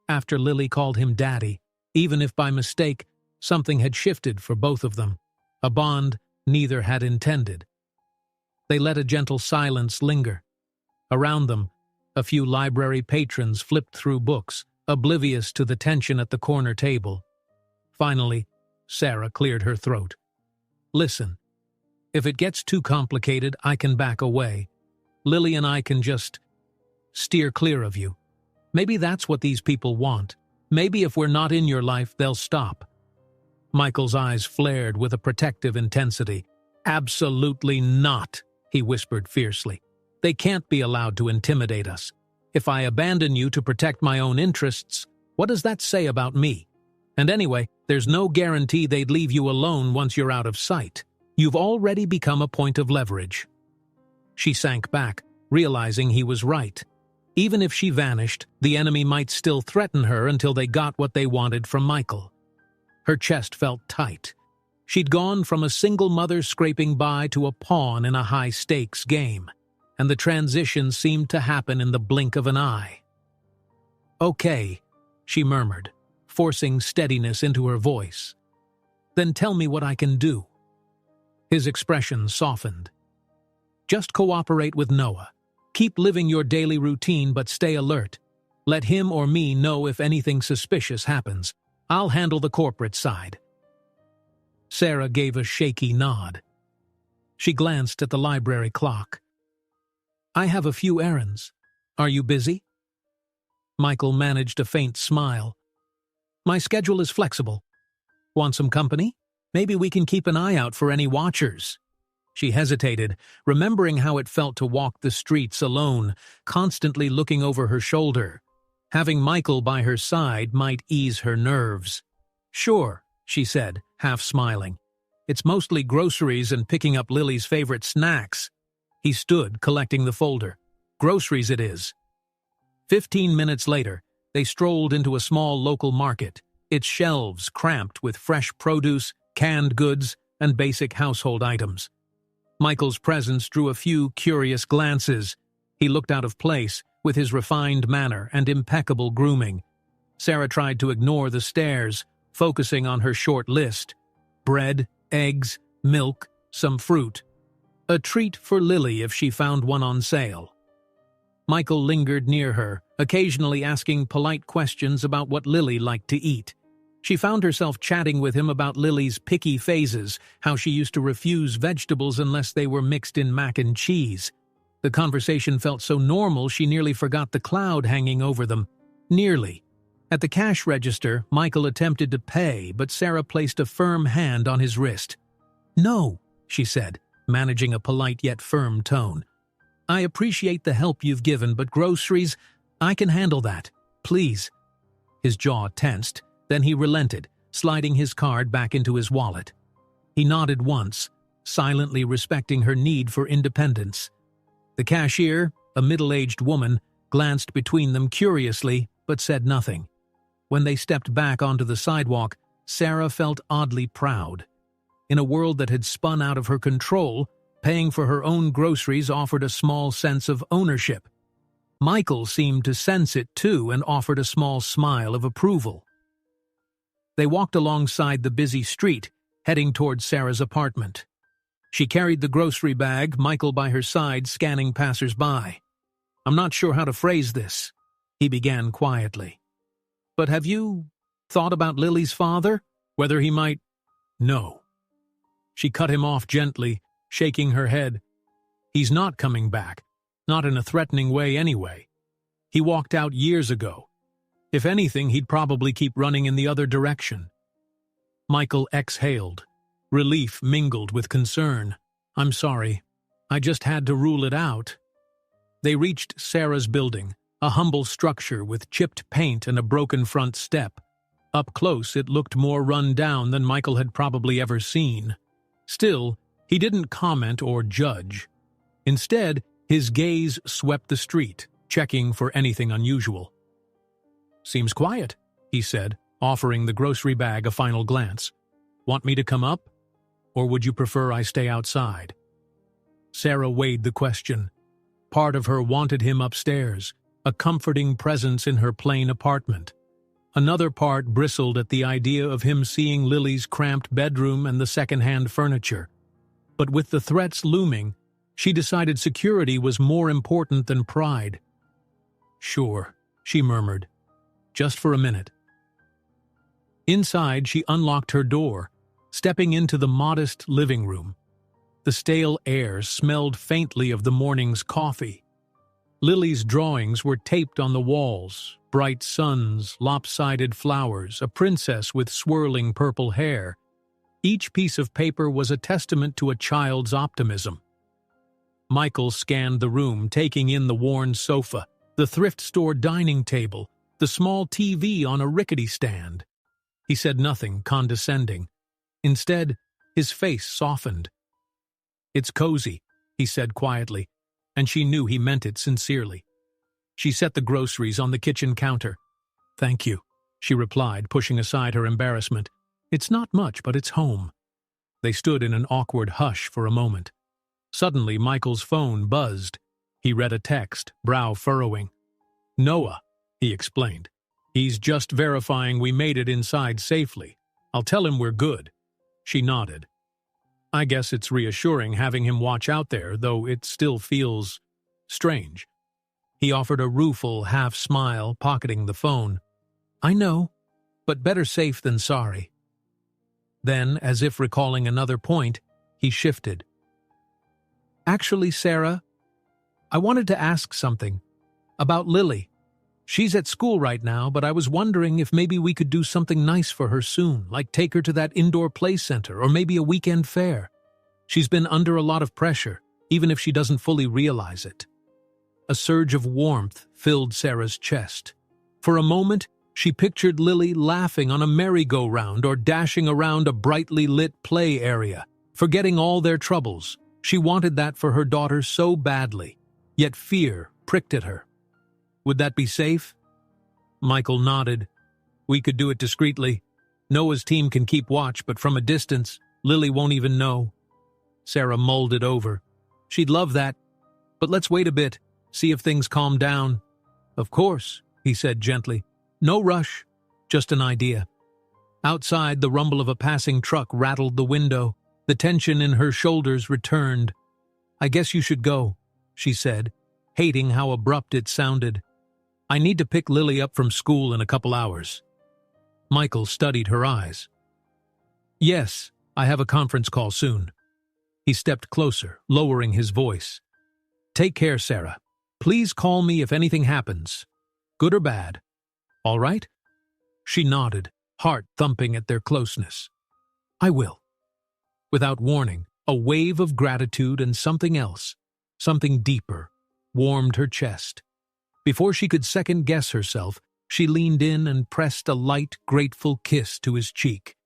After Lily called him Daddy, even if by mistake, something had shifted for both of them, a bond neither had intended. They let a gentle silence linger. Around them, a few library patrons flipped through books, oblivious to the tension at the corner table. Finally, Sarah cleared her throat. Listen, if it gets too complicated, I can back away. Lily and I can just steer clear of you. Maybe that's what these people want. Maybe if we're not in your life, they'll stop. Michael's eyes flared with a protective intensity. Absolutely not, he whispered fiercely. They can't be allowed to intimidate us. If I abandon you to protect my own interests, what does that say about me? And anyway, there's no guarantee they'd leave you alone once you're out of sight. You've already become a point of leverage. She sank back, realizing he was right. Even if she vanished, the enemy might still threaten her until they got what they wanted from Michael. Her chest felt tight. She'd gone from a single mother scraping by to a pawn in a high-stakes game, and the transition seemed to happen in the blink of an eye. Okay, she murmured, forcing steadiness into her voice. Then tell me what I can do. His expression softened. Just cooperate with Noah. Keep living your daily routine, but stay alert. Let him or me know if anything suspicious happens. I'll handle the corporate side. Sarah gave a shaky nod. She glanced at the library clock. I have a few errands. Are you busy? Michael managed a faint smile. My schedule is flexible. Want some company? Maybe we can keep an eye out for any watchers. She hesitated, remembering how it felt to walk the streets alone, constantly looking over her shoulder. Having Michael by her side might ease her nerves. Sure, she said, half smiling. It's mostly groceries and picking up Lily's favorite snacks. He stood, collecting the folder. Groceries it is. 15 minutes later, they strolled into a small local market, its shelves cramped with fresh produce, canned goods, and basic household items. Michael's presence drew a few curious glances. He looked out of place, with his refined manner and impeccable grooming. Sarah tried to ignore the stares, focusing on her short list. Bread, eggs, milk, some fruit. A treat for Lily if she found one on sale. Michael lingered near her, occasionally asking polite questions about what Lily liked to eat. She found herself chatting with him about Lily's picky phases, how she used to refuse vegetables unless they were mixed in mac and cheese. The conversation felt so normal she nearly forgot the cloud hanging over them. Nearly. At the cash register, Michael attempted to pay, but Sarah placed a firm hand on his wrist. No, she said, managing a polite yet firm tone. I appreciate the help you've given, but groceries, I can handle that. Please. His jaw tensed. Then he relented, sliding his card back into his wallet. He nodded once, silently respecting her need for independence. The cashier, a middle-aged woman, glanced between them curiously, but said nothing. When they stepped back onto the sidewalk, Sarah felt oddly proud. In a world that had spun out of her control, paying for her own groceries offered a small sense of ownership. Michael seemed to sense it too and offered a small smile of approval. They walked alongside the busy street, heading toward Sarah's apartment. She carried the grocery bag, Michael by her side, scanning passers-by. "I'm not sure how to phrase this," he began quietly. "But have you thought about Lily's father? Whether he might—" "No." She cut him off gently, shaking her head. "He's not coming back. Not in a threatening way anyway. He walked out years ago. If anything, he'd probably keep running in the other direction." Michael exhaled. Relief mingled with concern. "I'm sorry. I just had to rule it out." They reached Sarah's building, a humble structure with chipped paint and a broken front step. Up close, it looked more run down than Michael had probably ever seen. Still, he didn't comment or judge. Instead, his gaze swept the street, checking for anything unusual. "Seems quiet," he said, offering the grocery bag a final glance. "Want me to come up? Or would you prefer I stay outside?" Sarah weighed the question. Part of her wanted him upstairs, a comforting presence in her plain apartment. Another part bristled at the idea of him seeing Lily's cramped bedroom and the second-hand furniture. But with the threats looming, she decided security was more important than pride. "Sure," she murmured. "Just for a minute." Inside, she unlocked her door, stepping into the modest living room. The stale air smelled faintly of the morning's coffee. Lily's drawings were taped on the walls, bright suns, lopsided flowers, a princess with swirling purple hair. Each piece of paper was a testament to a child's optimism. Michael scanned the room, taking in the worn sofa, the thrift store dining table, the small TV on a rickety stand. He said nothing condescending. Instead, his face softened. "It's cozy," he said quietly, and she knew he meant it sincerely. She set the groceries on the kitchen counter. "Thank you," she replied, pushing aside her embarrassment. "It's not much, but it's home." They stood in an awkward hush for a moment. Suddenly, Michael's phone buzzed. He read a text, brow furrowing. "Noah," he explained. "He's just verifying we made it inside safely. I'll tell him we're good." She nodded. "I guess it's reassuring having him watch out there, though it still feels strange." He offered a rueful half-smile, pocketing the phone. "I know, but better safe than sorry." Then, as if recalling another point, he shifted. "Actually, Sarah, I wanted to ask something. About Lily. She's at school right now, but I was wondering if maybe we could do something nice for her soon, like take her to that indoor play center or maybe a weekend fair. She's been under a lot of pressure, even if she doesn't fully realize it." A surge of warmth filled Sarah's chest. For a moment, she pictured Lily laughing on a merry-go-round or dashing around a brightly lit play area, forgetting all their troubles. She wanted that for her daughter so badly, yet fear pricked at her. "Would that be safe?" Michael nodded. "We could do it discreetly. Noah's team can keep watch, but from a distance, Lily won't even know." Sarah mulled it over. "She'd love that. But let's wait a bit, see if things calm down." "Of course," he said gently. "No rush, just an idea." Outside, the rumble of a passing truck rattled the window. The tension in her shoulders returned. "I guess you should go," she said, hating how abrupt it sounded. "I need to pick Lily up from school in a couple hours." Michael studied her eyes. "Yes, I have a conference call soon." He stepped closer, lowering his voice. "Take care, Sarah. Please call me if anything happens, good or bad. All right?" She nodded, heart thumping at their closeness. "I will." Without warning, a wave of gratitude and something else, something deeper, warmed her chest. Before she could second-guess herself, she leaned in and pressed a light, grateful kiss to his cheek.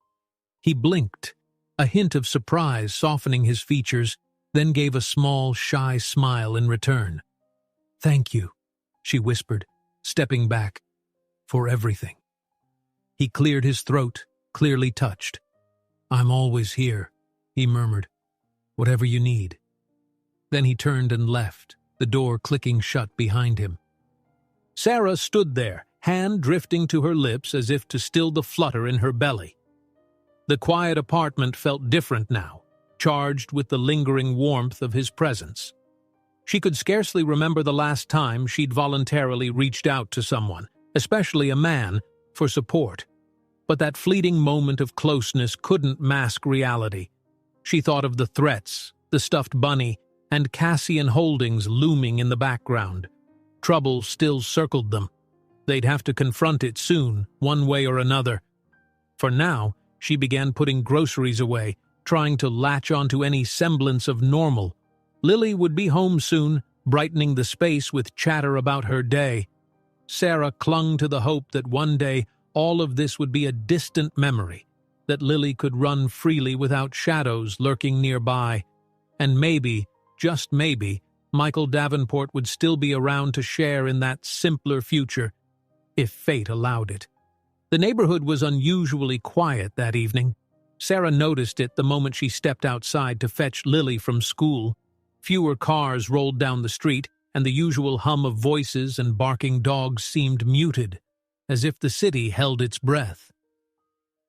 He blinked, a hint of surprise softening his features, then gave a small, shy smile in return. "Thank you," she whispered, stepping back, "for everything." He cleared his throat, clearly touched. "I'm always here," he murmured. "Whatever you need." Then he turned and left, the door clicking shut behind him. Sarah stood there, hand drifting to her lips as if to still the flutter in her belly. The quiet apartment felt different now, charged with the lingering warmth of his presence. She could scarcely remember the last time she'd voluntarily reached out to someone, especially a man, for support. But that fleeting moment of closeness couldn't mask reality. She thought of the threats, the stuffed bunny, and Cassian Holdings looming in the background. Trouble still circled them. They'd have to confront it soon, one way or another. For now, she began putting groceries away, trying to latch onto any semblance of normal. Lily would be home soon, brightening the space with chatter about her day. Sarah clung to the hope that one day all of this would be a distant memory, that Lily could run freely without shadows lurking nearby. And maybe, just maybe, Michael Davenport would still be around to share in that simpler future, if fate allowed it. The neighborhood was unusually quiet that evening. Sarah noticed it the moment she stepped outside to fetch Lily from school. Fewer cars rolled down the street, and the usual hum of voices and barking dogs seemed muted, as if the city held its breath.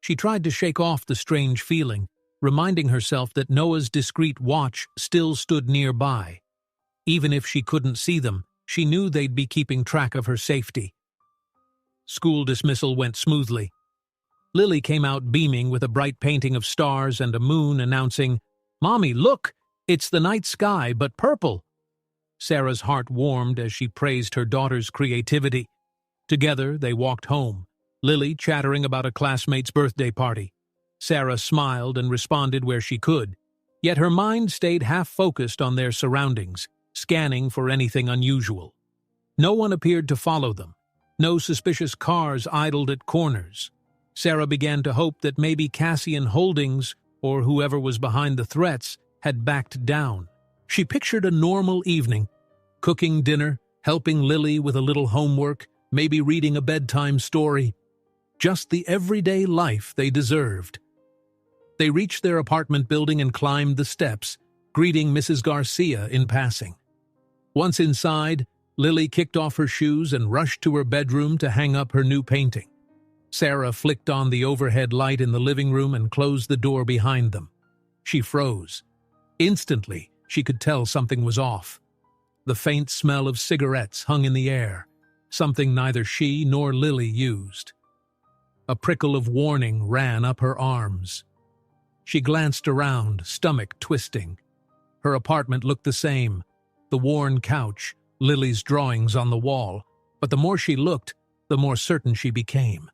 She tried to shake off the strange feeling, reminding herself that Noah's discreet watch still stood nearby. Even if she couldn't see them, she knew they'd be keeping track of her safety. School dismissal went smoothly. Lily came out beaming with a bright painting of stars and a moon, announcing, "Mommy, look! It's the night sky, but purple." Sarah's heart warmed as she praised her daughter's creativity. Together, they walked home, Lily chattering about a classmate's birthday party. Sarah smiled and responded where she could, yet her mind stayed half-focused on their surroundings, scanning for anything unusual. No one appeared to follow them. No suspicious cars idled at corners. Sarah began to hope that maybe Cassian Holdings, or whoever was behind the threats, had backed down. She pictured a normal evening, cooking dinner, helping Lily with a little homework, maybe reading a bedtime story. Just the everyday life they deserved. They reached their apartment building and climbed the steps, greeting Mrs. Garcia in passing. Once inside, Lily kicked off her shoes and rushed to her bedroom to hang up her new painting. Sarah flicked on the overhead light in the living room and closed the door behind them. She froze. Instantly, she could tell something was off. The faint smell of cigarettes hung in the air, something neither she nor Lily used. A prickle of warning ran up her arms. She glanced around, stomach twisting. Her apartment looked the same, the worn couch, Lily's drawings on the wall, but the more she looked, the more certain she became.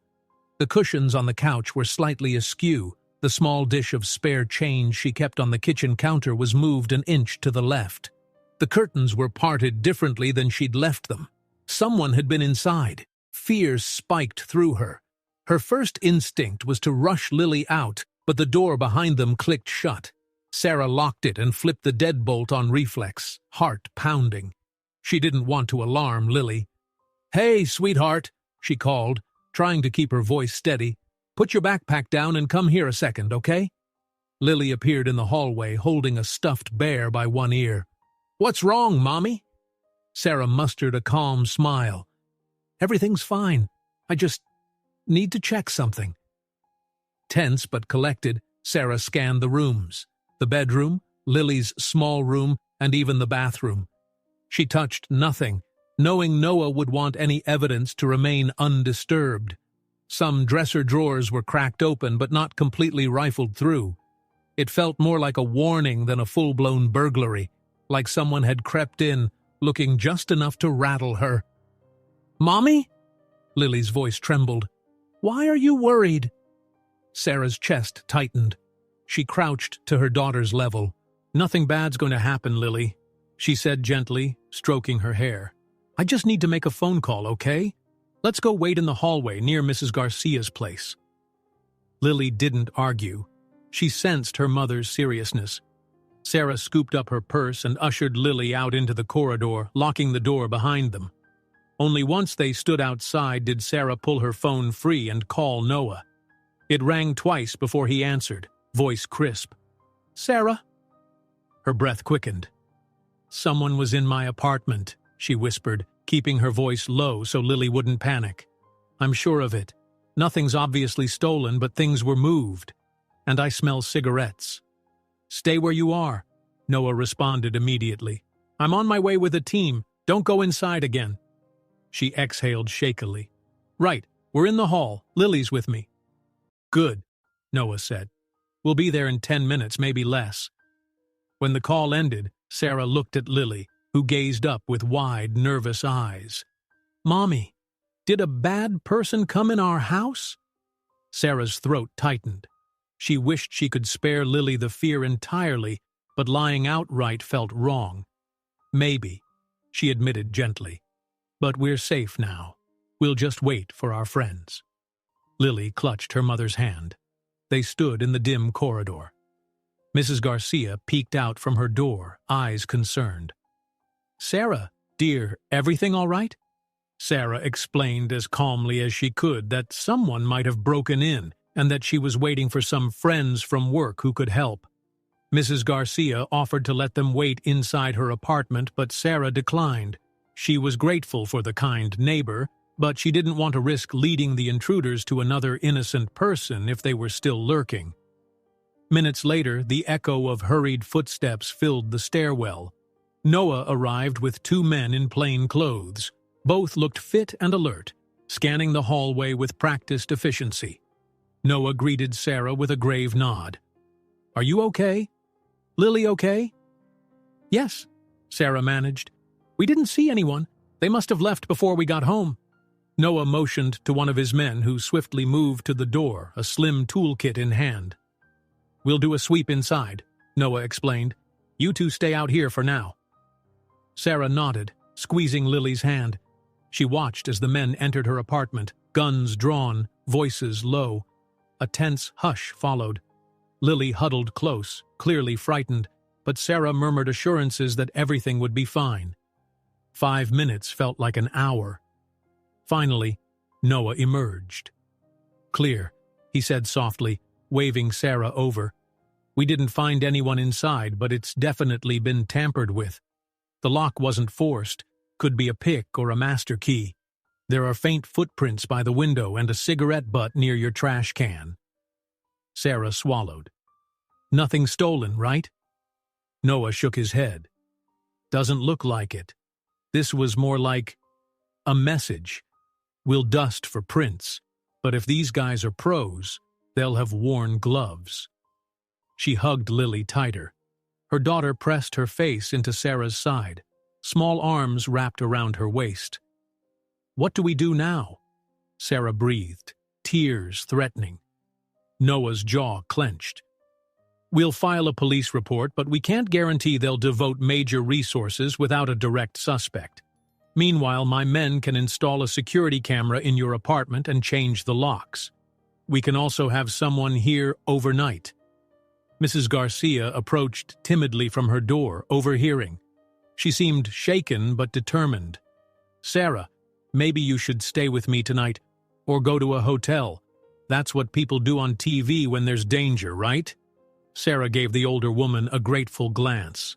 The cushions on the couch were slightly askew. The small dish of spare change she kept on the kitchen counter was moved an inch to the left. The curtains were parted differently than she'd left them. Someone had been inside. Fear spiked through her. Her first instinct was to rush Lily out, but the door behind them clicked shut. Sarah locked it and flipped the deadbolt on reflex, heart pounding. She didn't want to alarm Lily. "Hey, sweetheart," she called, trying to keep her voice steady. "Put your backpack down and come here a second, okay?" Lily appeared in the hallway, holding a stuffed bear by one ear. "What's wrong, Mommy?" Sarah mustered a calm smile. "Everything's fine. I just need to check something." Tense but collected, Sarah scanned the rooms. The bedroom, Lily's small room, and even the bathroom. She touched nothing, knowing Noah would want any evidence to remain undisturbed. Some dresser drawers were cracked open but not completely rifled through. It felt more like a warning than a full-blown burglary, like someone had crept in, looking just enough to rattle her. "Mommy?" Lily's voice trembled. "Why are you worried?" Sarah's chest tightened. She crouched to her daughter's level. "Nothing bad's going to happen, Lily," she said gently, stroking her hair. "I just need to make a phone call, okay? Let's go wait in the hallway near Mrs. Garcia's place." Lily didn't argue. She sensed her mother's seriousness. Sarah scooped up her purse and ushered Lily out into the corridor, locking the door behind them. Only once they stood outside did Sarah pull her phone free and call Noah. It rang twice before he answered, voice crisp. Sarah?" Her breath quickened. "Someone was in my apartment," she whispered, keeping her voice low so Lily wouldn't panic. "I'm sure of it. Nothing's obviously stolen, but things were moved. And I smell cigarettes." "Stay where you are," Noah responded immediately. "I'm on my way with a team. Don't go inside again." She exhaled shakily. "Right, we're in the hall. Lily's with me." "Good," Noah said. "We'll be there in 10 minutes, maybe less." When the call ended, Sarah looked at Lily, who gazed up with wide, nervous eyes. "Mommy, did a bad person come in our house?" Sarah's throat tightened. She wished she could spare Lily the fear entirely, but lying outright felt wrong. "Maybe," she admitted gently. "But we're safe now. We'll just wait for our friends." Lily clutched her mother's hand. They stood in the dim corridor. Mrs. Garcia peeked out from her door, eyes concerned. "Sarah, dear, everything all right?" Sarah explained as calmly as she could that someone might have broken in and that she was waiting for some friends from work who could help. Mrs. Garcia offered to let them wait inside her apartment, but Sarah declined. She was grateful for the kind neighbor, but she didn't want to risk leading the intruders to another innocent person if they were still lurking. Minutes later, the echo of hurried footsteps filled the stairwell. Noah arrived with 2 men in plain clothes. Both looked fit and alert, scanning the hallway with practiced efficiency. Noah greeted Sarah with a grave nod. "Are you okay? Lily okay?" "Yes," Sarah managed. "We didn't see anyone. They must have left before we got home." Noah motioned to one of his men, who swiftly moved to the door, a slim toolkit in hand. "We'll do a sweep inside," Noah explained. "You two stay out here for now." Sarah nodded, squeezing Lily's hand. She watched as the men entered her apartment, guns drawn, voices low. A tense hush followed. Lily huddled close, clearly frightened, but Sarah murmured assurances that everything would be fine. 5 minutes felt like an hour. Finally, Noah emerged. "Clear," he said softly, waving Sarah over. "We didn't find anyone inside, but it's definitely been tampered with. The lock wasn't forced, could be a pick or a master key. There are faint footprints by the window and a cigarette butt near your trash can." Sarah swallowed. "Nothing stolen, right?" Noah shook his head. "Doesn't look like it. This was more like a message. We'll dust for prints, but if these guys are pros, they'll have worn gloves." She hugged Lily tighter. Her daughter pressed her face into Sarah's side, small arms wrapped around her waist. "What do we do now?" Sarah breathed, tears threatening. Noah's jaw clenched. "We'll file a police report, but we can't guarantee they'll devote major resources without a direct suspect. Meanwhile, my men can install a security camera in your apartment and change the locks. We can also have someone here overnight." Mrs. Garcia approached timidly from her door, overhearing. She seemed shaken but determined. "Sarah, maybe you should stay with me tonight, or go to a hotel. That's what people do on TV when there's danger, right?" Sarah gave the older woman a grateful glance.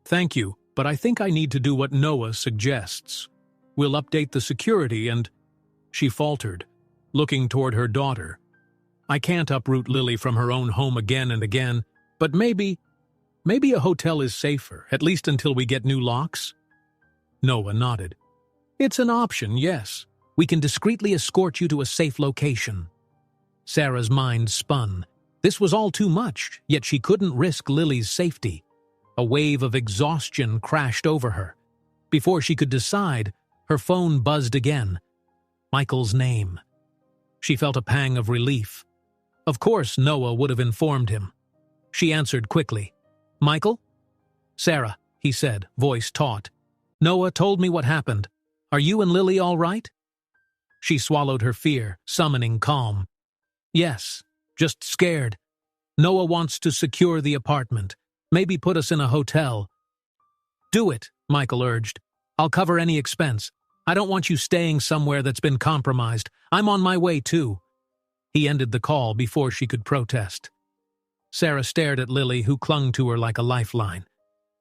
"Thank you, but I think I need to do what Noah suggests. We'll update the security and—" She faltered, looking toward her daughter. "I can't uproot Lily from her own home again and again, but maybe a hotel is safer, at least until we get new locks?" Noah nodded. "It's an option, yes. We can discreetly escort you to a safe location." Sarah's mind spun. This was all too much, yet she couldn't risk Lily's safety. A wave of exhaustion crashed over her. Before she could decide, her phone buzzed again. Michael's name. She felt a pang of relief. Of course Noah would have informed him. She answered quickly. "Michael?" "Sarah," he said, voice taut. "Noah told me what happened. Are you and Lily all right?" She swallowed her fear, summoning calm. "Yes, just scared. Noah wants to secure the apartment. Maybe put us in a hotel." "Do it," Michael urged. "I'll cover any expense. I don't want you staying somewhere that's been compromised. I'm on my way too." He ended the call before she could protest. Sarah stared at Lily, who clung to her like a lifeline.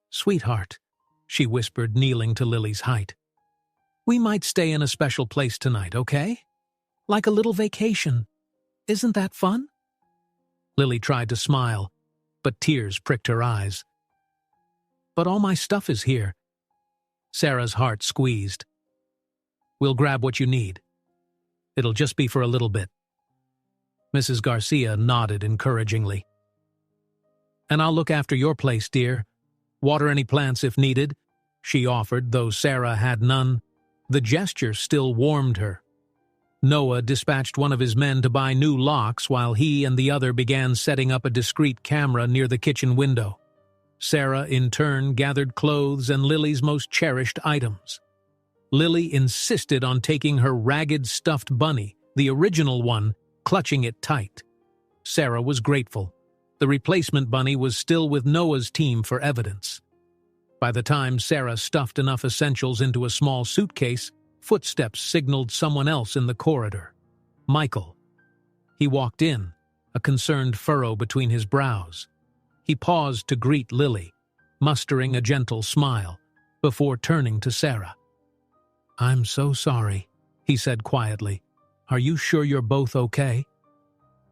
"Sweetheart," she whispered, kneeling to Lily's height. "We might stay in a special place tonight, okay? Like a little vacation. Isn't that fun?" Lily tried to smile, but tears pricked her eyes. "But all my stuff is here." Sarah's heart squeezed. "We'll grab what you need. It'll just be for a little bit." Mrs. Garcia nodded encouragingly. "And I'll look after your place, dear. Water any plants if needed," she offered, though Sarah had none. The gesture still warmed her. Noah dispatched one of his men to buy new locks while he and the other began setting up a discreet camera near the kitchen window. Sarah, in turn, gathered clothes and Lily's most cherished items. Lily insisted on taking her ragged stuffed bunny, the original one, clutching it tight. Sarah was grateful. The replacement bunny was still with Noah's team for evidence. By the time Sarah stuffed enough essentials into a small suitcase, footsteps signaled someone else in the corridor. Michael. He walked in, a concerned furrow between his brows. He paused to greet Lily, mustering a gentle smile, before turning to Sarah. "I'm so sorry," he said quietly. "Are you sure you're both okay?"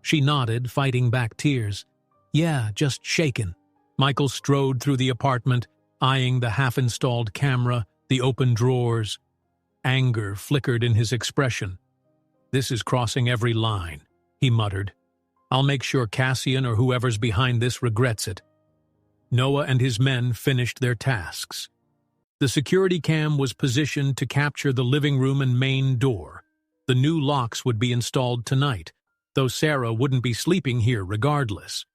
She nodded, fighting back tears. "Yeah, just shaken." Michael strode through the apartment, eyeing the half-installed camera, the open drawers. Anger flickered in his expression. "This is crossing every line," he muttered. "I'll make sure Cassian or whoever's behind this regrets it." Noah and his men finished their tasks. The security cam was positioned to capture the living room and main door. The new locks would be installed tonight, though Sarah wouldn't be sleeping here regardless.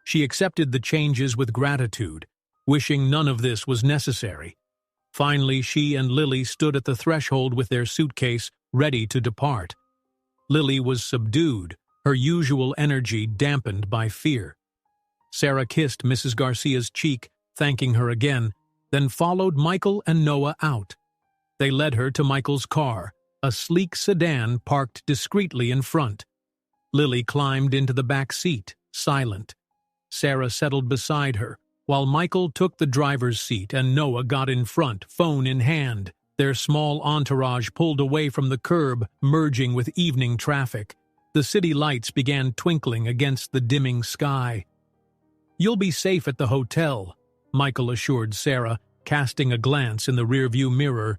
She accepted the changes with gratitude, wishing none of this was necessary. Finally, she and Lily stood at the threshold with their suitcase, ready to depart. Lily was subdued, her usual energy dampened by fear. Sarah kissed Mrs. Garcia's cheek, thanking her again, then followed Michael and Noah out. They led her to Michael's car, a sleek sedan parked discreetly in front. Lily climbed into the back seat, silent. Sarah settled beside her, while Michael took the driver's seat and Noah got in front, phone in hand. Their small entourage pulled away from the curb, merging with evening traffic. The city lights began twinkling against the dimming sky. "You'll be safe at the hotel," Michael assured Sarah, casting a glance in the rearview mirror.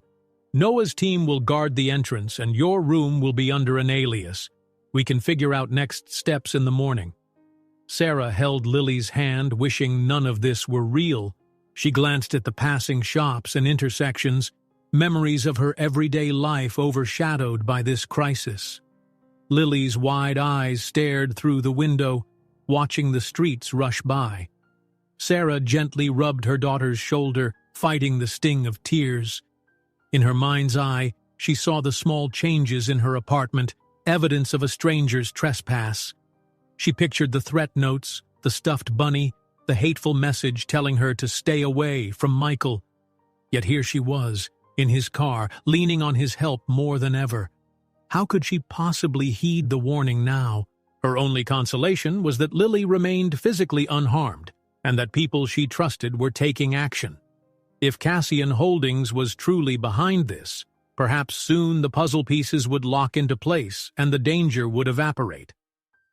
"Noah's team will guard the entrance and your room will be under an alias. We can figure out next steps in the morning." Sarah held Lily's hand, wishing none of this were real. She glanced at the passing shops and intersections, memories of her everyday life overshadowed by this crisis. Lily's wide eyes stared through the window, watching the streets rush by. Sarah gently rubbed her daughter's shoulder, fighting the sting of tears. In her mind's eye, she saw the small changes in her apartment, evidence of a stranger's trespass. She pictured the threat notes, the stuffed bunny, the hateful message telling her to stay away from Michael. Yet here she was, in his car, leaning on his help more than ever. How could she possibly heed the warning now? Her only consolation was that Lily remained physically unharmed, and that people she trusted were taking action. If Cassian Holdings was truly behind this, perhaps soon the puzzle pieces would lock into place and the danger would evaporate.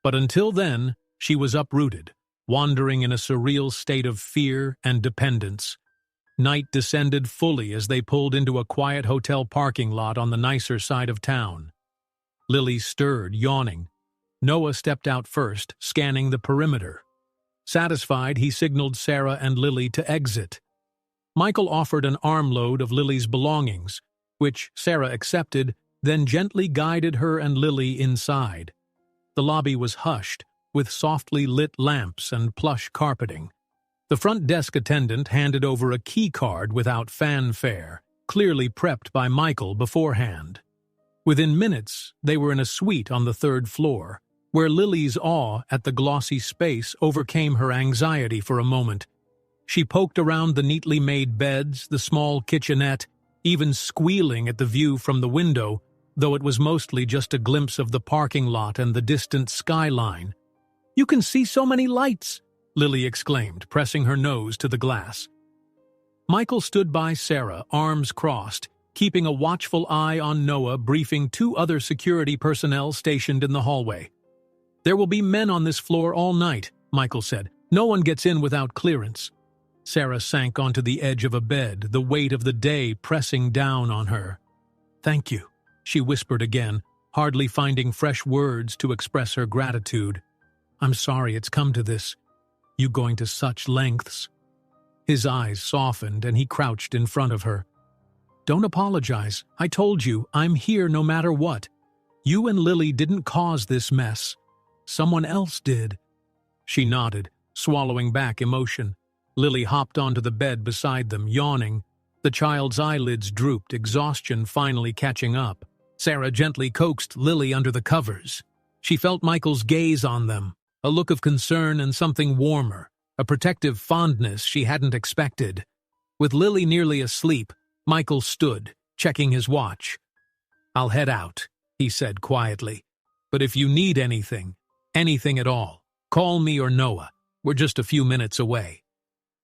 But until then, she was uprooted, wandering in a surreal state of fear and dependence. Night descended fully as they pulled into a quiet hotel parking lot on the nicer side of town. Lily stirred, yawning. Noah stepped out first, scanning the perimeter. Satisfied, he signaled Sarah and Lily to exit. Michael offered an armload of Lily's belongings, which Sarah accepted, then gently guided her and Lily inside. The lobby was hushed, with softly lit lamps and plush carpeting. The front desk attendant handed over a key card without fanfare, clearly prepped by Michael beforehand. Within minutes, they were in a suite on the third floor, where Lily's awe at the glossy space overcame her anxiety for a moment. She poked around the neatly made beds, the small kitchenette, even squealing at the view from the window, though it was mostly just a glimpse of the parking lot and the distant skyline. "You can see so many lights," Lily exclaimed, pressing her nose to the glass. Michael stood by Sarah, arms crossed, keeping a watchful eye on Noah, briefing 2 other security personnel stationed in the hallway. "There will be men on this floor all night," Michael said. "No one gets in without clearance." Sarah sank onto the edge of a bed, the weight of the day pressing down on her. "Thank you," she whispered again, hardly finding fresh words to express her gratitude. "I'm sorry it's come to this. You going to such lengths." His eyes softened and he crouched in front of her. "Don't apologize. I told you, I'm here no matter what. You and Lily didn't cause this mess. Someone else did." She nodded, swallowing back emotion. Lily hopped onto the bed beside them, yawning. The child's eyelids drooped, exhaustion finally catching up. Sarah gently coaxed Lily under the covers. She felt Michael's gaze on them, a look of concern and something warmer, a protective fondness she hadn't expected. With Lily nearly asleep, Michael stood, checking his watch. "I'll head out," he said quietly. "But if you need anything at all, call me or Noah. We're just a few minutes away."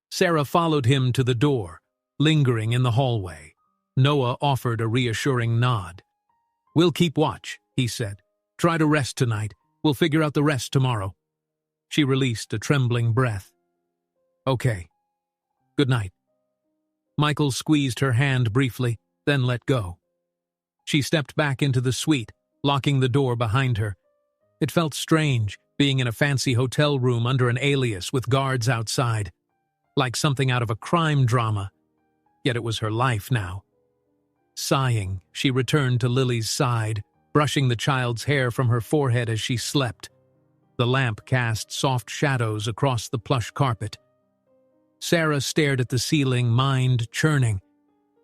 Sarah followed him to the door, lingering in the hallway. Noah offered a reassuring nod. "We'll keep watch," he said. "Try to rest tonight. We'll figure out the rest tomorrow." She released a trembling breath. "Okay. Good night." Michael squeezed her hand briefly, then let go. She stepped back into the suite, locking the door behind her. It felt strange, being in a fancy hotel room under an alias with guards outside. Like something out of a crime drama. Yet it was her life now. Sighing, she returned to Lily's side, brushing the child's hair from her forehead as she slept. The lamp cast soft shadows across the plush carpet. Sarah stared at the ceiling, mind churning.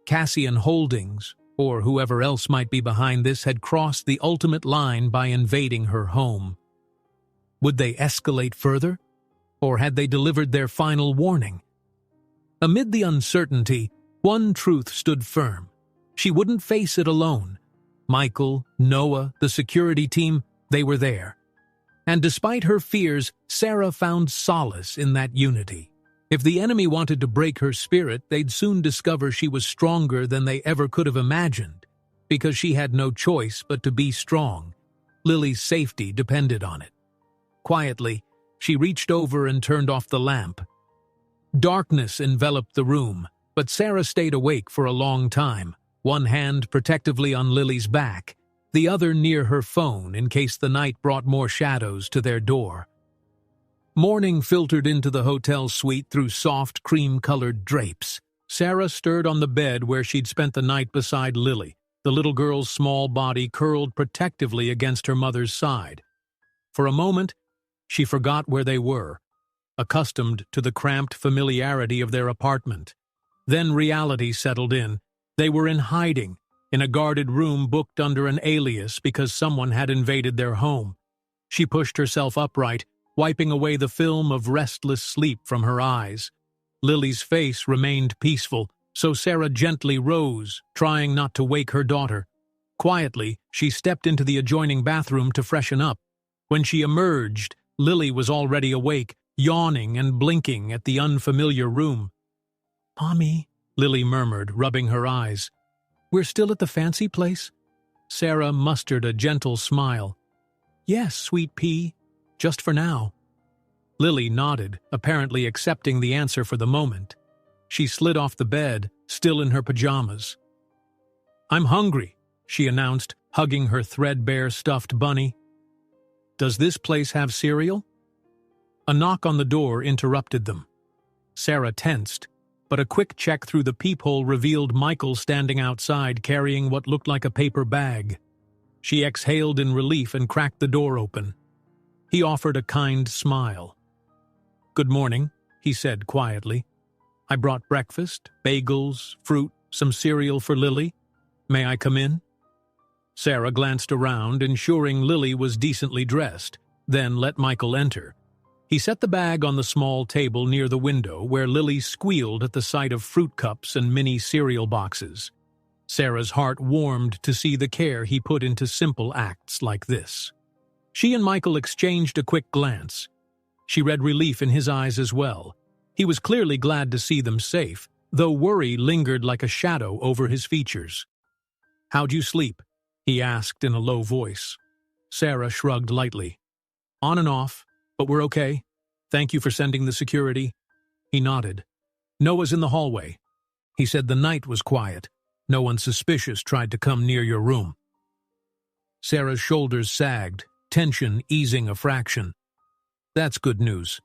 Cassian Holdings, or whoever else might be behind this, had crossed the ultimate line by invading her home. Would they escalate further? Or had they delivered their final warning? Amid the uncertainty, one truth stood firm. She wouldn't face it alone. Michael, Noah, the security team, they were there. And despite her fears, Sarah found solace in that unity. If the enemy wanted to break her spirit, they'd soon discover she was stronger than they ever could have imagined, because she had no choice but to be strong. Lily's safety depended on it. Quietly, she reached over and turned off the lamp. Darkness enveloped the room, but Sarah stayed awake for a long time, one hand protectively on Lily's back, the other near her phone in case the night brought more shadows to their door. Morning filtered into the hotel suite through soft, cream-colored drapes. Sarah stirred on the bed where she'd spent the night beside Lily, the little girl's small body curled protectively against her mother's side. For a moment, she forgot where they were, accustomed to the cramped familiarity of their apartment. Then reality settled in. They were in hiding, in a guarded room booked under an alias because someone had invaded their home. She pushed herself upright, wiping away the film of restless sleep from her eyes. Lily's face remained peaceful, so Sarah gently rose, trying not to wake her daughter. Quietly, she stepped into the adjoining bathroom to freshen up. When she emerged, Lily was already awake, yawning and blinking at the unfamiliar room. "Mommy," Lily murmured, rubbing her eyes. "We're still at the fancy place?" Sarah mustered a gentle smile. "Yes, sweet pea. Just for now." Lily nodded, apparently accepting the answer for the moment. She slid off the bed, still in her pajamas. "I'm hungry," she announced, hugging her threadbare stuffed bunny. "Does this place have cereal?" A knock on the door interrupted them. Sarah tensed, but a quick check through the peephole revealed Michael standing outside carrying what looked like a paper bag. She exhaled in relief and cracked the door open. He offered a kind smile. "Good morning," he said quietly. "I brought breakfast, bagels, fruit, some cereal for Lily. May I come in?" Sarah glanced around, ensuring Lily was decently dressed, then let Michael enter. He set the bag on the small table near the window where Lily squealed at the sight of fruit cups and mini cereal boxes. Sarah's heart warmed to see the care he put into simple acts like this. She and Michael exchanged a quick glance. She read relief in his eyes as well. He was clearly glad to see them safe, though worry lingered like a shadow over his features. "How'd you sleep?" he asked in a low voice. Sarah shrugged lightly. "On and off, but we're okay. Thank you for sending the security." He nodded. "Noah's in the hallway. He said the night was quiet. No one suspicious tried to come near your room." Sarah's shoulders sagged, tension easing a fraction. "That's good news."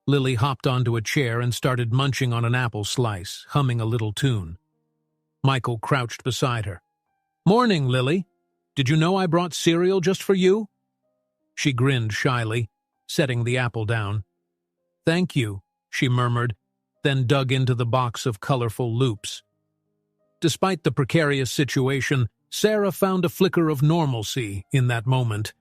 Lily hopped onto a chair and started munching on an apple slice, humming a little tune. Michael crouched beside her. "Morning, Lily. Did you know I brought cereal just for you?" She grinned shyly, setting the apple down. "Thank you," she murmured, then dug into the box of colorful loops. Despite the precarious situation, Sarah found a flicker of normalcy in that moment.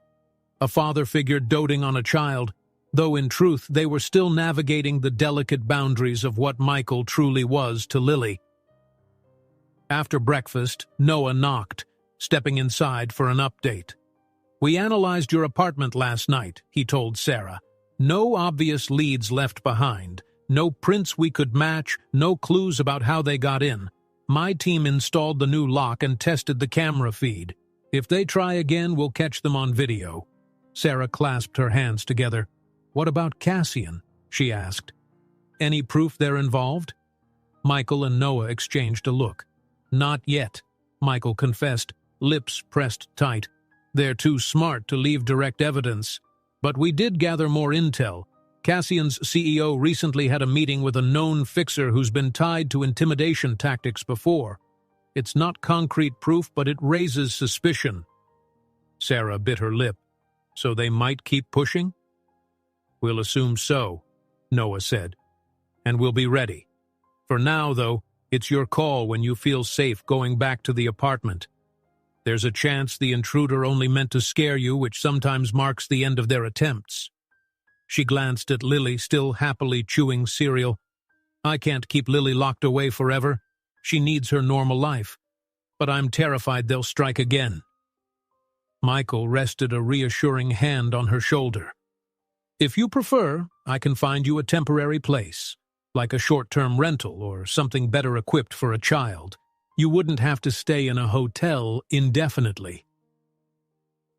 A father figure doting on a child, though in truth they were still navigating the delicate boundaries of what Michael truly was to Lily. After breakfast, Noah knocked, stepping inside for an update. "We analyzed your apartment last night," he told Sarah. "No obvious leads left behind, no prints we could match, no clues about how they got in. My team installed the new lock and tested the camera feed. If they try again, we'll catch them on video." Sarah clasped her hands together. "What about Cassian?" she asked. "Any proof they're involved?" Michael and Noah exchanged a look. "Not yet," Michael confessed, lips pressed tight. "They're too smart to leave direct evidence. But we did gather more intel. Cassian's CEO recently had a meeting with a known fixer who's been tied to intimidation tactics before. It's not concrete proof, but it raises suspicion." Sarah bit her lip. "So they might keep pushing?" "We'll assume so," Noah said. "And we'll be ready. For now, though, it's your call when you feel safe going back to the apartment. There's a chance the intruder only meant to scare you, which sometimes marks the end of their attempts." She glanced at Lily, still happily chewing cereal. "I can't keep Lily locked away forever. She needs her normal life. But I'm terrified they'll strike again." Michael rested a reassuring hand on her shoulder. "If you prefer, I can find you a temporary place, like a short-term rental or something better equipped for a child. You wouldn't have to stay in a hotel indefinitely."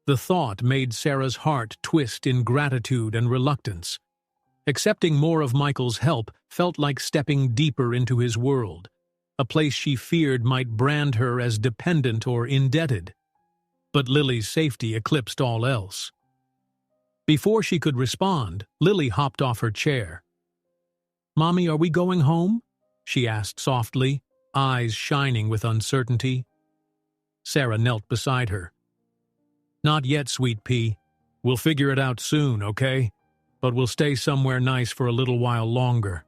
The thought made Sarah's heart twist in gratitude and reluctance. Accepting more of Michael's help felt like stepping deeper into his world, a place she feared might brand her as dependent or indebted. But Lily's safety eclipsed all else. Before she could respond, Lily hopped off her chair. "Mommy, are we going home?" she asked softly, eyes shining with uncertainty. Sarah knelt beside her. "Not yet, sweet pea. We'll figure it out soon, okay? But we'll stay somewhere nice for a little while longer."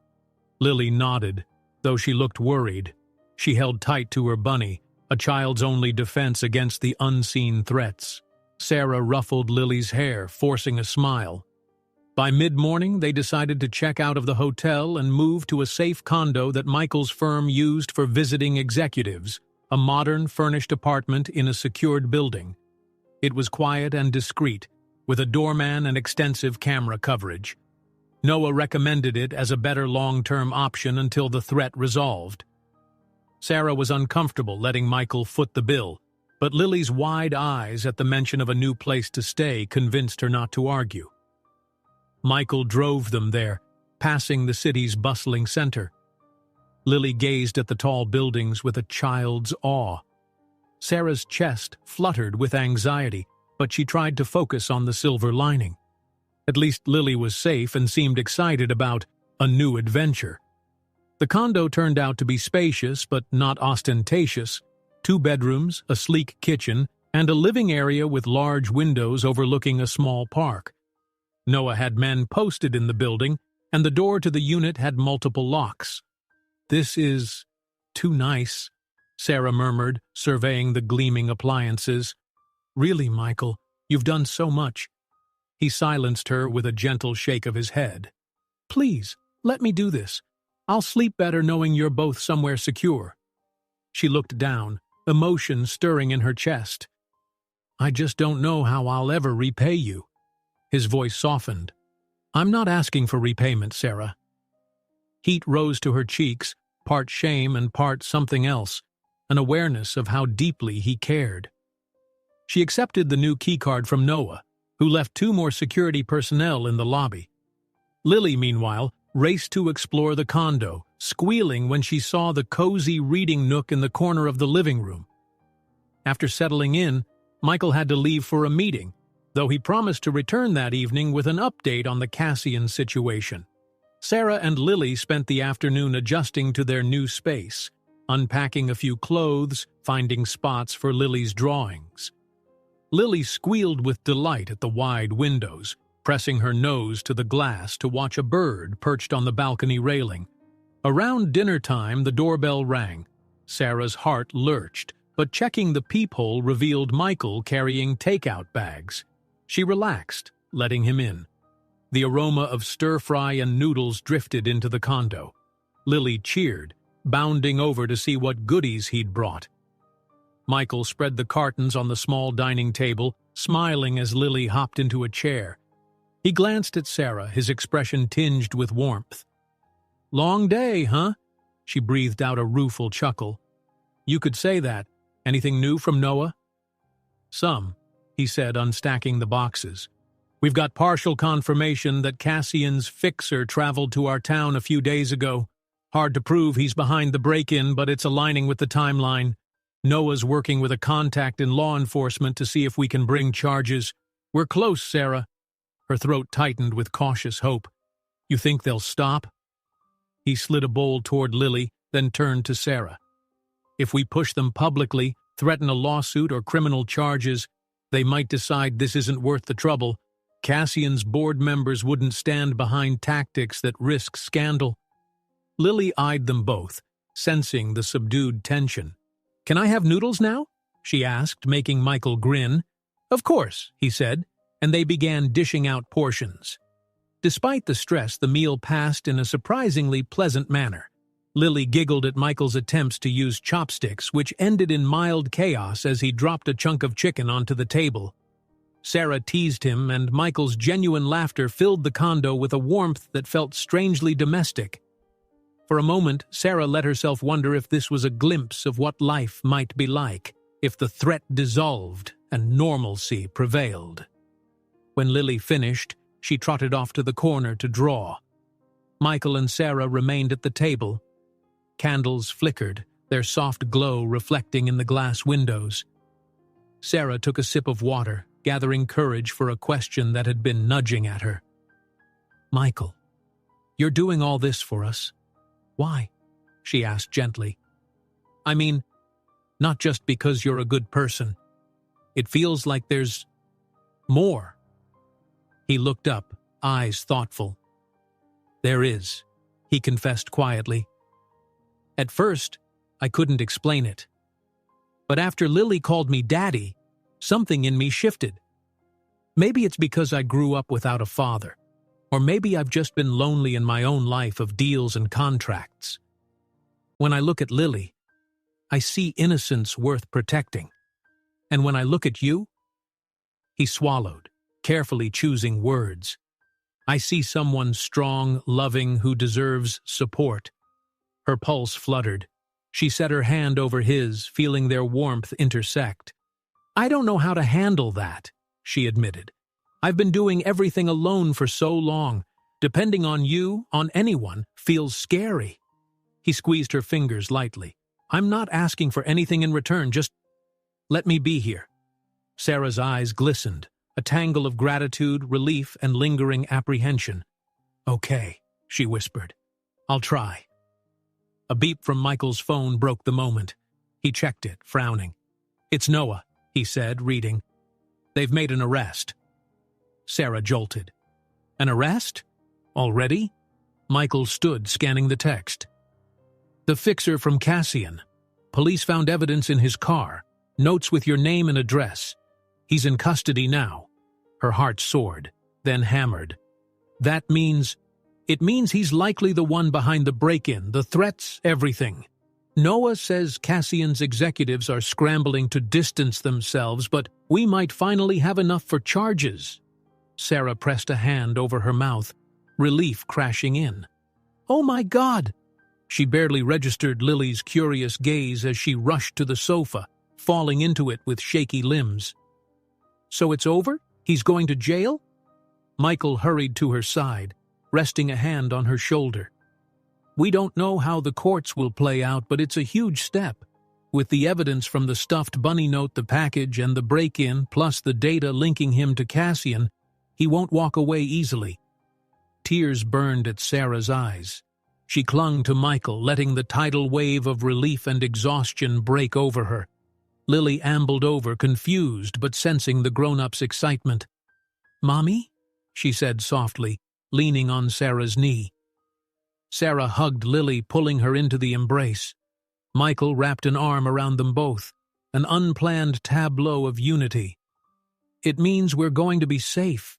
Lily nodded, though she looked worried. She held tight to her bunny, a child's only defense against the unseen threats. Sarah ruffled Lily's hair, forcing a smile. By mid-morning, they decided to check out of the hotel and move to a safe condo that Michael's firm used for visiting executives, a modern, furnished apartment in a secured building. It was quiet and discreet, with a doorman and extensive camera coverage. Noah recommended it as a better long-term option until the threat resolved. Sarah was uncomfortable letting Michael foot the bill, but Lily's wide eyes at the mention of a new place to stay convinced her not to argue. Michael drove them there, passing the city's bustling center. Lily gazed at the tall buildings with a child's awe. Sarah's chest fluttered with anxiety, but she tried to focus on the silver lining. At least Lily was safe and seemed excited about a new adventure. The condo turned out to be spacious but not ostentatious. 2 bedrooms, a sleek kitchen, and a living area with large windows overlooking a small park. Noah had men posted in the building, and the door to the unit had multiple locks. "This is too nice," Sarah murmured, surveying the gleaming appliances. "Really, Michael, you've done so much." He silenced her with a gentle shake of his head. "Please, let me do this. I'll sleep better knowing you're both somewhere secure." She looked down, emotion stirring in her chest. "I just don't know how I'll ever repay you." His voice softened. I'm not asking for repayment, Sarah. Heat rose to her cheeks, part shame and part something else, an awareness of how deeply he cared. She accepted the new keycard from Noah, who left 2 more security personnel in the lobby. Lily, meanwhile, raced to explore the condo, squealing when she saw the cozy reading nook in the corner of the living room. After settling in, Michael had to leave for a meeting, though he promised to return that evening with an update on the Cassian situation. Sarah and Lily spent the afternoon adjusting to their new space, unpacking a few clothes, finding spots for Lily's drawings. Lily squealed with delight at the wide windows, pressing her nose to the glass to watch a bird perched on the balcony railing. Around dinner time, the doorbell rang. Sarah's heart lurched, but checking the peephole revealed Michael carrying takeout bags. She relaxed, letting him in. The aroma of stir-fry and noodles drifted into the condo. Lily cheered, bounding over to see what goodies he'd brought. Michael spread the cartons on the small dining table, smiling as Lily hopped into a chair. He glanced at Sarah, his expression tinged with warmth. "Long day, huh?" She breathed out a rueful chuckle. "You could say that. Anything new from Noah?" "Some," he said, unstacking the boxes. "We've got partial confirmation that Cassian's fixer traveled to our town a few days ago. Hard to prove he's behind the break-in, but it's aligning with the timeline. Noah's working with a contact in law enforcement to see if we can bring charges. We're close, Sarah." Her throat tightened with cautious hope. "You think they'll stop?" He slid a bowl toward Lily, then turned to Sarah. "If we push them publicly, threaten a lawsuit or criminal charges, they might decide this isn't worth the trouble. Cassian's board members wouldn't stand behind tactics that risk scandal." Lily eyed them both, sensing the subdued tension. "Can I have noodles now?" she asked, making Michael grin. "Of course," he said, and they began dishing out portions. Despite the stress, the meal passed in a surprisingly pleasant manner. Lily giggled at Michael's attempts to use chopsticks, which ended in mild chaos as he dropped a chunk of chicken onto the table. Sarah teased him, and Michael's genuine laughter filled the condo with a warmth that felt strangely domestic. For a moment, Sarah let herself wonder if this was a glimpse of what life might be like, if the threat dissolved and normalcy prevailed. When Lily finished, she trotted off to the corner to draw. Michael and Sarah remained at the table. Candles flickered, their soft glow reflecting in the glass windows. Sarah took a sip of water, gathering courage for a question that had been nudging at her. "Michael, you're doing all this for us. Why?" she asked gently. "I mean, not just because you're a good person. It feels like there's more." He looked up, eyes thoughtful. "There is," he confessed quietly. "At first, I couldn't explain it. But after Lily called me Daddy, something in me shifted. Maybe it's because I grew up without a father, or maybe I've just been lonely in my own life of deals and contracts. When I look at Lily, I see innocence worth protecting. And when I look at you," he swallowed, carefully choosing words, "I see someone strong, loving, who deserves support." Her pulse fluttered. She set her hand over his, feeling their warmth intersect. "I don't know how to handle that," she admitted. "I've been doing everything alone for so long. Depending on you, on anyone, feels scary." He squeezed her fingers lightly. "I'm not asking for anything in return, just let me be here." Sarah's eyes glistened, a tangle of gratitude, relief, and lingering apprehension. "Okay," she whispered. "I'll try." A beep from Michael's phone broke the moment. He checked it, frowning. "It's Noah," he said, reading. "They've made an arrest." Sarah jolted. "An arrest? Already?" Michael stood, scanning the text. "The fixer from Cassian. Police found evidence in his car, notes with your name and address. He's in custody now." Her heart soared, then hammered. "That means... It means he's likely the one behind the break-in, the threats, everything. Noah says Cassian's executives are scrambling to distance themselves, but we might finally have enough for charges." Sarah pressed a hand over her mouth, relief crashing in. "Oh my God!" She barely registered Lily's curious gaze as she rushed to the sofa, falling into it with shaky limbs. "So it's over? He's going to jail?" Michael hurried to her side, resting a hand on her shoulder. "We don't know how the courts will play out, but it's a huge step. With the evidence from the stuffed bunny note, the package, and the break-in, plus the data linking him to Cassian, he won't walk away easily." Tears burned at Sarah's eyes. She clung to Michael, letting the tidal wave of relief and exhaustion break over her. Lily ambled over, confused but sensing the grown-up's excitement. "Mommy?" she said softly, leaning on Sarah's knee. Sarah hugged Lily, pulling her into the embrace. Michael wrapped an arm around them both, an unplanned tableau of unity. "It means we're going to be safe,"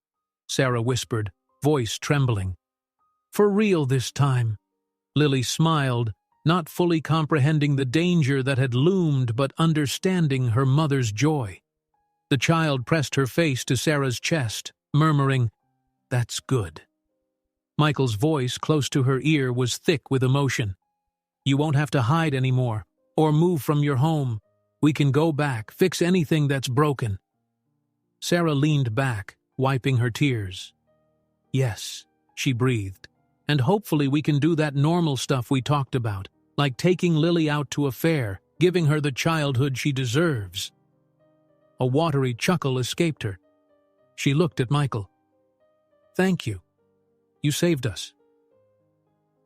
Sarah whispered, voice trembling. "For real this time." Lily smiled, not fully comprehending the danger that had loomed but understanding her mother's joy. The child pressed her face to Sarah's chest, murmuring, "That's good." Michael's voice, close to her ear, was thick with emotion. "You won't have to hide anymore, or move from your home. We can go back, fix anything that's broken." Sarah leaned back, wiping her tears. "Yes," she breathed, "and hopefully we can do that normal stuff we talked about, like taking Lily out to a fair, giving her the childhood she deserves." A watery chuckle escaped her. She looked at Michael. "Thank you. You saved us."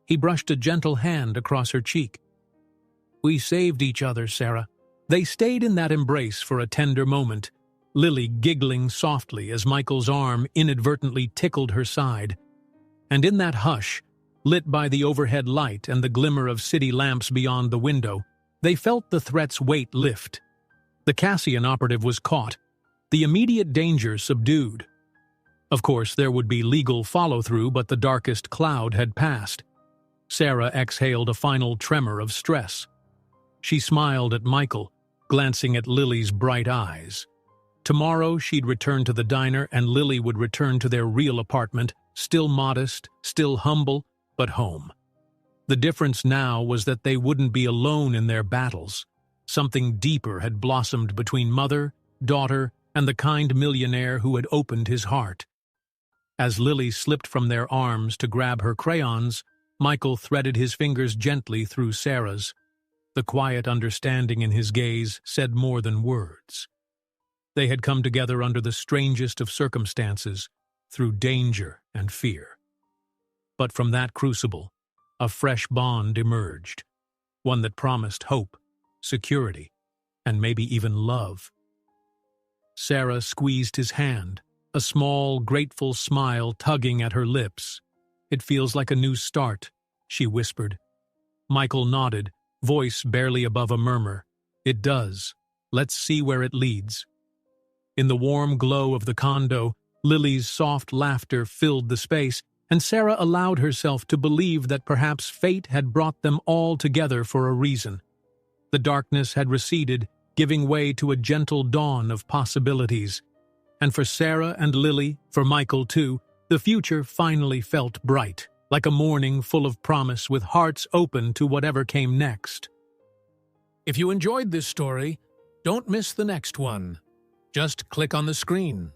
He brushed a gentle hand across her cheek. "We saved each other, Sarah." They stayed in that embrace for a tender moment, Lily giggling softly as Michael's arm inadvertently tickled her side. And in that hush, lit by the overhead light and the glimmer of city lamps beyond the window, they felt the threat's weight lift. The Cassian operative was caught, the immediate danger subdued. Of course, there would be legal follow-through, but the darkest cloud had passed. Sarah exhaled a final tremor of stress. She smiled at Michael, glancing at Lily's bright eyes. Tomorrow she'd return to the diner and Lily would return to their real apartment, still modest, still humble, but home. The difference now was that they wouldn't be alone in their battles. Something deeper had blossomed between mother, daughter, and the kind millionaire who had opened his heart. As Lily slipped from their arms to grab her crayons, Michael threaded his fingers gently through Sarah's. The quiet understanding in his gaze said more than words. They had come together under the strangest of circumstances, through danger and fear. But from that crucible, a fresh bond emerged, one that promised hope, security, and maybe even love. Sarah squeezed his hand, a small, grateful smile tugging at her lips. "It feels like a new start," she whispered. Michael nodded, voice barely above a murmur. "It does. Let's see where it leads." In the warm glow of the condo, Lily's soft laughter filled the space, and Sarah allowed herself to believe that perhaps fate had brought them all together for a reason. The darkness had receded, giving way to a gentle dawn of possibilities. And for Sarah and Lily, for Michael too, the future finally felt bright, like a morning full of promise with hearts open to whatever came next. If you enjoyed this story, don't miss the next one. Just click on the screen.